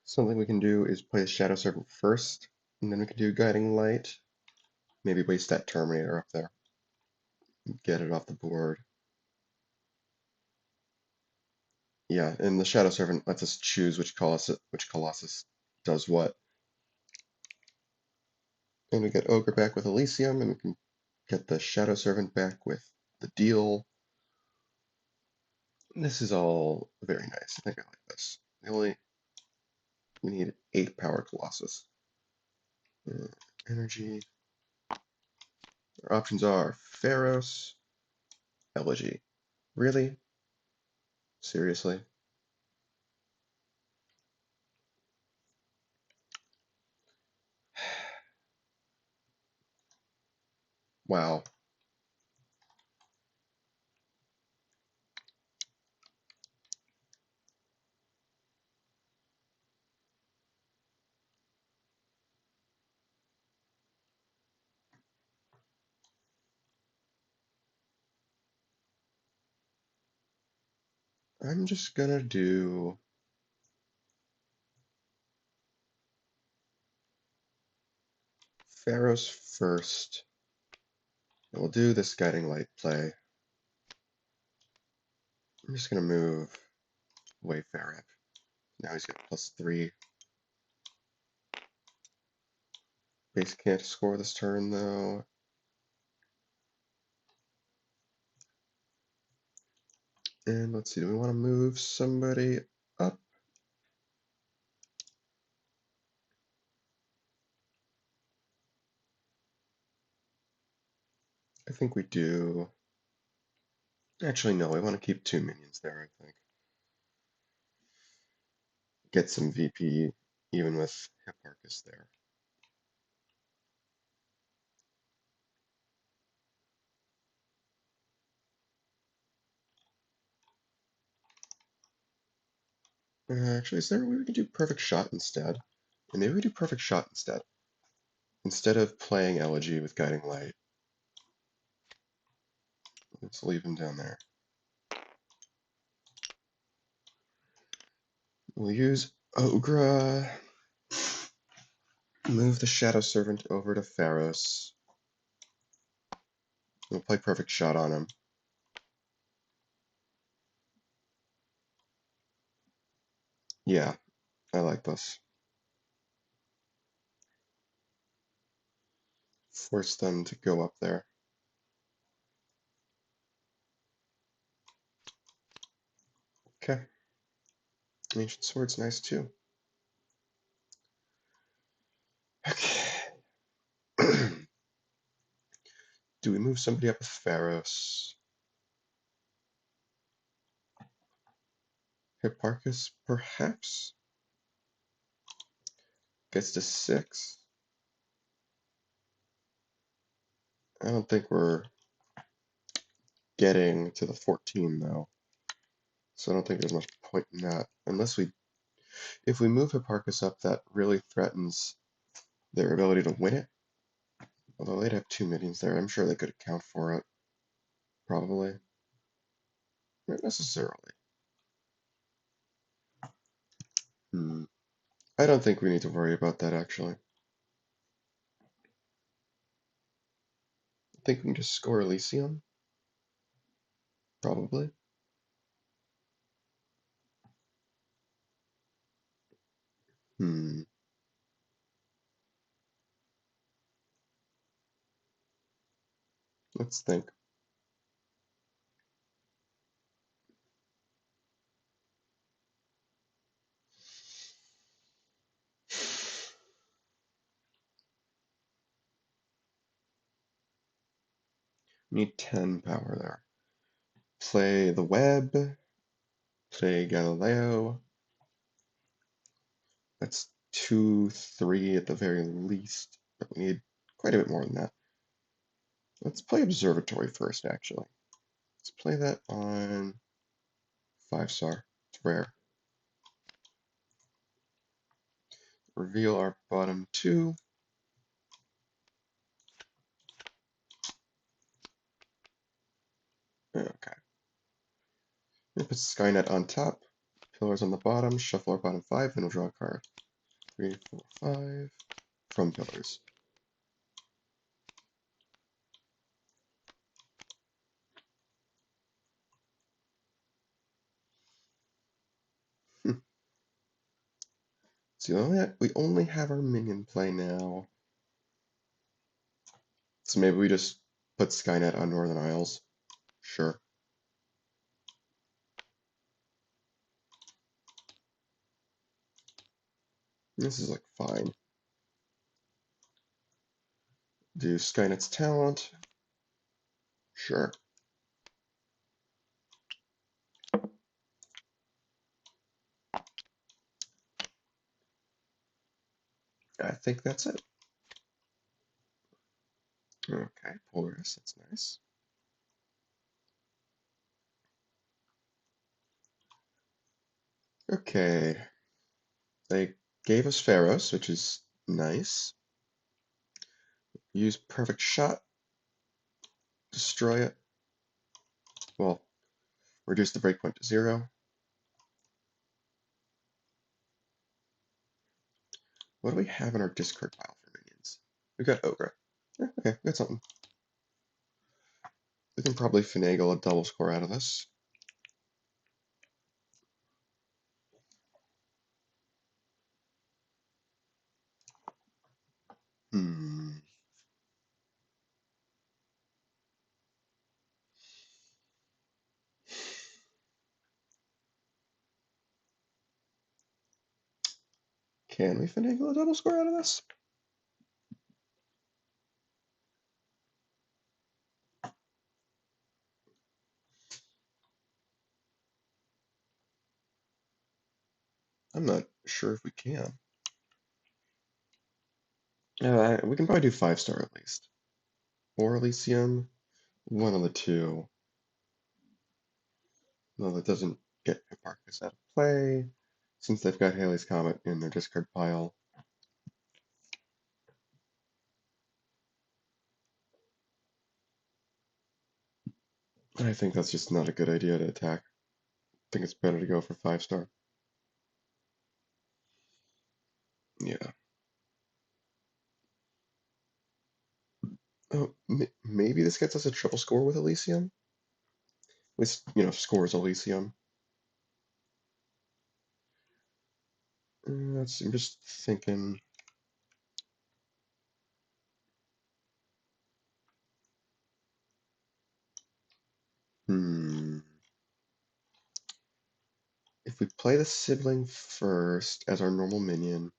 [SPEAKER 1] Something we can do is play a Shadow Servant first, and then we can do Guiding Light. Maybe waste that Terminator up there. Get it off the board. Yeah, and the Shadow Servant lets us choose which Colossus does what. And we get Ogre back with Elysium, and we can get the Shadow Servant back with the deal. This is all very nice. I think I like this. We need 8 power Colossus. Energy. Our options are Pharos, Elegy. Really? Seriously? Wow. I'm just gonna do Pharaohs first. And we'll do this guiding light play. I'm just gonna move Wayfarer up. Now he's got +3. Base can't score this turn though. And let's see, do we want to move somebody up? I think we do. Actually, no, we want to keep 2 minions there, I think. Get some VP even with Hipparchus there. Actually, is there a way we can do perfect shot instead? And maybe we do perfect shot instead. Instead of playing Elegy with Guiding Light. Let's leave him down there. We'll use Ogre. Move the Shadow Servant over to Pharaohs. We'll play perfect shot on him. Yeah, I like this. Force them to go up there. Okay. Ancient Sword's nice too. Okay. Do we move somebody up with Pharaohs? Hipparchus, perhaps? Gets to 6. I don't think we're getting to the 14 though. So I don't think there's much point in that. If we move Hipparchus up, that really threatens their ability to win it. Although they'd have 2 minions there, I'm sure they could account for it. Probably. Not necessarily. I don't think we need to worry about that actually. I think we can just score Elysium. Probably. Let's think. Need 10 power there. Play the web. Play Galileo. That's 2, 3 at the very least. But we need quite a bit more than that. Let's play Observatory first, actually. Let's play that on 5-star. It's rare. Reveal our bottom 2. Okay. We'll put Skynet on top. Pillars on the bottom. Shuffle our bottom 5, and we'll draw a card. 3, 4, 5. From Pillars. So we only have our minion play now. So maybe we just put Skynet on Northern Isles. Sure. This is like fine. Do Skynet's talent. Sure. I think that's it. Okay, Polaris, that's nice. Okay. They gave us Pharaohs, which is nice. Use perfect shot. Destroy it. Well, reduce the breakpoint to 0. What do we have in our discard pile for minions? We got Ogre. Yeah, okay, we got something. We can probably finagle a double score out of this. Hmm. Can we finagle a double score out of this? I'm not sure if we can. We can probably do 5-star at least. Or Elysium, one of the two. No, that doesn't get Hipparchus out of play, since they've got Halley's Comet in their discard pile. I think that's just not a good idea to attack. I think it's better to go for 5-star. Yeah. Oh, maybe this gets us a triple score with Elysium? At least, scores Elysium. I'm just thinking. Hmm. If we play the sibling first as our normal minion,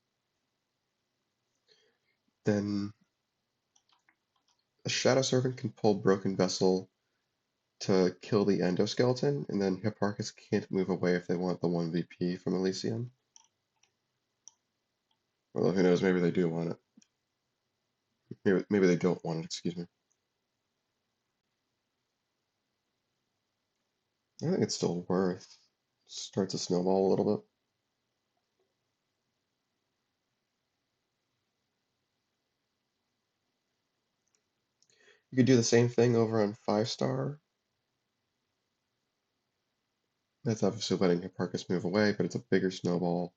[SPEAKER 1] then a Shadow Servant can pull Broken Vessel to kill the endoskeleton, and then Hipparchus can't move away if they want the 1 VP from Elysium. Although who knows, maybe they do want it. Maybe they don't want it, excuse me. I think it's still worth. Starts to snowball a little bit. You could do the same thing over on 5-star. That's obviously letting Hipparchus move away, but it's a bigger snowball.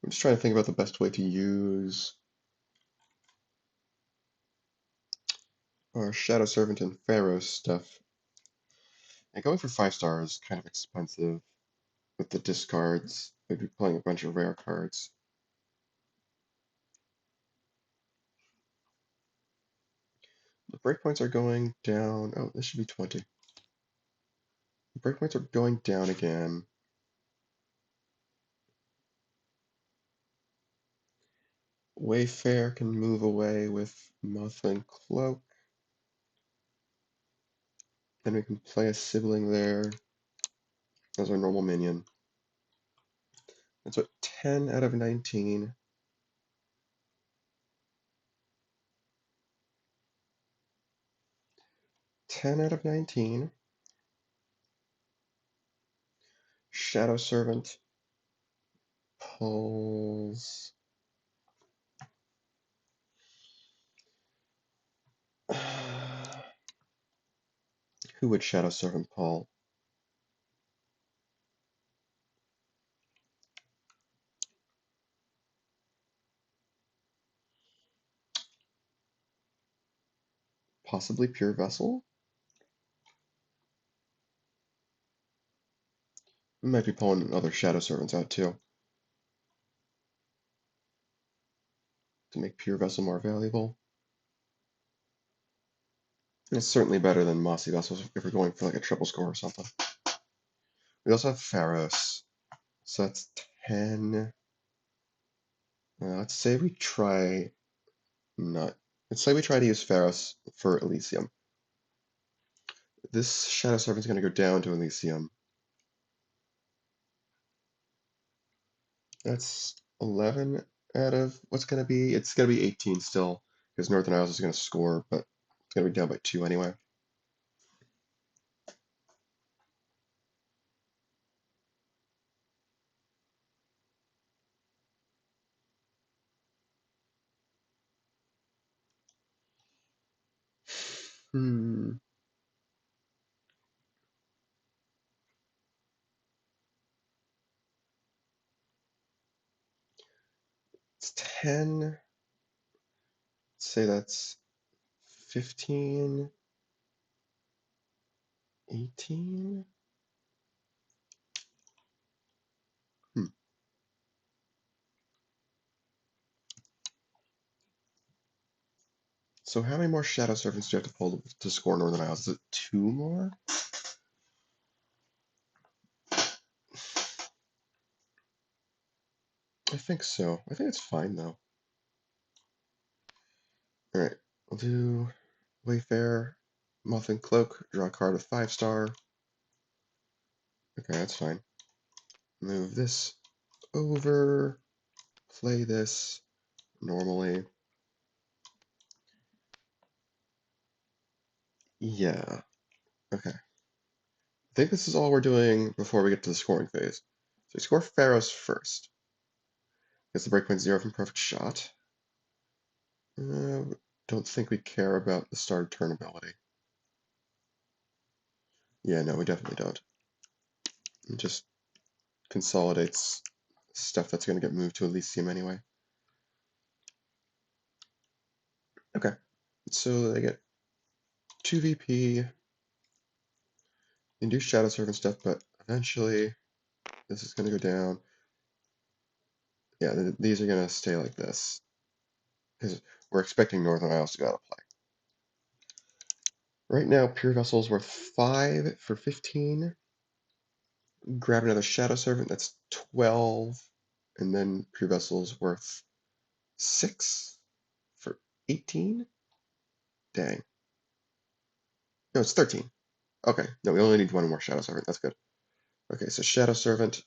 [SPEAKER 1] I'm just trying to think about the best way to use our Shadow Servant and Pharaoh stuff. And going for 5-star is kind of expensive with the discards. We'd be playing a bunch of rare cards. The breakpoints are going down. Oh, this should be 20. The breakpoints are going down again. Wayfair can move away with Mothman Cloak. Then we can play a sibling there as our normal minion. That's what, 10 out of 19. 10 out of 19. Shadow Servant pulls. Who would Shadow Servant pull? Possibly Pure Vessel? We might be pulling other Shadow Servants out too to make Pure Vessel more valuable. And it's certainly better than Mossy Vessels if we're going for like a triple score or something. We also have Pharos, so that's 10. Let's say we try not. Let's say we try to use Pharos for Elysium. This Shadow Servant's going to go down to Elysium. That's 11 out of what's going to be. It's going to be 18 still, because Northern Isles is going to score, but it's going to be down by 2 anyway. Hmm. It's 10. Let's say that's 15, 18. So how many more Shadow Servants do you have to pull to score Northern Isles? Is it 2 more? I think so. I think it's fine though. Alright, we'll do Wayfarer, Muffin Cloak, draw a card with 5-star. Okay, that's fine. Move this over, play this normally. Yeah, okay. I think this is all we're doing before we get to the scoring phase. So we score Pharaohs first. Gets the breakpoint 0 from perfect shot. Don't think we care about the start turn ability. Yeah, no, we definitely don't. It just consolidates stuff that's going to get moved to Elysium anyway. Okay, so they get 2 VP. You can do Shadow Servant stuff, but eventually this is going to go down. Yeah, these are going to stay like this, because we're expecting Northern Isles to go out of play. Right now, Pure Vessel's worth 5 for 15. Grab another Shadow Servant, that's 12. And then Pure Vessel's worth 6 for 18? Dang. No, it's 13. Okay, no, we only need 1 more Shadow Servant, that's good. Okay, so Shadow Servant.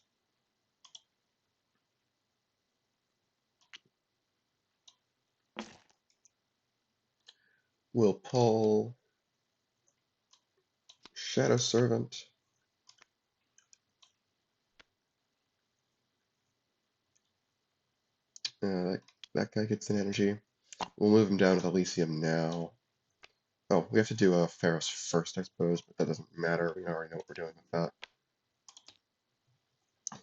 [SPEAKER 1] We'll pull Shadow Servant. That guy gets an energy. We'll move him down with Elysium now. Oh, we have to do a Pharaohs first, I suppose, but that doesn't matter. We already know what we're doing with that.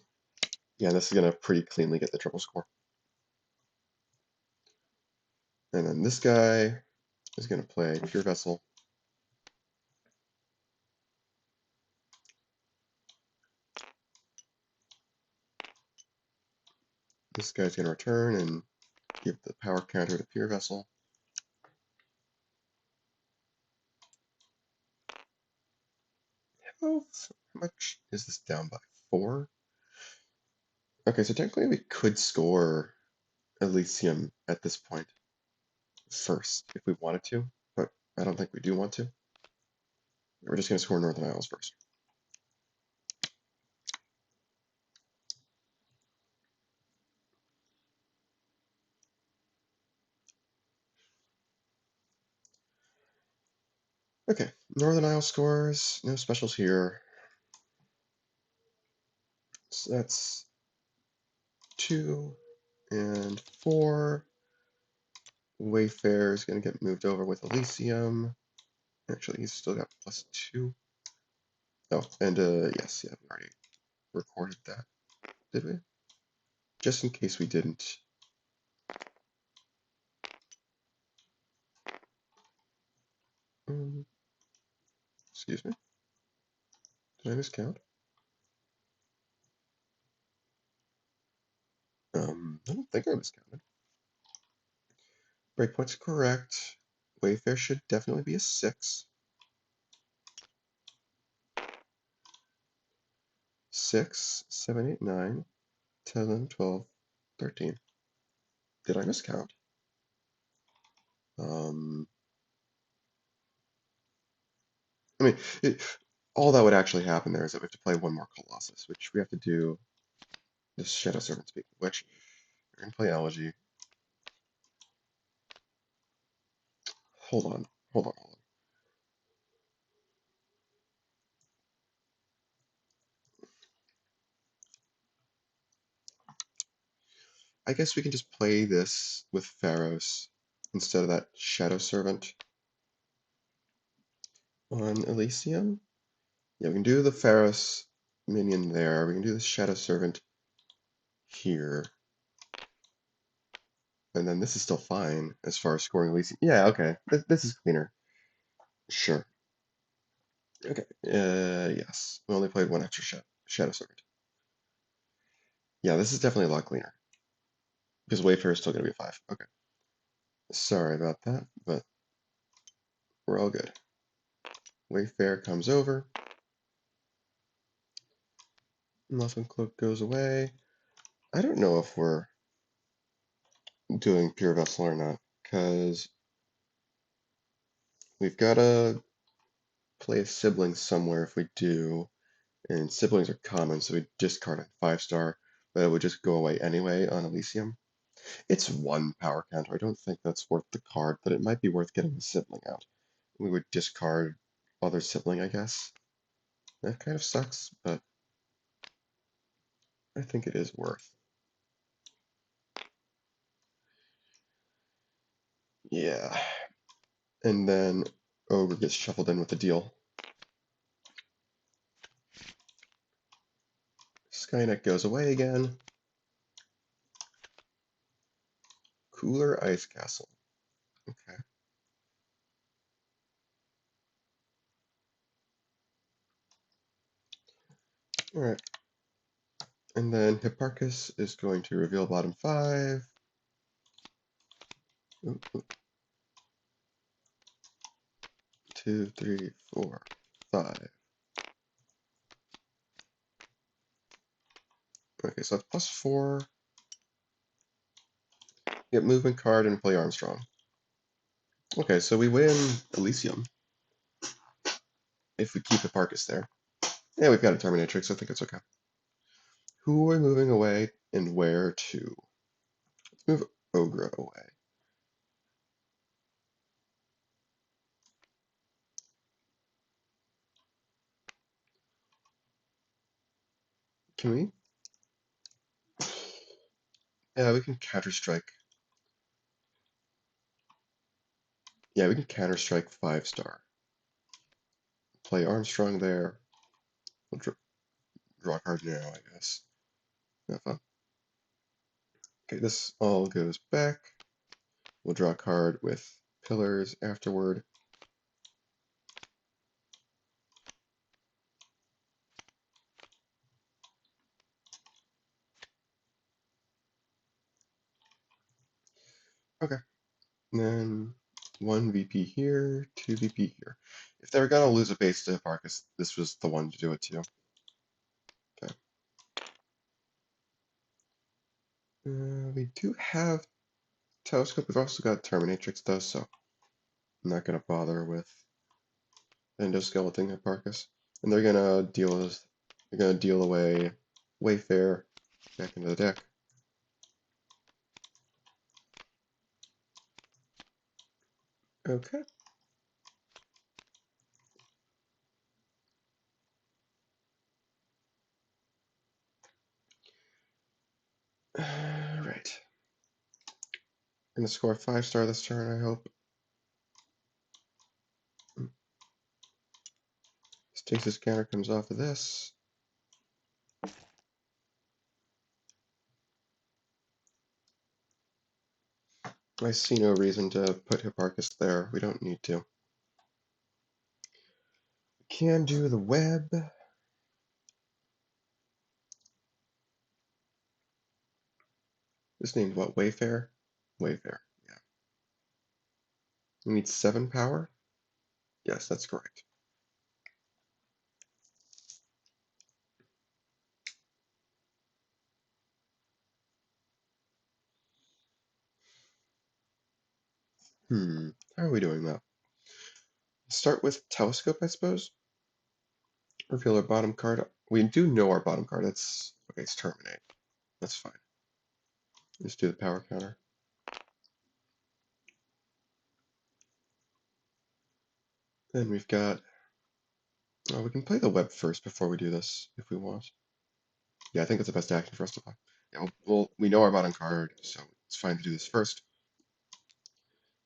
[SPEAKER 1] Yeah, this is going to pretty cleanly get the triple score. And then this guy is going to play Pure Vessel. This guy's going to return and give the power counter to Pure Vessel. How much is this down by? 4? Okay, so technically we could score Elysium at this point first if we wanted to, but I don't think we do want to. We're just going to score Northern Isles first. Okay, Northern Isles scores, no specials here. So that's 2 and 4. Wayfarer is going to get moved over with Elysium. Actually, he's still got +2. Oh, and yes, yeah, we already recorded that, did we? Just in case we didn't. Excuse me. Did I miscount? I don't think I miscounted. Breakpoint's correct. Wayfarer should definitely be a 6. 6, 7, 8, 9, 10, 11, 12, 13. Did I miscount? I mean, all that would actually happen there is that we have to play 1 more Colossus, which we have to do this Shadow Servant speaking, which we're going to play Elegy. Hold on. I guess we can just play this with Pharaohs instead of that Shadow Servant on Elysium. Yeah, we can do the Pharaohs minion there. We can do the Shadow Servant here. And then this is still fine as far as scoring Elysium. Yeah, okay. This is cleaner. Sure. Okay. Yes. We only played one extra Shadow Serpent. Yeah, this is definitely a lot cleaner. Because Wayfair is still going to be a 5. Okay. Sorry about that, but we're all good. Wayfair comes over. Muffin Cloak goes away. I don't know if we're doing Pure Vessel or not, because we've got to play a sibling somewhere if we do, and siblings are common, so we discard a 5-star, but it would just go away anyway on Elysium. It's 1 power counter. I don't think that's worth the card, but it might be worth getting the sibling out. We would discard other sibling, I guess. That kind of sucks, but I think it is worth. Yeah. And then Ogre gets shuffled in with the deal. Skynet goes away again. Cooler Ice Castle. Okay. Alright. And then Hipparchus is going to reveal bottom 5. Ooh, ooh. 2, 3, 4, 5. Okay, so that's +4. Get movement card and play Armstrong. Okay, so we win Elysium if we keep Hipparchus there. Yeah, we've got a Terminatrix, so I think it's okay. Who are we moving away and where to? Let's move Ogre away. Can we? Yeah, we can counter-strike. Yeah, we can counter-strike 5-star. Play Armstrong there. We'll draw a card now, I guess. Have fun. Okay, this all goes back. We'll draw a card with pillars afterward. Okay. And then 1 VP here, 2 VP here. If they were going to lose a base to Hipparchus, this was the one to do it to. Okay. We do have Telescope. We've also got Terminatrix, though, so I'm not going to bother with Endoskeleton Hipparchus. And they're going to deal away Wayfair back into the deck. Okay. Alright. Gonna score a 5-star this turn, I hope. Stasis counter comes off of this. I see no reason to put Hipparchus there. We don't need to. Can do the web. This named what? Wayfair? Wayfair, yeah. We need 7 power? Yes, that's correct. How are we doing that? Start with Telescope, I suppose. Reveal our bottom card. We do know our bottom card. It's okay, it's Terminate. That's fine. Let's do the power counter. Then we've got we can play the web first before we do this if we want. Yeah, I think it's the best action for us to play. Yeah, we know our bottom card, so it's fine to do this first.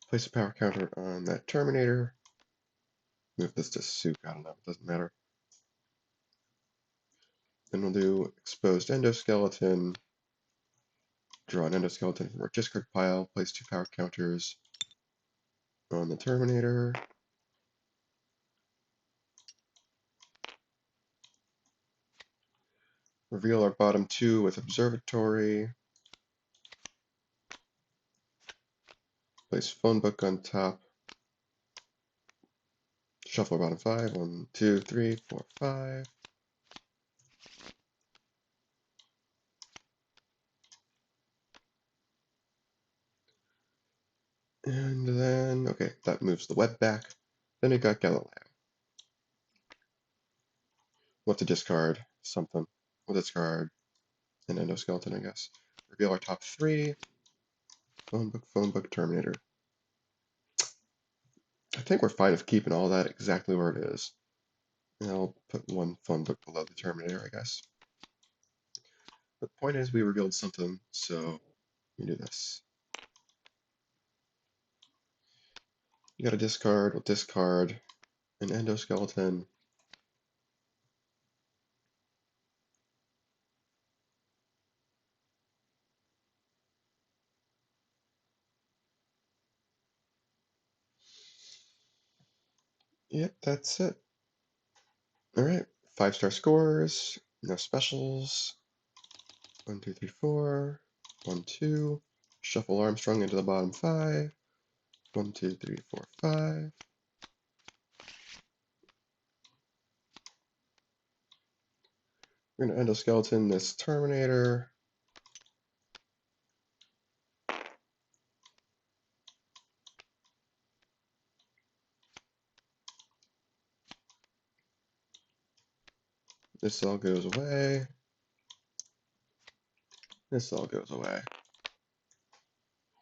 [SPEAKER 1] Place a power counter on that Terminator. Move this to Souk, I don't know, it doesn't matter. Then we'll do exposed endoskeleton. Draw an endoskeleton from our discard pile. Place 2 power counters on the Terminator. Reveal our bottom 2 with Observatory. Place phone book on top. Shuffle our bottom 5. 1, 2, 3, 4, 5. And then, okay, that moves the web back. Then we got Galileo. What to discard? Something. We'll discard an endoskeleton, I guess. Reveal our top 3. Phone book, Terminator. I think we're fine with keeping all that exactly where it is. And I'll put 1 phone book below the Terminator, I guess. But the point is we revealed something, so we do this. You got a discard, we'll discard an endoskeleton. Yep, that's it. Alright, 5-star scores, no specials. 1, 2, 3, 4. 1, 2. Shuffle Armstrong into the bottom 5. 1, 2, 3, 4, 5. We're going to endoskeleton this Terminator. This all goes away. This all goes away.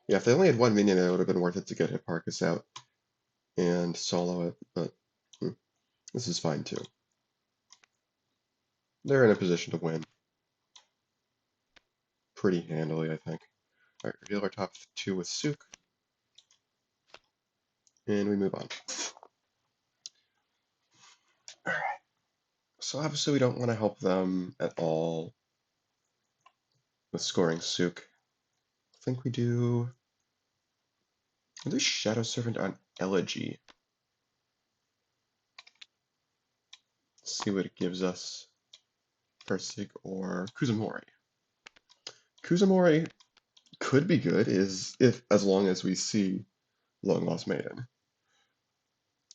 [SPEAKER 1] Yeah, if they only had 1 minion, it would have been worth it to get Hipparchus out and solo it, but this is fine too. They're in a position to win pretty handily, I think. Alright, reveal our top 2 with Sook. And we move on. Alright. So obviously we don't want to help them at all with scoring Sook. I think we do Shadow Servant on Elegy. Let's see what it gives us. Persig or Kuzumori. Kuzumori could be good as long as we see Long Lost Maiden.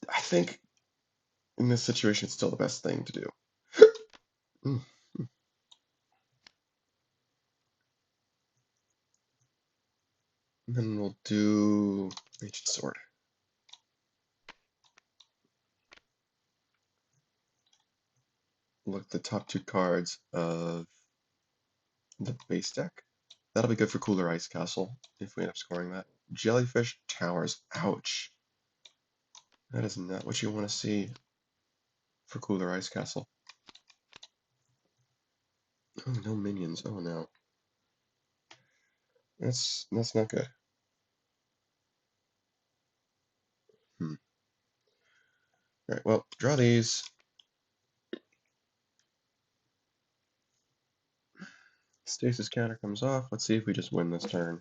[SPEAKER 1] I think in this situation it's still the best thing to do. And then we'll do Ancient Sword. Look at the top 2 cards of the base deck. That'll be good for Cooler Ice Castle if we end up scoring that. Jellyfish Towers. Ouch. That is not what you want to see for Cooler Ice Castle. Oh, no minions. Oh no. That's not good. Alright, well, draw these. Stasis counter comes off. Let's see if we just win this turn.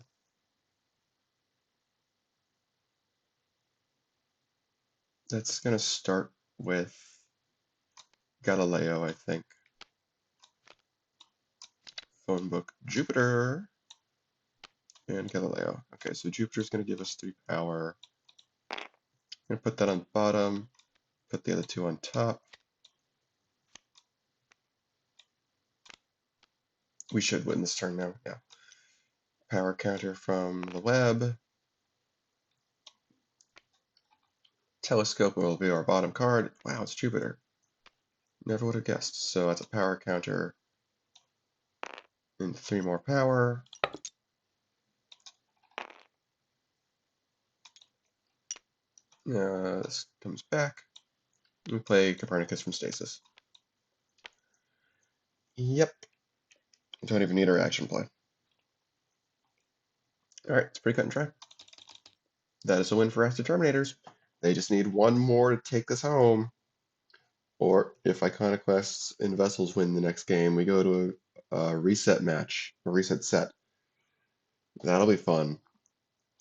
[SPEAKER 1] That's going to start with Galileo, I think. Phone book Jupiter and Galileo. Okay, so Jupiter's going to give us 3 power. I'm going to put that on bottom, put the other 2 on top. We should win this turn now, yeah. Power counter from the web. Telescope will be our bottom card. Wow, it's Jupiter. Never would have guessed. So that's a power counter and 3 more power. This comes back. We play Copernicus from Stasis. Yep. Don't even need a reaction play. Alright, it's pretty cut and dry. That is a win for Astro Terminators. They just need 1 more to take this home. Or if Iconoclasts and Vessels win the next game, we go to a reset match, a reset set. That'll be fun.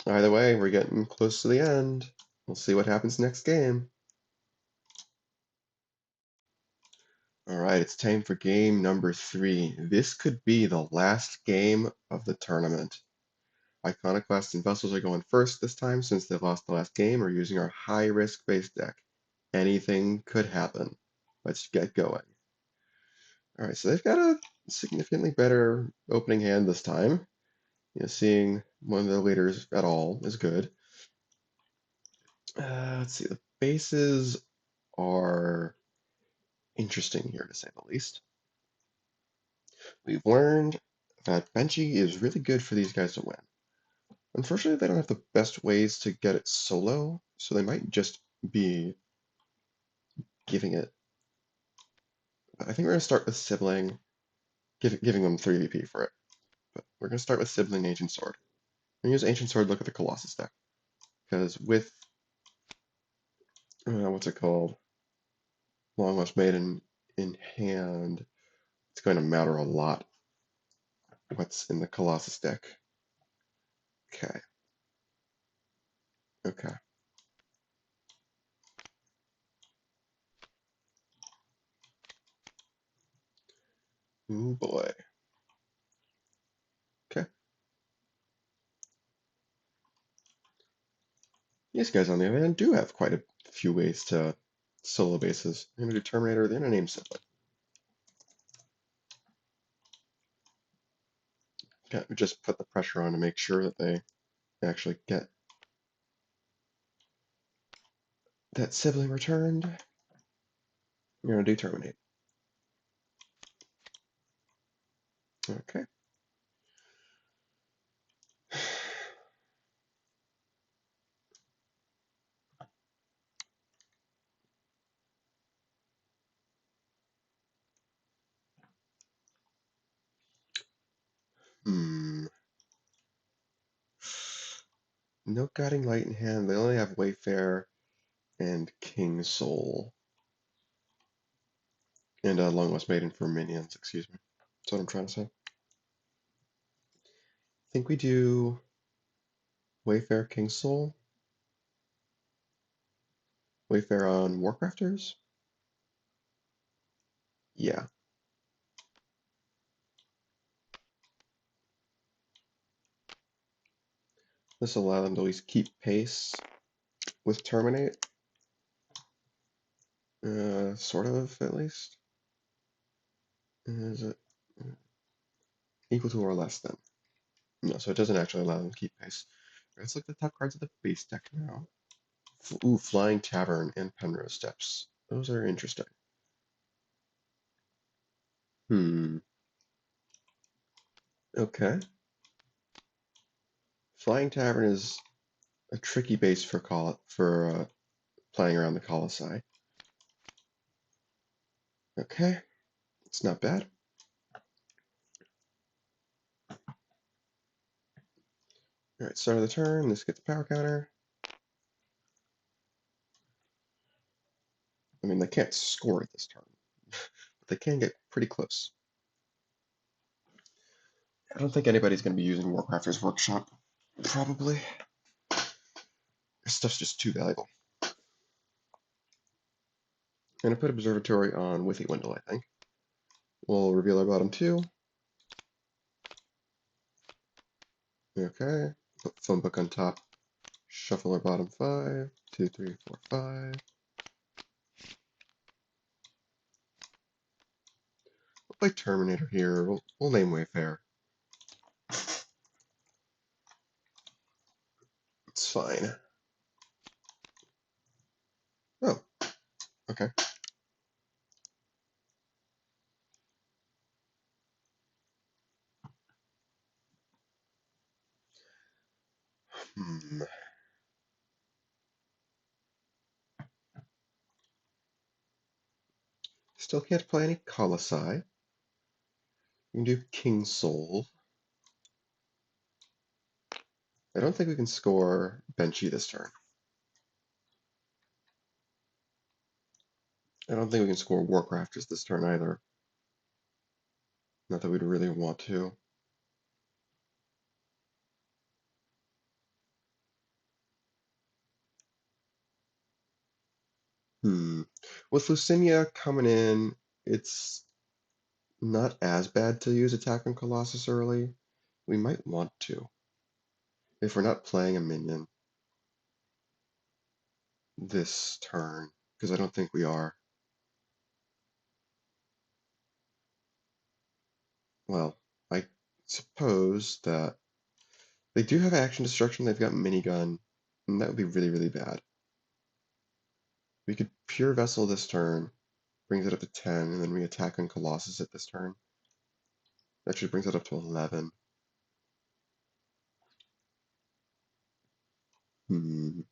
[SPEAKER 1] Either way, we're getting close to the end. We'll see what happens next game. All right, it's time for game number 3. This could be the last game of the tournament. Iconoclasts and Vessels are going first this time since they lost the last game. We're using our high-risk base deck. Anything could happen. Let's get going. All right, so they've got a significantly better opening hand this time. Seeing one of the leaders at all is good. Let's see, the bases are interesting here to say the least. We've learned that Benji is really good for these guys to win. Unfortunately, they don't have the best ways to get it solo, so they might just be giving it. But I think we're going to start with Sibling, giving them 3 VP for it. But we're going to start with Sibling Ancient Sword. And use Ancient Sword, look at the Colossus deck. Because with, what's it called? Long Lost Maiden in hand, it's going to matter a lot what's in the Colossus deck. Okay. Okay. Ooh boy. Okay. These guys, on the other hand, do have quite a few ways to solo bases. They're going to do Terminator, they're going to name Sibling. Okay, we just put the pressure on to make sure that they actually get that Sibling returned. We're going to do Terminate. Okay. Hmm. No Guiding Light in hand. They only have Wayfarer and King Soul. And Long Lost Maiden for minions, excuse me. That's what I'm trying to say. I think we do Wayfarer, King Soul. Wayfarer on Warcrafters? Yeah. This will allow them to at least keep pace with Terminate. Sort of, at least. Is it equal to or less than? No, so it doesn't actually allow them to keep pace. Right, let's look at the top cards of the base deck now. Ooh, Flying Tavern and Penrose Steps. Those are interesting. Okay. Flying Tavern is a tricky base for playing around the Colossi. Okay, it's not bad. All right, start of the turn. This gets power counter. I mean, they can't score it this turn, but they can get pretty close. I don't think anybody's going to be using Warcrafters Workshop. Probably. This stuff's just too valuable. I'm going to put Observatory on Withy Windle, I think. We'll reveal our bottom 2. Okay. Put Phone Book on top. Shuffle our bottom 5. 2, 3, 4, 5. We'll play Terminator here. We'll name Wayfarer. It's fine. Oh, okay. Hmm. Still can't play any Colossi. We can do King Soul. I don't think we can score Benchy this turn. I don't think we can score Warcrafters this turn either. Not that we'd really want to. Hmm. With Lucinia coming in, it's not as bad to use Attack on Colossus early. We might want to, if we're not playing a minion this turn, because I don't think we are. Well, I suppose that they do have action destruction, they've got minigun, and that would be really, really bad. We could pure vessel this turn, brings it up to 10, and then we attack on Colossus at this turn. That actually brings it up to 11. Hmm.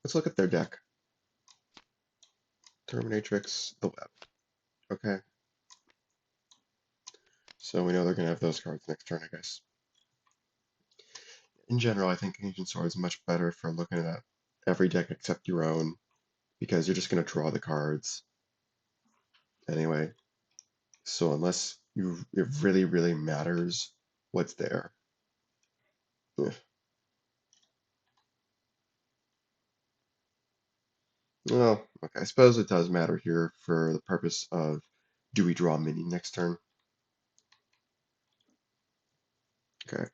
[SPEAKER 1] Let's look at their deck. Terminatrix, the web. Okay. So we know they're going to have those cards next turn, I guess. In general, I think Ancient Sword is much better for looking at every deck except your own, because you're just going to draw the cards anyway. So unless it really, really matters what's there. Eh. Well, okay, I suppose it does matter here for the purpose of, do we draw a minion next turn? Okay.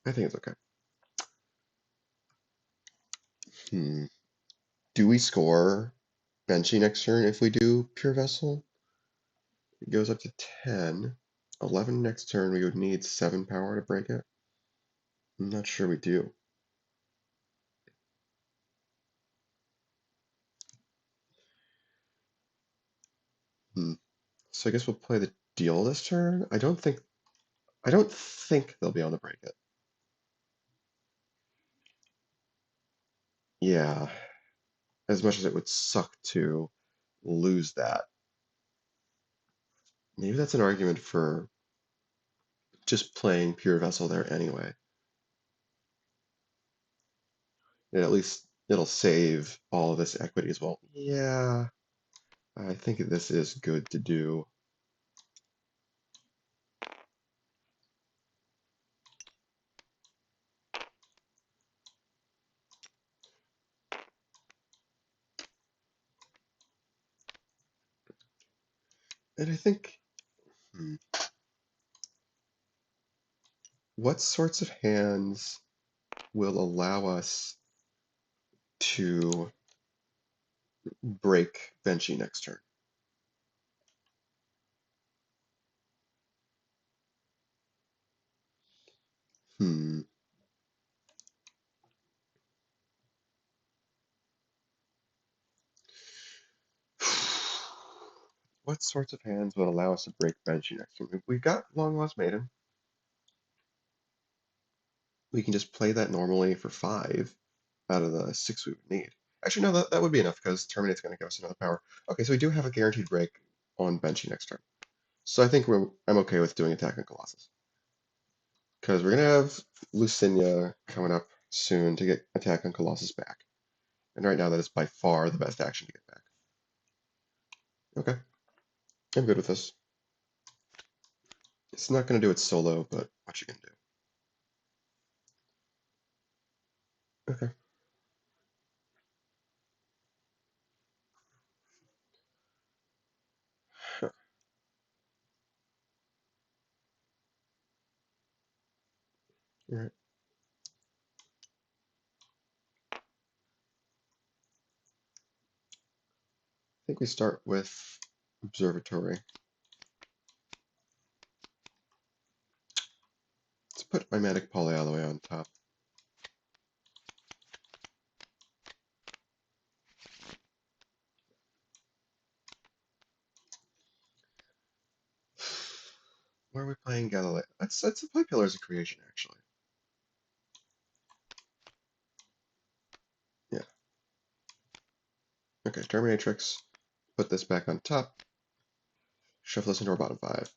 [SPEAKER 1] I think it's okay. Hmm. Do we score Benchy next turn if we do Pure Vessel? It goes up to 10. 11 next turn, we would need 7 power to break it. I'm not sure we do. Hmm. So I guess we'll play the deal this turn. I don't think they'll be able to break it. Yeah. As much as it would suck to lose that. Maybe that's an argument for just playing Pure Vessel there anyway. And at least it'll save all of this equity as well. Yeah, I think this is good to do. And I think, what sorts of hands will allow us to break Benchy next turn? Hmm. What sorts of hands would allow us to break Benchy next turn? We've got Long Lost Maiden. We can just play that normally for 5 out of the 6 we would need. Actually, no, that would be enough because Terminate's going to give us another power. Okay, so we do have a guaranteed break on Benchy next turn. So I think I'm okay with doing Attack on Colossus. Because we're going to have Lucinia coming up soon to get Attack on Colossus back. And right now that is by far the best action to get back. Okay, I'm good with this. It's not going to do it solo, but what you can do. Okay. All right. I think we start with Observatory. Let's put Mimetic Polyalloy on top. Where are we playing Galileo? That's the Play Pillars of Creation, actually. Yeah. Okay, Terminatrix. Put this back on top. Shuffle this into our bottom 5.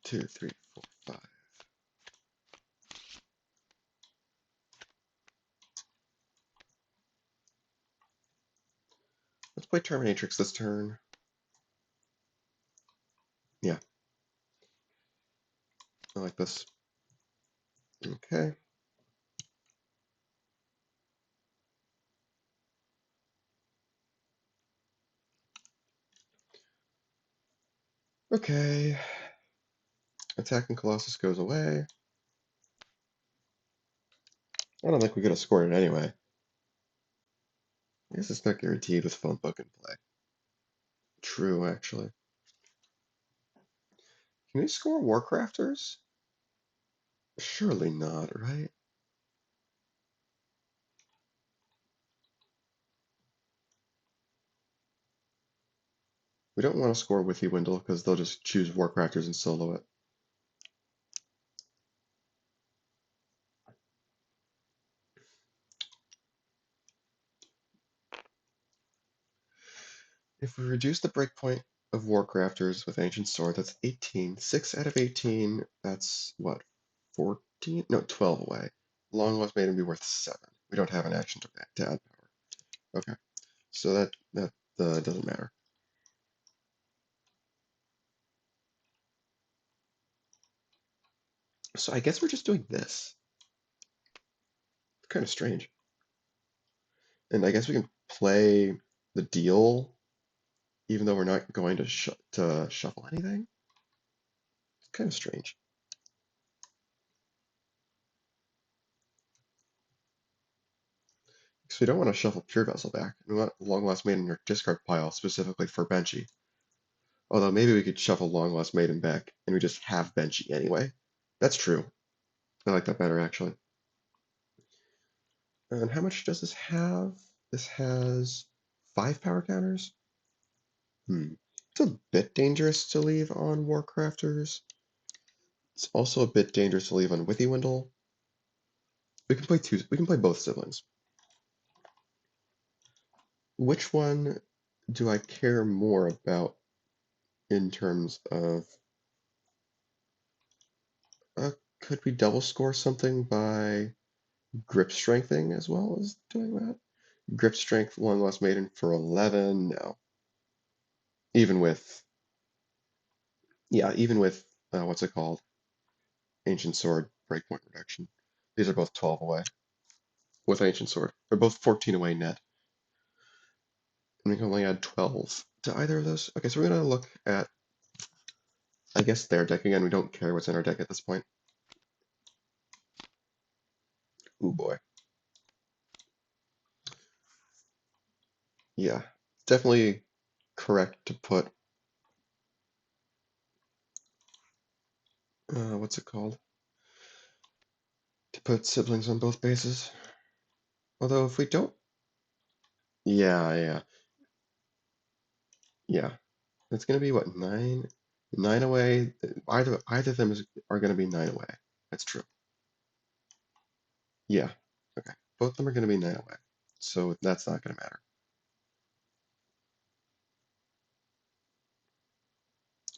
[SPEAKER 1] 2, 3, 4, 5. Let's play Terminatrix this turn. Yeah. this. Okay. Okay. Attacking Colossus goes away. I don't think we could have scored it anyway. I guess it's not guaranteed with phone book in play. True, actually. Can we score Warcrafters? Surely not, right? We don't want to score Withy Windle because they'll just choose Warcrafters and solo it. If we reduce the breakpoint of Warcrafters with Ancient Sword, that's 18. 6 out of 18, that's what? 14? No, 12 away. Long Lost Maiden be worth 7. We don't have an action to add power. Okay, so that doesn't matter. So I guess we're just doing this. It's kind of strange. And I guess we can play the deal even though we're not going to shuffle anything. It's kind of strange. Because we don't want to shuffle Pure Vessel back. We want Long Lost Maiden in your discard pile specifically for Benchy. Although maybe we could shuffle Long Lost Maiden back and we just have Benchy anyway. That's true. I like that better actually. And how much does this have? This has 5 power counters. It's a bit dangerous to leave on Warcrafters. It's also a bit dangerous to leave on Withy Windle. We can play both siblings. Which one do I care more about in terms of could we double score something by grip strengthening as well as doing that? Grip strength, Long Lost Maiden for 11, no. Even with, yeah, even with, what's it called? Ancient Sword, Breakpoint Reduction. These are both 12 away with Ancient Sword. They're both 14 away net. And we can only add 12 to either of those. Okay, so we're going to look at, I guess, their deck again. We don't care what's in our deck at this point. Ooh, boy. Yeah, definitely correct to put, what's it called? To put siblings on both bases. Although if we don't, yeah. It's gonna be what, 9? 9 away. Either of them are gonna be 9 away. That's true. Yeah. Okay. Both of them are gonna be 9 away. So that's not gonna matter.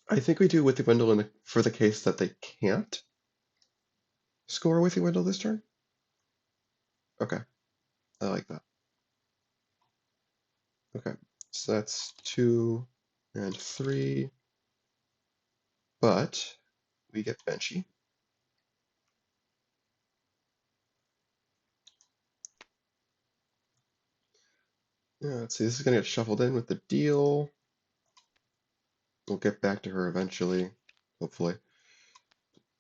[SPEAKER 1] I think we do Withy Windle for the case that they can't score Withy Windle this turn. Okay. I like that. Okay. So that's 2 and 3. But we get Benchy. Yeah, let's see, this is gonna get shuffled in with the deal. We'll get back to her eventually, hopefully.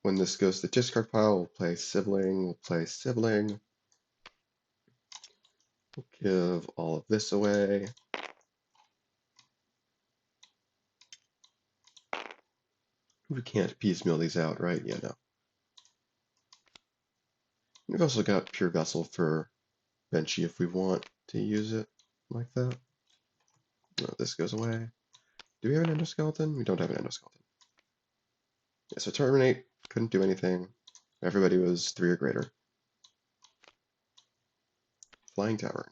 [SPEAKER 1] When this goes to the discard pile, we'll play sibling, We'll give all of this away. We can't piecemeal these out, right? Yeah, no. We've also got Pure Vessel for Benchy if we want to use it like that. No, this goes away. Do we have an endoskeleton? We don't have an endoskeleton. Yeah, so Terminate, couldn't do anything. Everybody was 3 or greater. Flying Tavern.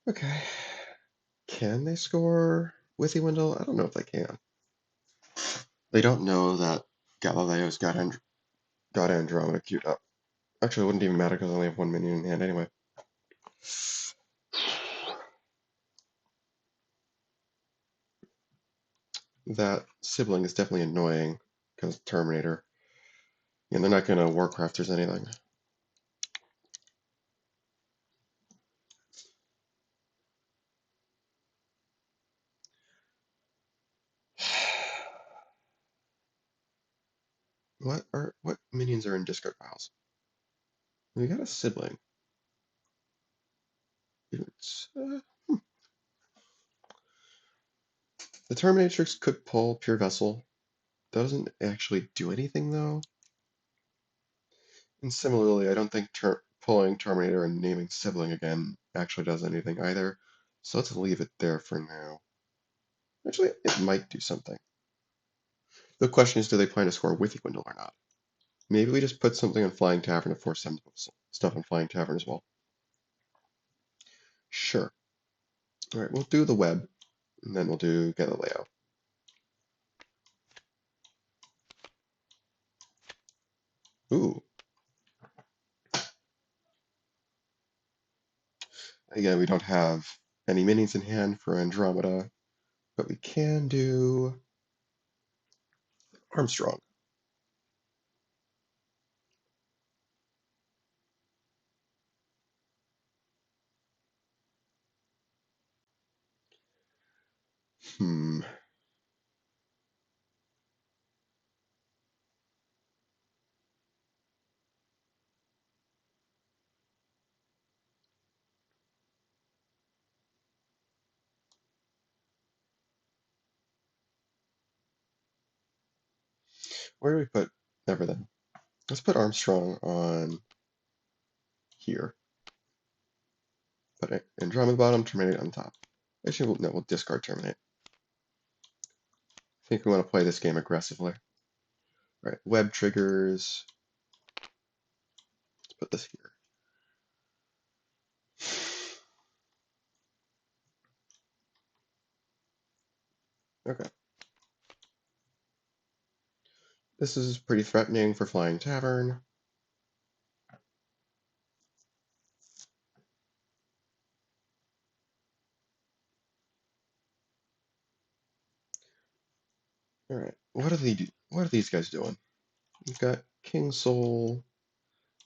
[SPEAKER 1] Okay. Can they score Withy Windle? I don't know if they can. They don't know that Galileo's got Andromeda queued up. Actually, it wouldn't even matter because I only have one minion in hand anyway. That sibling is definitely annoying because Terminator. And they're not going to Warcrafters anything. What minions are in discard piles? We got a sibling. It's, the Terminatrix could pull Pure Vessel. Doesn't actually do anything though. And similarly, I don't think pulling Terminator and naming sibling again actually does anything either. So let's leave it there for now. Actually, it might do something. The question is, do they plan to score with Equindle or not? Maybe we just put something on Flying Tavern to force them to put stuff on Flying Tavern as well. Sure. All right, we'll do the web, and then we'll do Galileo. Ooh. Again, we don't have any minis in hand for Andromeda, but we can do Armstrong. Hmm. Where do we put everything? Let's put Armstrong on here. Put Andromeda bottom, Terminate on top. Actually, no, we'll discard Terminate. I think we want to play this game aggressively. All right, web triggers. Let's put this here. Okay. This is pretty threatening for Flying Tavern. All right, what are these guys doing? We've got King Soul.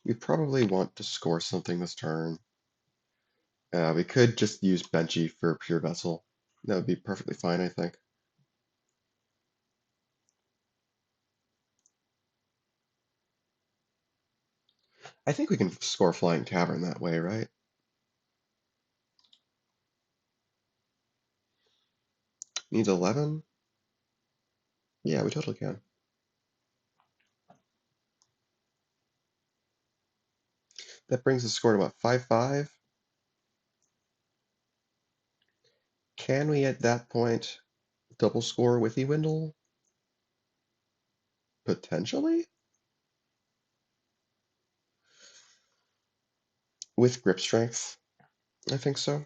[SPEAKER 1] We probably want to score something this turn. We could just use Benchy for Pure Vessel. That would be perfectly fine, I think. I think we can score Flying Tavern that way, right? Needs 11? Yeah, we totally can. That brings the score to what, 5-5? Can we at that point double score with Ewindle? Potentially? With grip strength? I think so.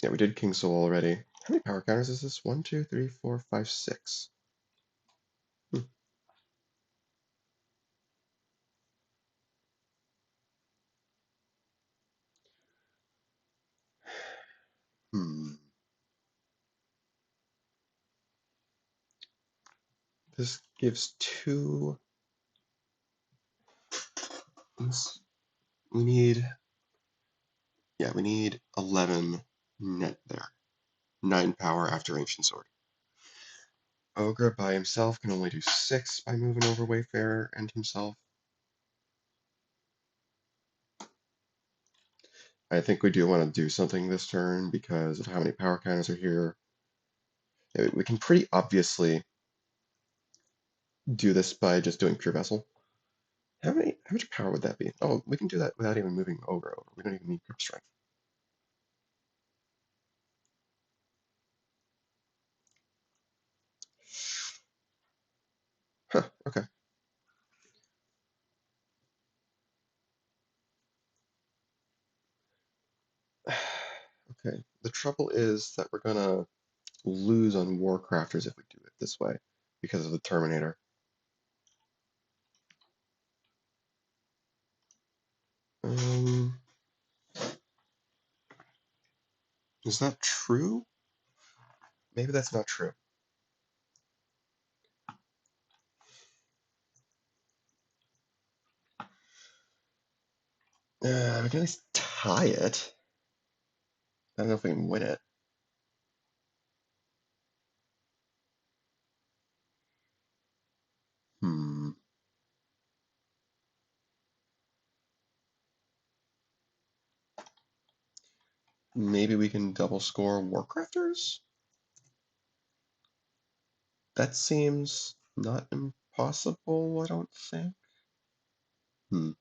[SPEAKER 1] Yeah, we did King Soul already. How many power counters is this? 1, 2, 3, 4, 5, 6. Hmm. Hmm. This gives 2. We need, yeah, we need 11 net there. 9 power after Ancient Sword. Ogre by himself can only do 6 by moving over Wayfarer and himself. I think we do want to do something this turn because of how many power counters are here. We can pretty obviously do this by just doing Pure Vessel. How much power would that be? Oh, we can do that without even moving Ogre over. We don't even need grip strength. Huh, okay. Okay, the trouble is that we're gonna lose on Warcrafters if we do it this way because of the Terminator. Is that true? Maybe that's not true. We can at least tie it. I don't know if we can win it. Maybe we can double score Warcrafters? That seems not impossible, I don't think. It's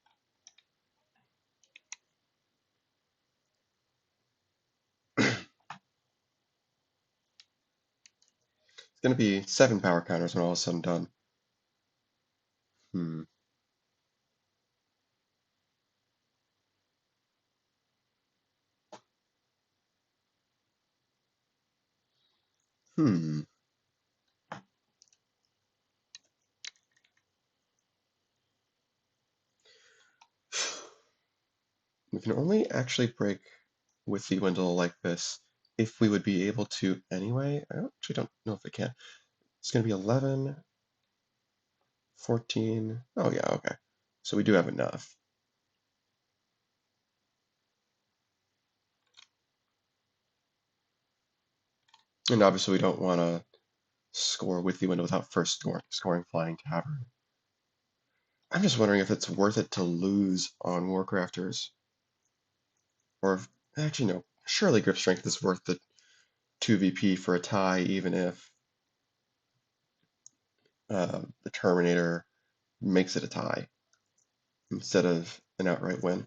[SPEAKER 1] going to be 7 power counters when all is said and done. Hmm. Hmm. We can only actually break with the Wendell like this if we would be able to anyway. I actually don't know if we can. It's going to be 11, 14. Oh, yeah, okay. So we do have enough. And obviously we don't want to score with the window without first scoring Flying Tavern. I'm just wondering if it's worth it to lose on Warcrafters. Or if, actually no, surely Grip Strength is worth the 2VP for a tie, even if the Terminator makes it a tie instead of an outright win.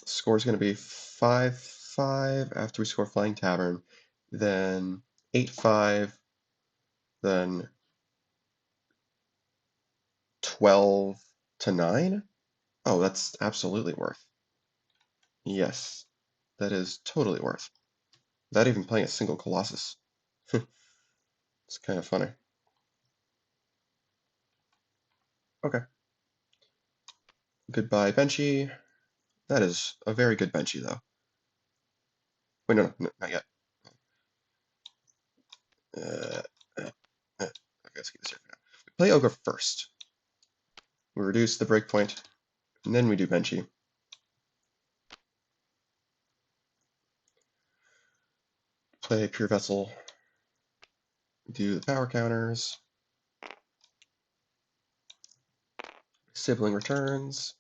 [SPEAKER 1] Score is going to be 5-5 after we score Flying Tavern, then 8-5, then 12-9. Oh, that's absolutely worth. Yes, that is totally worth. Without even playing a single Colossus. It's kind of funny. Okay. Goodbye, Benchy. That is a very good Benchy, though. Wait, no, not yet. Okay, let's keep this here for now. We play Ogre first. We reduce the breakpoint, and then we do Benchy. Play Pure Vessel. Do the power counters. Sibling returns.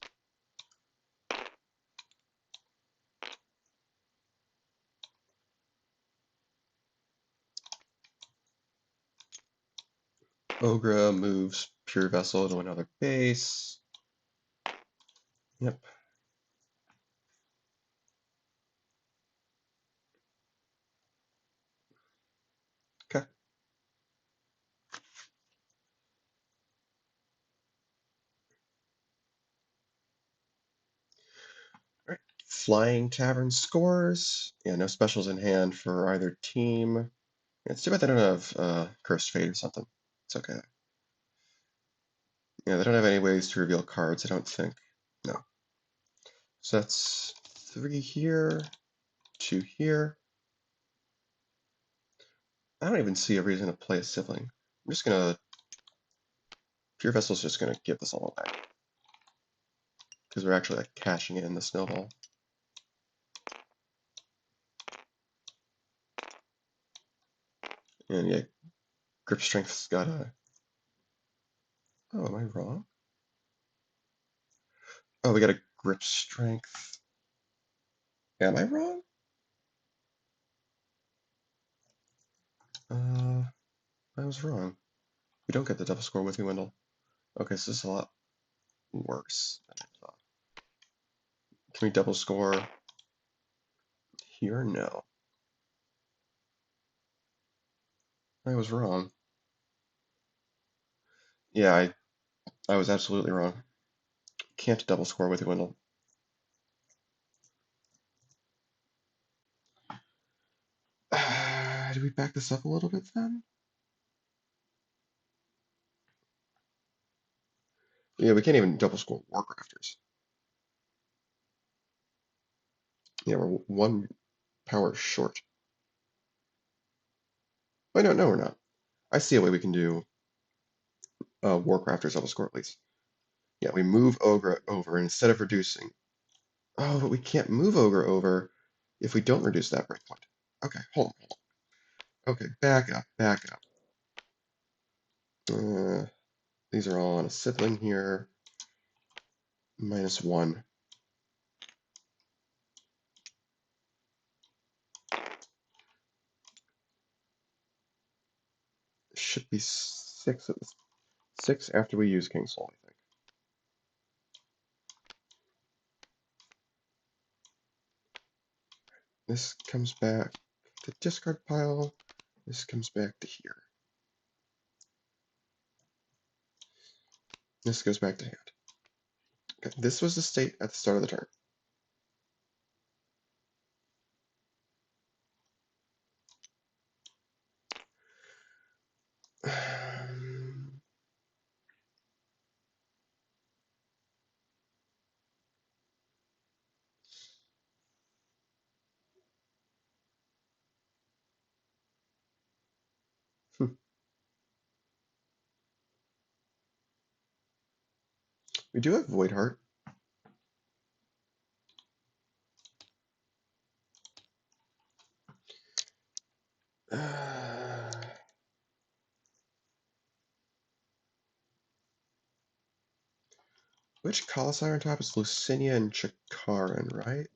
[SPEAKER 1] Ogre moves Pure Vessel to another base. Yep. Okay. All right. Flying Tavern scores. Yeah, no specials in hand for either team. It's too bad they don't have Cursed Fate or something. It's okay. Yeah, they don't have any ways to reveal cards, I don't think. No. So that's 3 here, 2 here. I don't even see a reason to play a sibling. I'm just gonna... Pure Vessel's just gonna give this all back. Because we're actually like cashing in the snowball. And yeah, Grip Strength's got a... Oh, am I wrong? Oh, we got a Grip Strength. Am I wrong? I was wrong. We don't get the double score with you, Wendell. Okay, so this is a lot worse than I thought. Can we double score here? No. I was wrong. Yeah, I was absolutely wrong. Can't double score with you, Wendell. Do we back this up a little bit then? Yeah, we can't even double score Warcrafters. Yeah, we're one power short. Wait, no, we're not. I see a way we can do Warcrafters double score at least. Yeah, we move Ogre over instead of reducing. Oh, but we can't move Ogre over if we don't reduce that breakpoint. Okay, hold on. Okay, back up, back up. These are all on a sibling here. -1. Should be 6 at this, 6 after we use King Soul, I think. This comes back to discard pile. This comes back to here. This goes back to hand. Okay, this was the state at the start of the turn. We do have Void Heart. Which Colossi on top is Lucinia and Chikaran, right?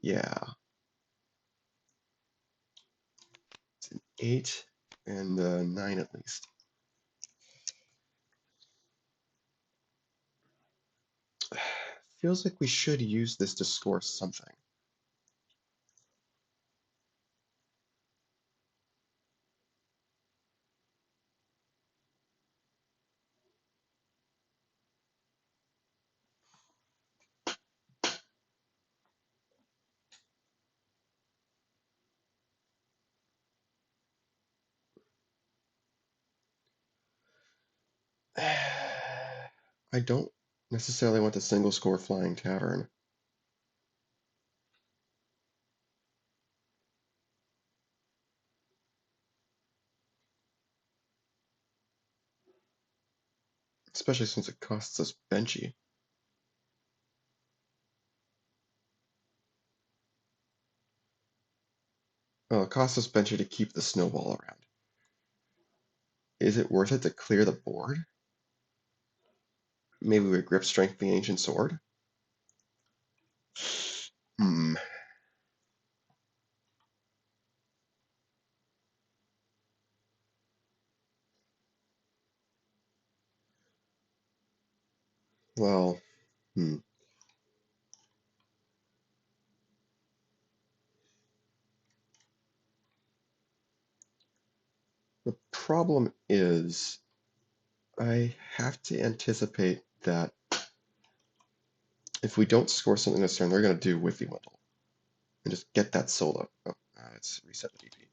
[SPEAKER 1] Yeah. It's an 8 and 9 at least. Feels like we should use this to score something. I don't necessarily want the single score Flying Tavern. Especially since it costs us Benchy. Well, it costs us Benchy to keep the snowball around. Is it worth it to clear the board? Maybe we grip strength the ancient sword? Hmm. Well, hmm. The problem is I have to anticipate that if we don't score something this turn, they're going to do Whiffy Windle and just get that solo. Oh, let's reset the DP.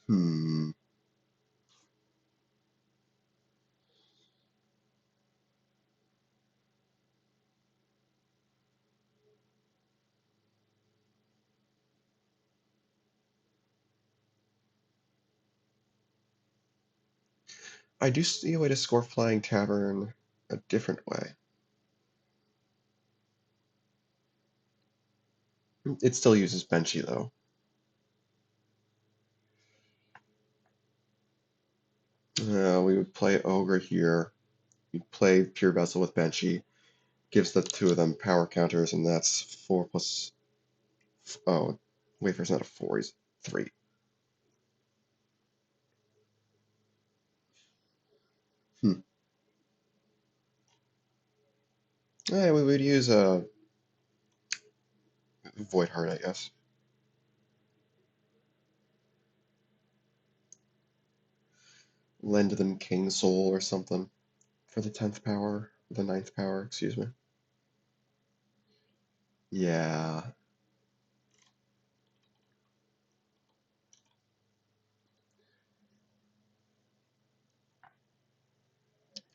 [SPEAKER 1] Hmm. I do see a way to score Flying Tavern a different way. It still uses Benchy though. We would play Ogre here. We'd play Pure Vessel with Benchy. Gives the two of them power counters, and that's 4 plus. Oh, Wafer's not a 4, he's 3. Hmm. Yeah, we would use a Void Heart, I guess. Lend them King Soul or something. for the 10th power, the 9th power, excuse me. Yeah.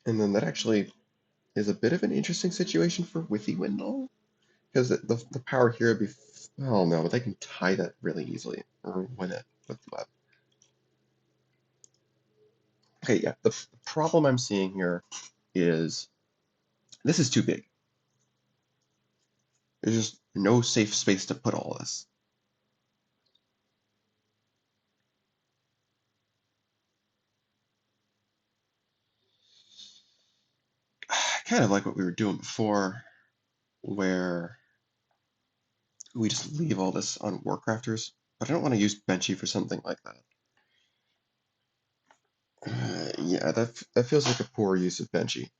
[SPEAKER 1] And then that actually is a bit of an interesting situation for Withywindle, because the power here would be, oh no, but they can tie that really easily, or win it with web. Okay, yeah, the problem I'm seeing here is this is too big. There's just no safe space to put all this. Kind of like what we were doing before, where we just leave all this on Warcrafters, but I don't want to use Benchy for something like that. Yeah, that feels like a poor use of Benchy.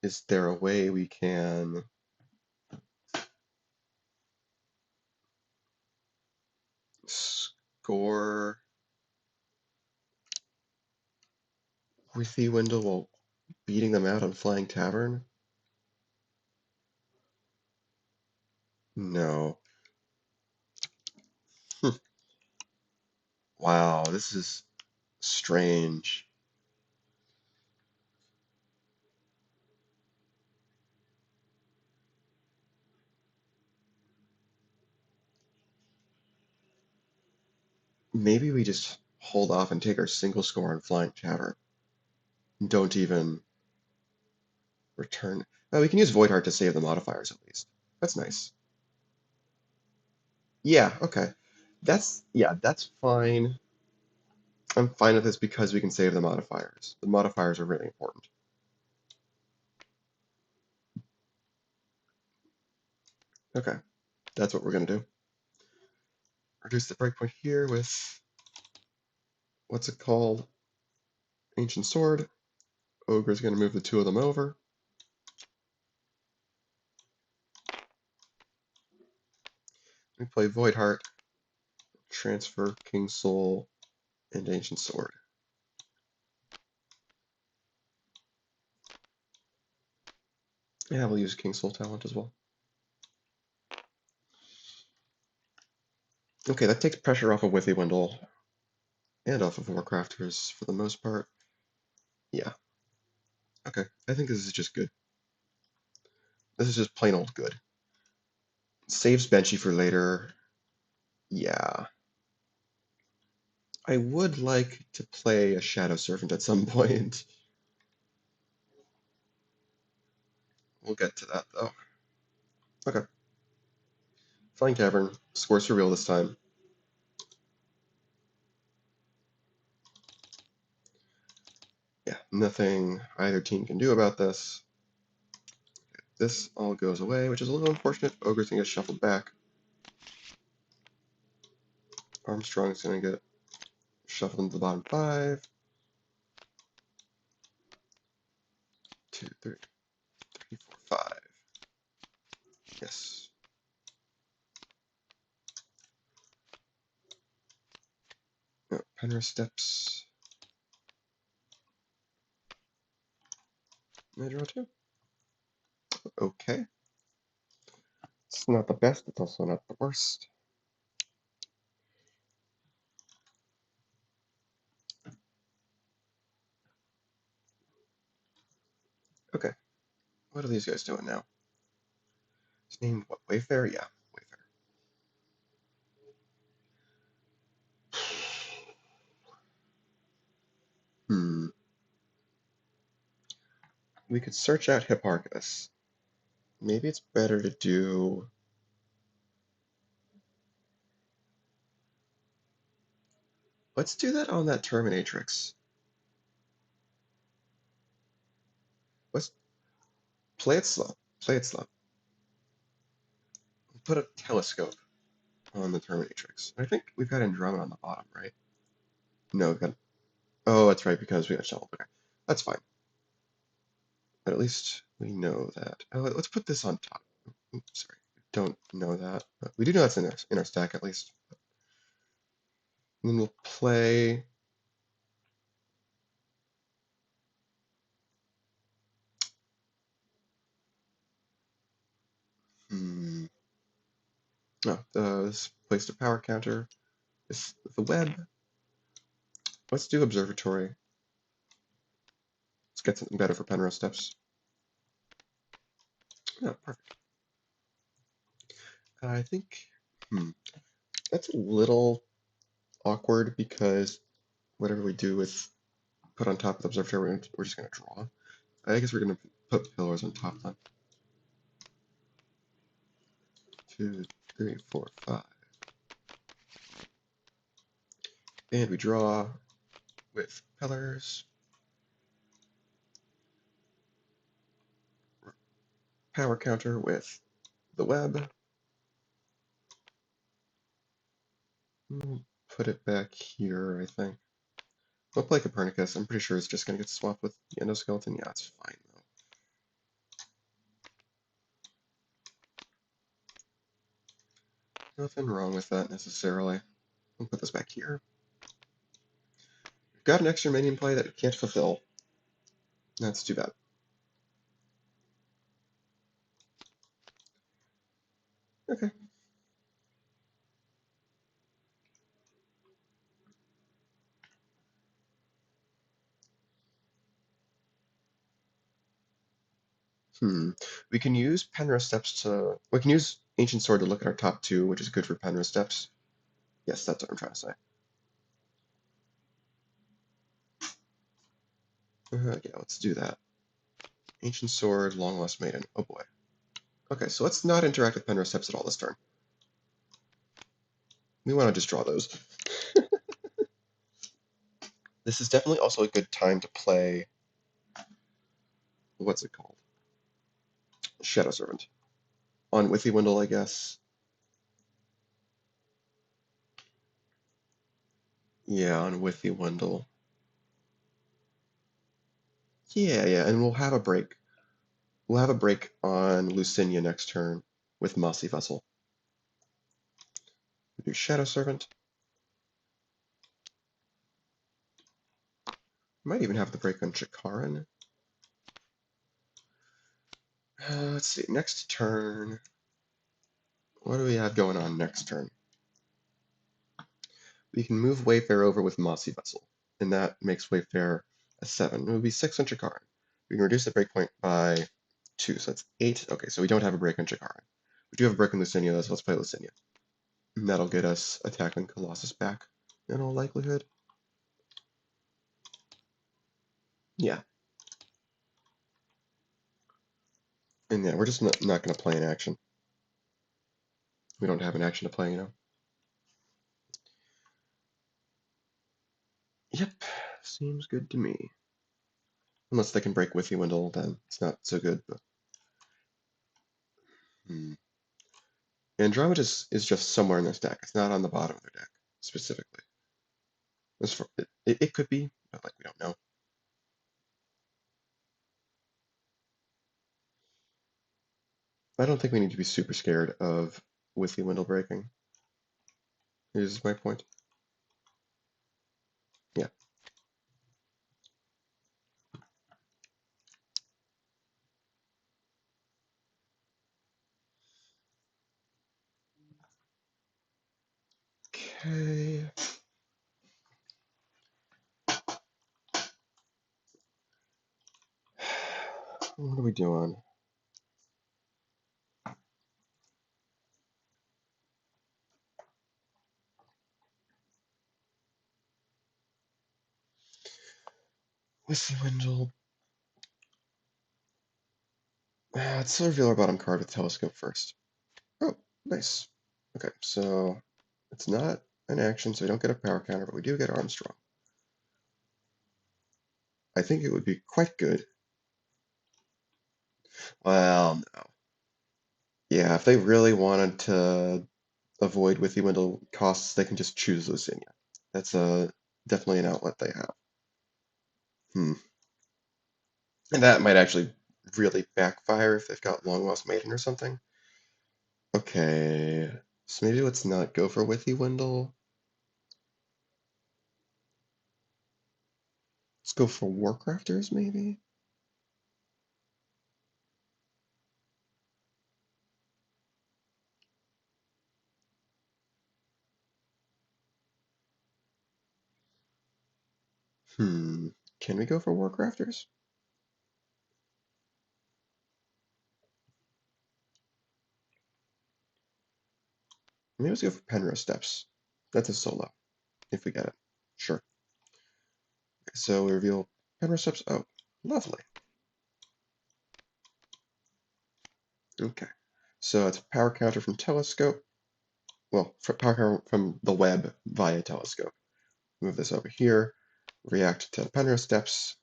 [SPEAKER 1] Is there a way we can score Withywindle while beating them out on Flying Tavern? No. Wow, this is strange. Maybe we just hold off and take our single score on Flying Tavern. Don't even return. Oh, we can use Void Heart to save the modifiers at least. That's nice. Yeah, okay. That's fine. I'm fine with this because we can save the modifiers. The modifiers are really important. Okay, that's what we're gonna do. Reduce the breakpoint here with, what's it called? Ancient Sword. Ogre's gonna move the two of them over. We play Void Heart, transfer King Soul and Ancient Sword. Yeah, we'll use King Soul talent as well. Okay, that takes pressure off of Withywindle and off of Warcrafters for the most part. Yeah. Okay, I think this is just good. This is just plain old good. Saves Benchy for later. Yeah. I would like to play a Shadow Servant at some point. We'll get to that though. Okay. Flying Tavern. Scores for real this time. Yeah, nothing either team can do about this. This all goes away, which is a little unfortunate. Ogre's gonna get shuffled back. Armstrong's gonna get shuffled into the bottom 5. 2, 3, 3, 4, 5. Yes. No, Penrith steps. I draw 2. Okay. It's not the best, it's also not the worst. Okay. What are these guys doing now? His name, what, Wayfarer? Yeah, Wayfarer. Hmm. We could search out Hipparchus. Maybe it's better to do... Let's do that on that Terminatrix. Let's play it slow. Play it slow. Put a telescope on the Terminatrix. I think we've got Andromeda on the bottom, right? No, we've got... Oh, that's right, because we got shuffled. Okay, that's fine. But at least we know that. Oh, let's put this on top. Oops, sorry. don't know that, but we do know that's in our stack at least. And then we'll play. No, this placed a power counter. This the web. Let's do observatory. Let's get something better for Penrose steps. Yeah, perfect. I think that's a little awkward because whatever we do with put on top of the observatory, we're just going to draw. I guess we're going to put pillars on top then. 2, 3, 4, 5. And we draw with pillars. Power counter with the web. Put it back here, I think. We'll play Copernicus. I'm pretty sure it's just going to get swapped with the endoskeleton. Yeah, it's fine though. Nothing wrong with that necessarily. We'll put this back here. We've got an extra minion play that we can't fulfill. That's too bad. Okay. We can use Penrose steps to. We can use Ancient Sword to look at our top two, which is good for Penrose steps. Yes, that's what I'm trying to say. Yeah, let's do that. Ancient Sword, Long Lost Maiden. Oh boy. Okay, so let's not interact with Penrose steps at all this turn. We want to just draw those. This is definitely also a good time to play. What's it called? Shadow Servant. On Withywindle, I guess. Yeah, on Withywindle. Yeah, and we'll have a break. We'll have a break on Lucinia next turn with Mossy Vessel. We do Shadow Servant. Might even have the break on Chikaran. Let's see, next turn. What do we have going on next turn? We can move Wayfarer over with Mossy Vessel, and that makes Wayfarer a 7. It would be 6 on Chikaran. We can reduce the breakpoint by 2, so that's 8. Okay, so we don't have a break on Chikaran. We do have a break on Lucinia, though, so let's play Lucinia. And that'll get us attacking Colossus back, in all likelihood. Yeah. And yeah, we're just not going to play an action. We don't have an action to play, you know? Yep, seems good to me. Unless they can break Withywindle, then it's not so good. But Andromeda is just somewhere in this deck. It's not on the bottom of their deck, specifically. It could be, but like we don't know. I don't think we need to be super scared of Withywindle breaking. Is my point. Yeah. Okay. What are we doing? Withywindle. Let's reveal our bottom card with Telescope first. Oh, nice. Okay, so it's not an action, so we don't get a power counter, but we do get Armstrong. I think it would be quite good. Well, no. Yeah, if they really wanted to avoid Withywindle costs, they can just choose Lucinia. That's definitely an outlet they have. And that might actually really backfire if they've got Long Lost Maiden or something. Okay, so maybe let's not go for Withy Windle. Let's go for Warcrafters, maybe? Can we go for Warcrafters? Maybe let's go for Penrose Steps. That's a solo, if we get it. Sure. So we reveal Penrose Steps. Oh, lovely. Okay. So it's a power counter from Telescope. Well, power counter from the web via Telescope. Move this over here. React to Penrose Steps.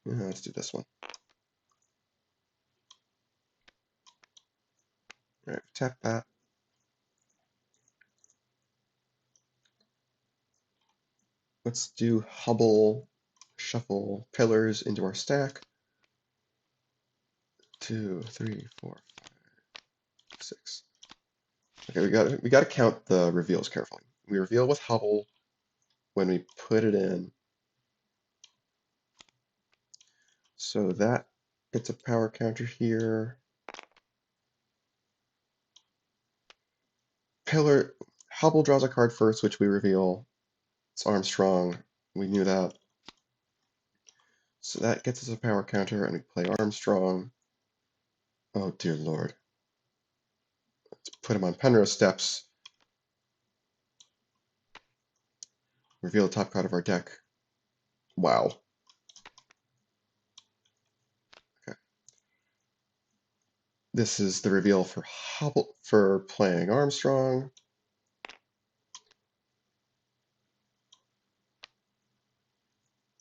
[SPEAKER 1] Let's do this one. All right, tap that. Let's do Hubble, shuffle pillars into our stack. 2, 3, 4, 5, 6. Okay, we got to count the reveals carefully. We reveal with Hubble when we put it in. So that gets a power counter here. Pillar, Hubble draws a card first, which we reveal. It's Armstrong. We knew that. So that gets us a power counter, and we play Armstrong. Oh dear lord. Let's put him on Penrose Steps. Reveal the top card of our deck. Wow. Okay. This is the reveal for Hubble for playing Armstrong.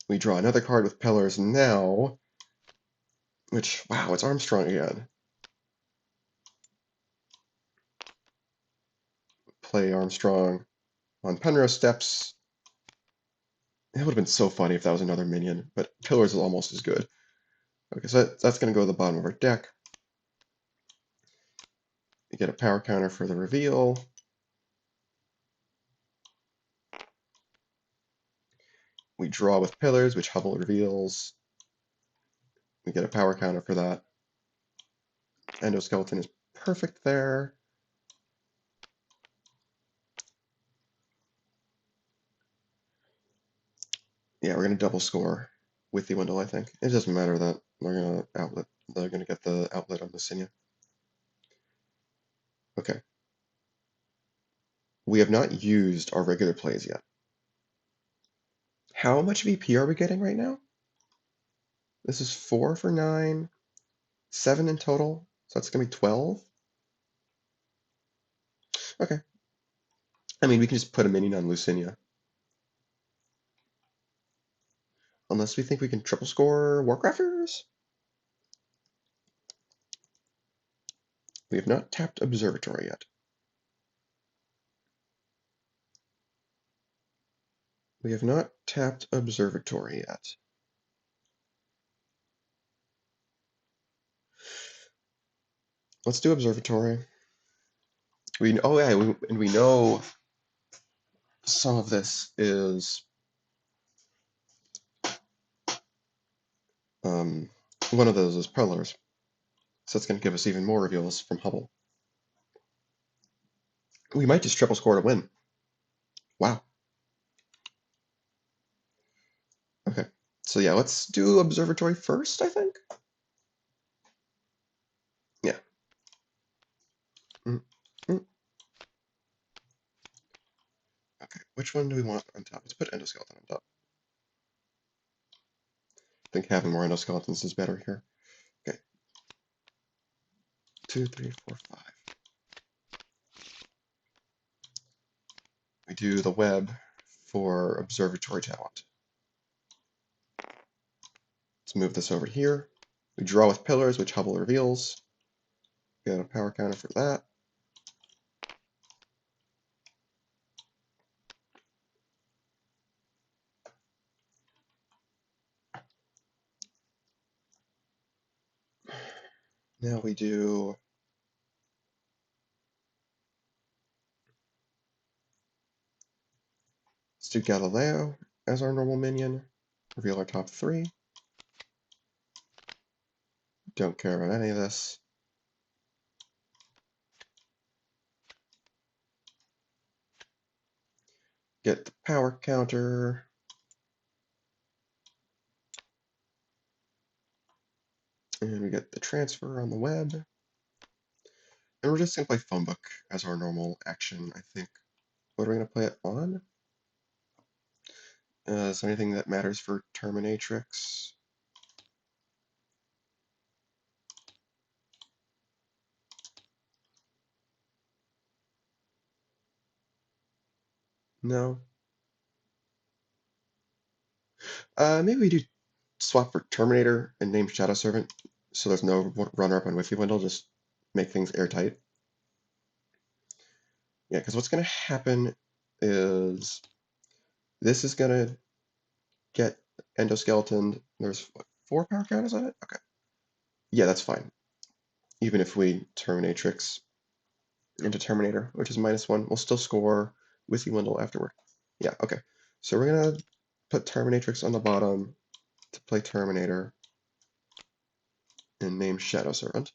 [SPEAKER 1] We draw another card with pillars now, which, wow, it's Armstrong again. Play Armstrong on Penrose Steps. It would have been so funny if that was another minion, but pillars is almost as good. Okay, so that's going to go to the bottom of our deck. We get a power counter for the reveal. We draw with pillars, which Hubble reveals. We get a power counter for that. Endoskeleton is perfect there. Yeah, we're gonna double score with the Windle, I think. It doesn't matter that they're gonna get the outlet on the Sinya. Okay. We have not used our regular plays yet. How much VP are we getting right now? This is 4 for 9, 7 in total, so that's gonna be 12. Okay. I mean, we can just put a minion on Lucinia. Unless we think we can triple score Warcrafters? We have not tapped Observatory yet. We have not tapped Observatory yet. Let's do Observatory. Oh yeah, and we know some of this is one of those is pillars, so it's going to give us even more reveals from Hubble. We might just triple score to win. Wow. Okay, so yeah, let's do Observatory first, I think. Yeah. Okay, which one do we want on top? Let's put Endoskeleton on top. I think having more Endoskeletons is better here. Okay. 2, 3, 4, 5. We do the web for Observatory talent. Let's move this over here. We draw with pillars, which Hubble reveals. We got a power counter for that. Now we do do Galileo as our normal minion. Reveal our top 3. Don't care about any of this. Get the power counter. And we get the transfer on the web. And we're just going to play phone book as our normal action, I think. What are we going to play it on? Is there anything that matters for Terminatrix? No. Maybe we do swap for Terminator and name Shadow Servant, so there's no runner-up on Whiffy Windle, just make things airtight. Yeah, because what's going to happen is this is going to get endoskeleton. There's what, 4 power counters on it? Okay. Yeah, that's fine. Even if we Terminatrix into Terminator, which is -1, we'll still score Whiffy Windle afterward. Yeah, okay. So we're going to put Terminatrix on the bottom to play Terminator and name Shadow Servant.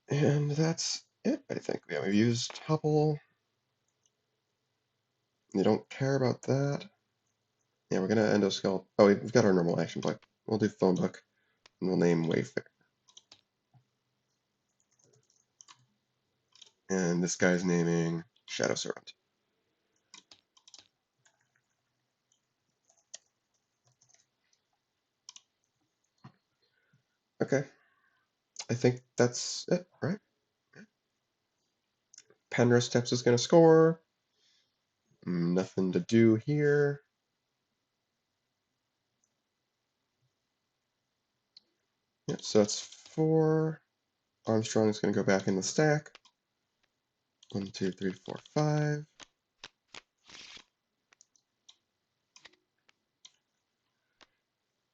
[SPEAKER 1] And that's it, I think. Yeah, we've used Hubble. You don't care about that. Yeah, we're gonna endoskull. Oh, we've got our normal action play. We'll do phone book, and we'll name Wayfair. And this guy's naming Shadow Servant. Okay, I think that's it, right? Penrose Steps is gonna score. Nothing to do here. Yeah, so that's 4. Armstrong is gonna go back in the stack. 1, 2, 3, 4, 5.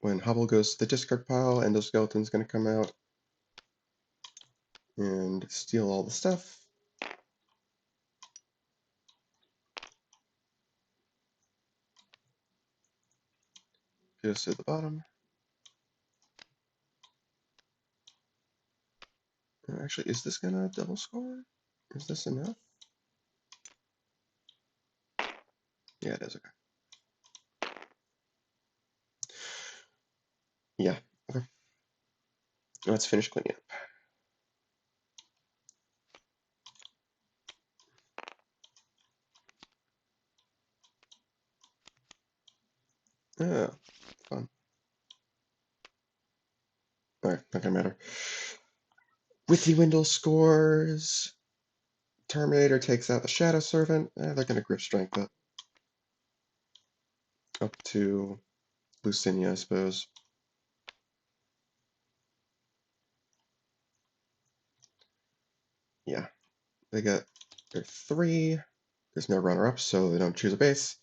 [SPEAKER 1] When Hubble goes to the discard pile, Endoskeleton's going to come out and steal all the stuff. Goes to the bottom. Actually, is this going to double score? Is this enough? Yeah, it is. Okay. Yeah. Okay. Let's finish cleaning up. Yeah, fun. Alright, not gonna matter. Whiffy Windle scores. Terminator takes out the Shadow Servant. They're gonna grip strength it. Up to Lucinia, I suppose. Yeah. They get their 3. There's no runner-up, so they don't choose a base.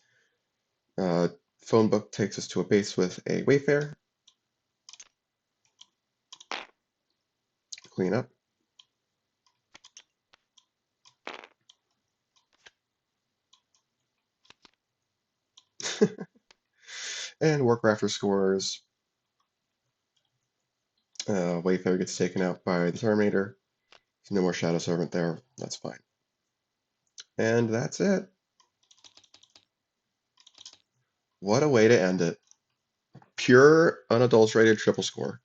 [SPEAKER 1] Phone book takes us to a base with a Wayfair. Clean up. And Warcrafter scores. Wayfair gets taken out by the Terminator. There's no more Shadow Servant there. That's fine. And that's it. What a way to end it. Pure, unadulterated triple score.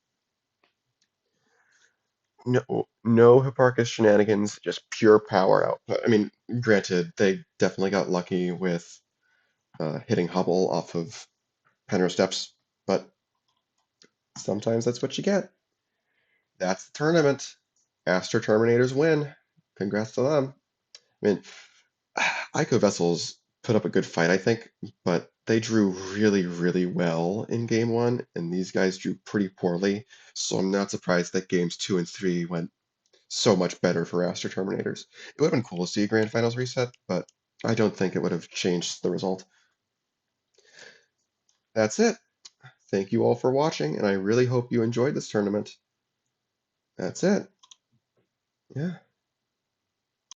[SPEAKER 1] No Hipparchus shenanigans, just pure power output. I mean, granted, they definitely got lucky with hitting Hubble off of Penrose Steps, but sometimes that's what you get. That's the tournament. Astro Terminators win. Congrats to them. I mean, Ico Vessels put up a good fight, I think, but they drew really, really well in game 1, and these guys drew pretty poorly. So I'm not surprised that games 2 and 3 went so much better for Astro Terminators. It would have been cool to see a Grand Finals reset, but I don't think it would have changed the result. That's it. Thank you all for watching, and I really hope you enjoyed this tournament. That's it. Yeah.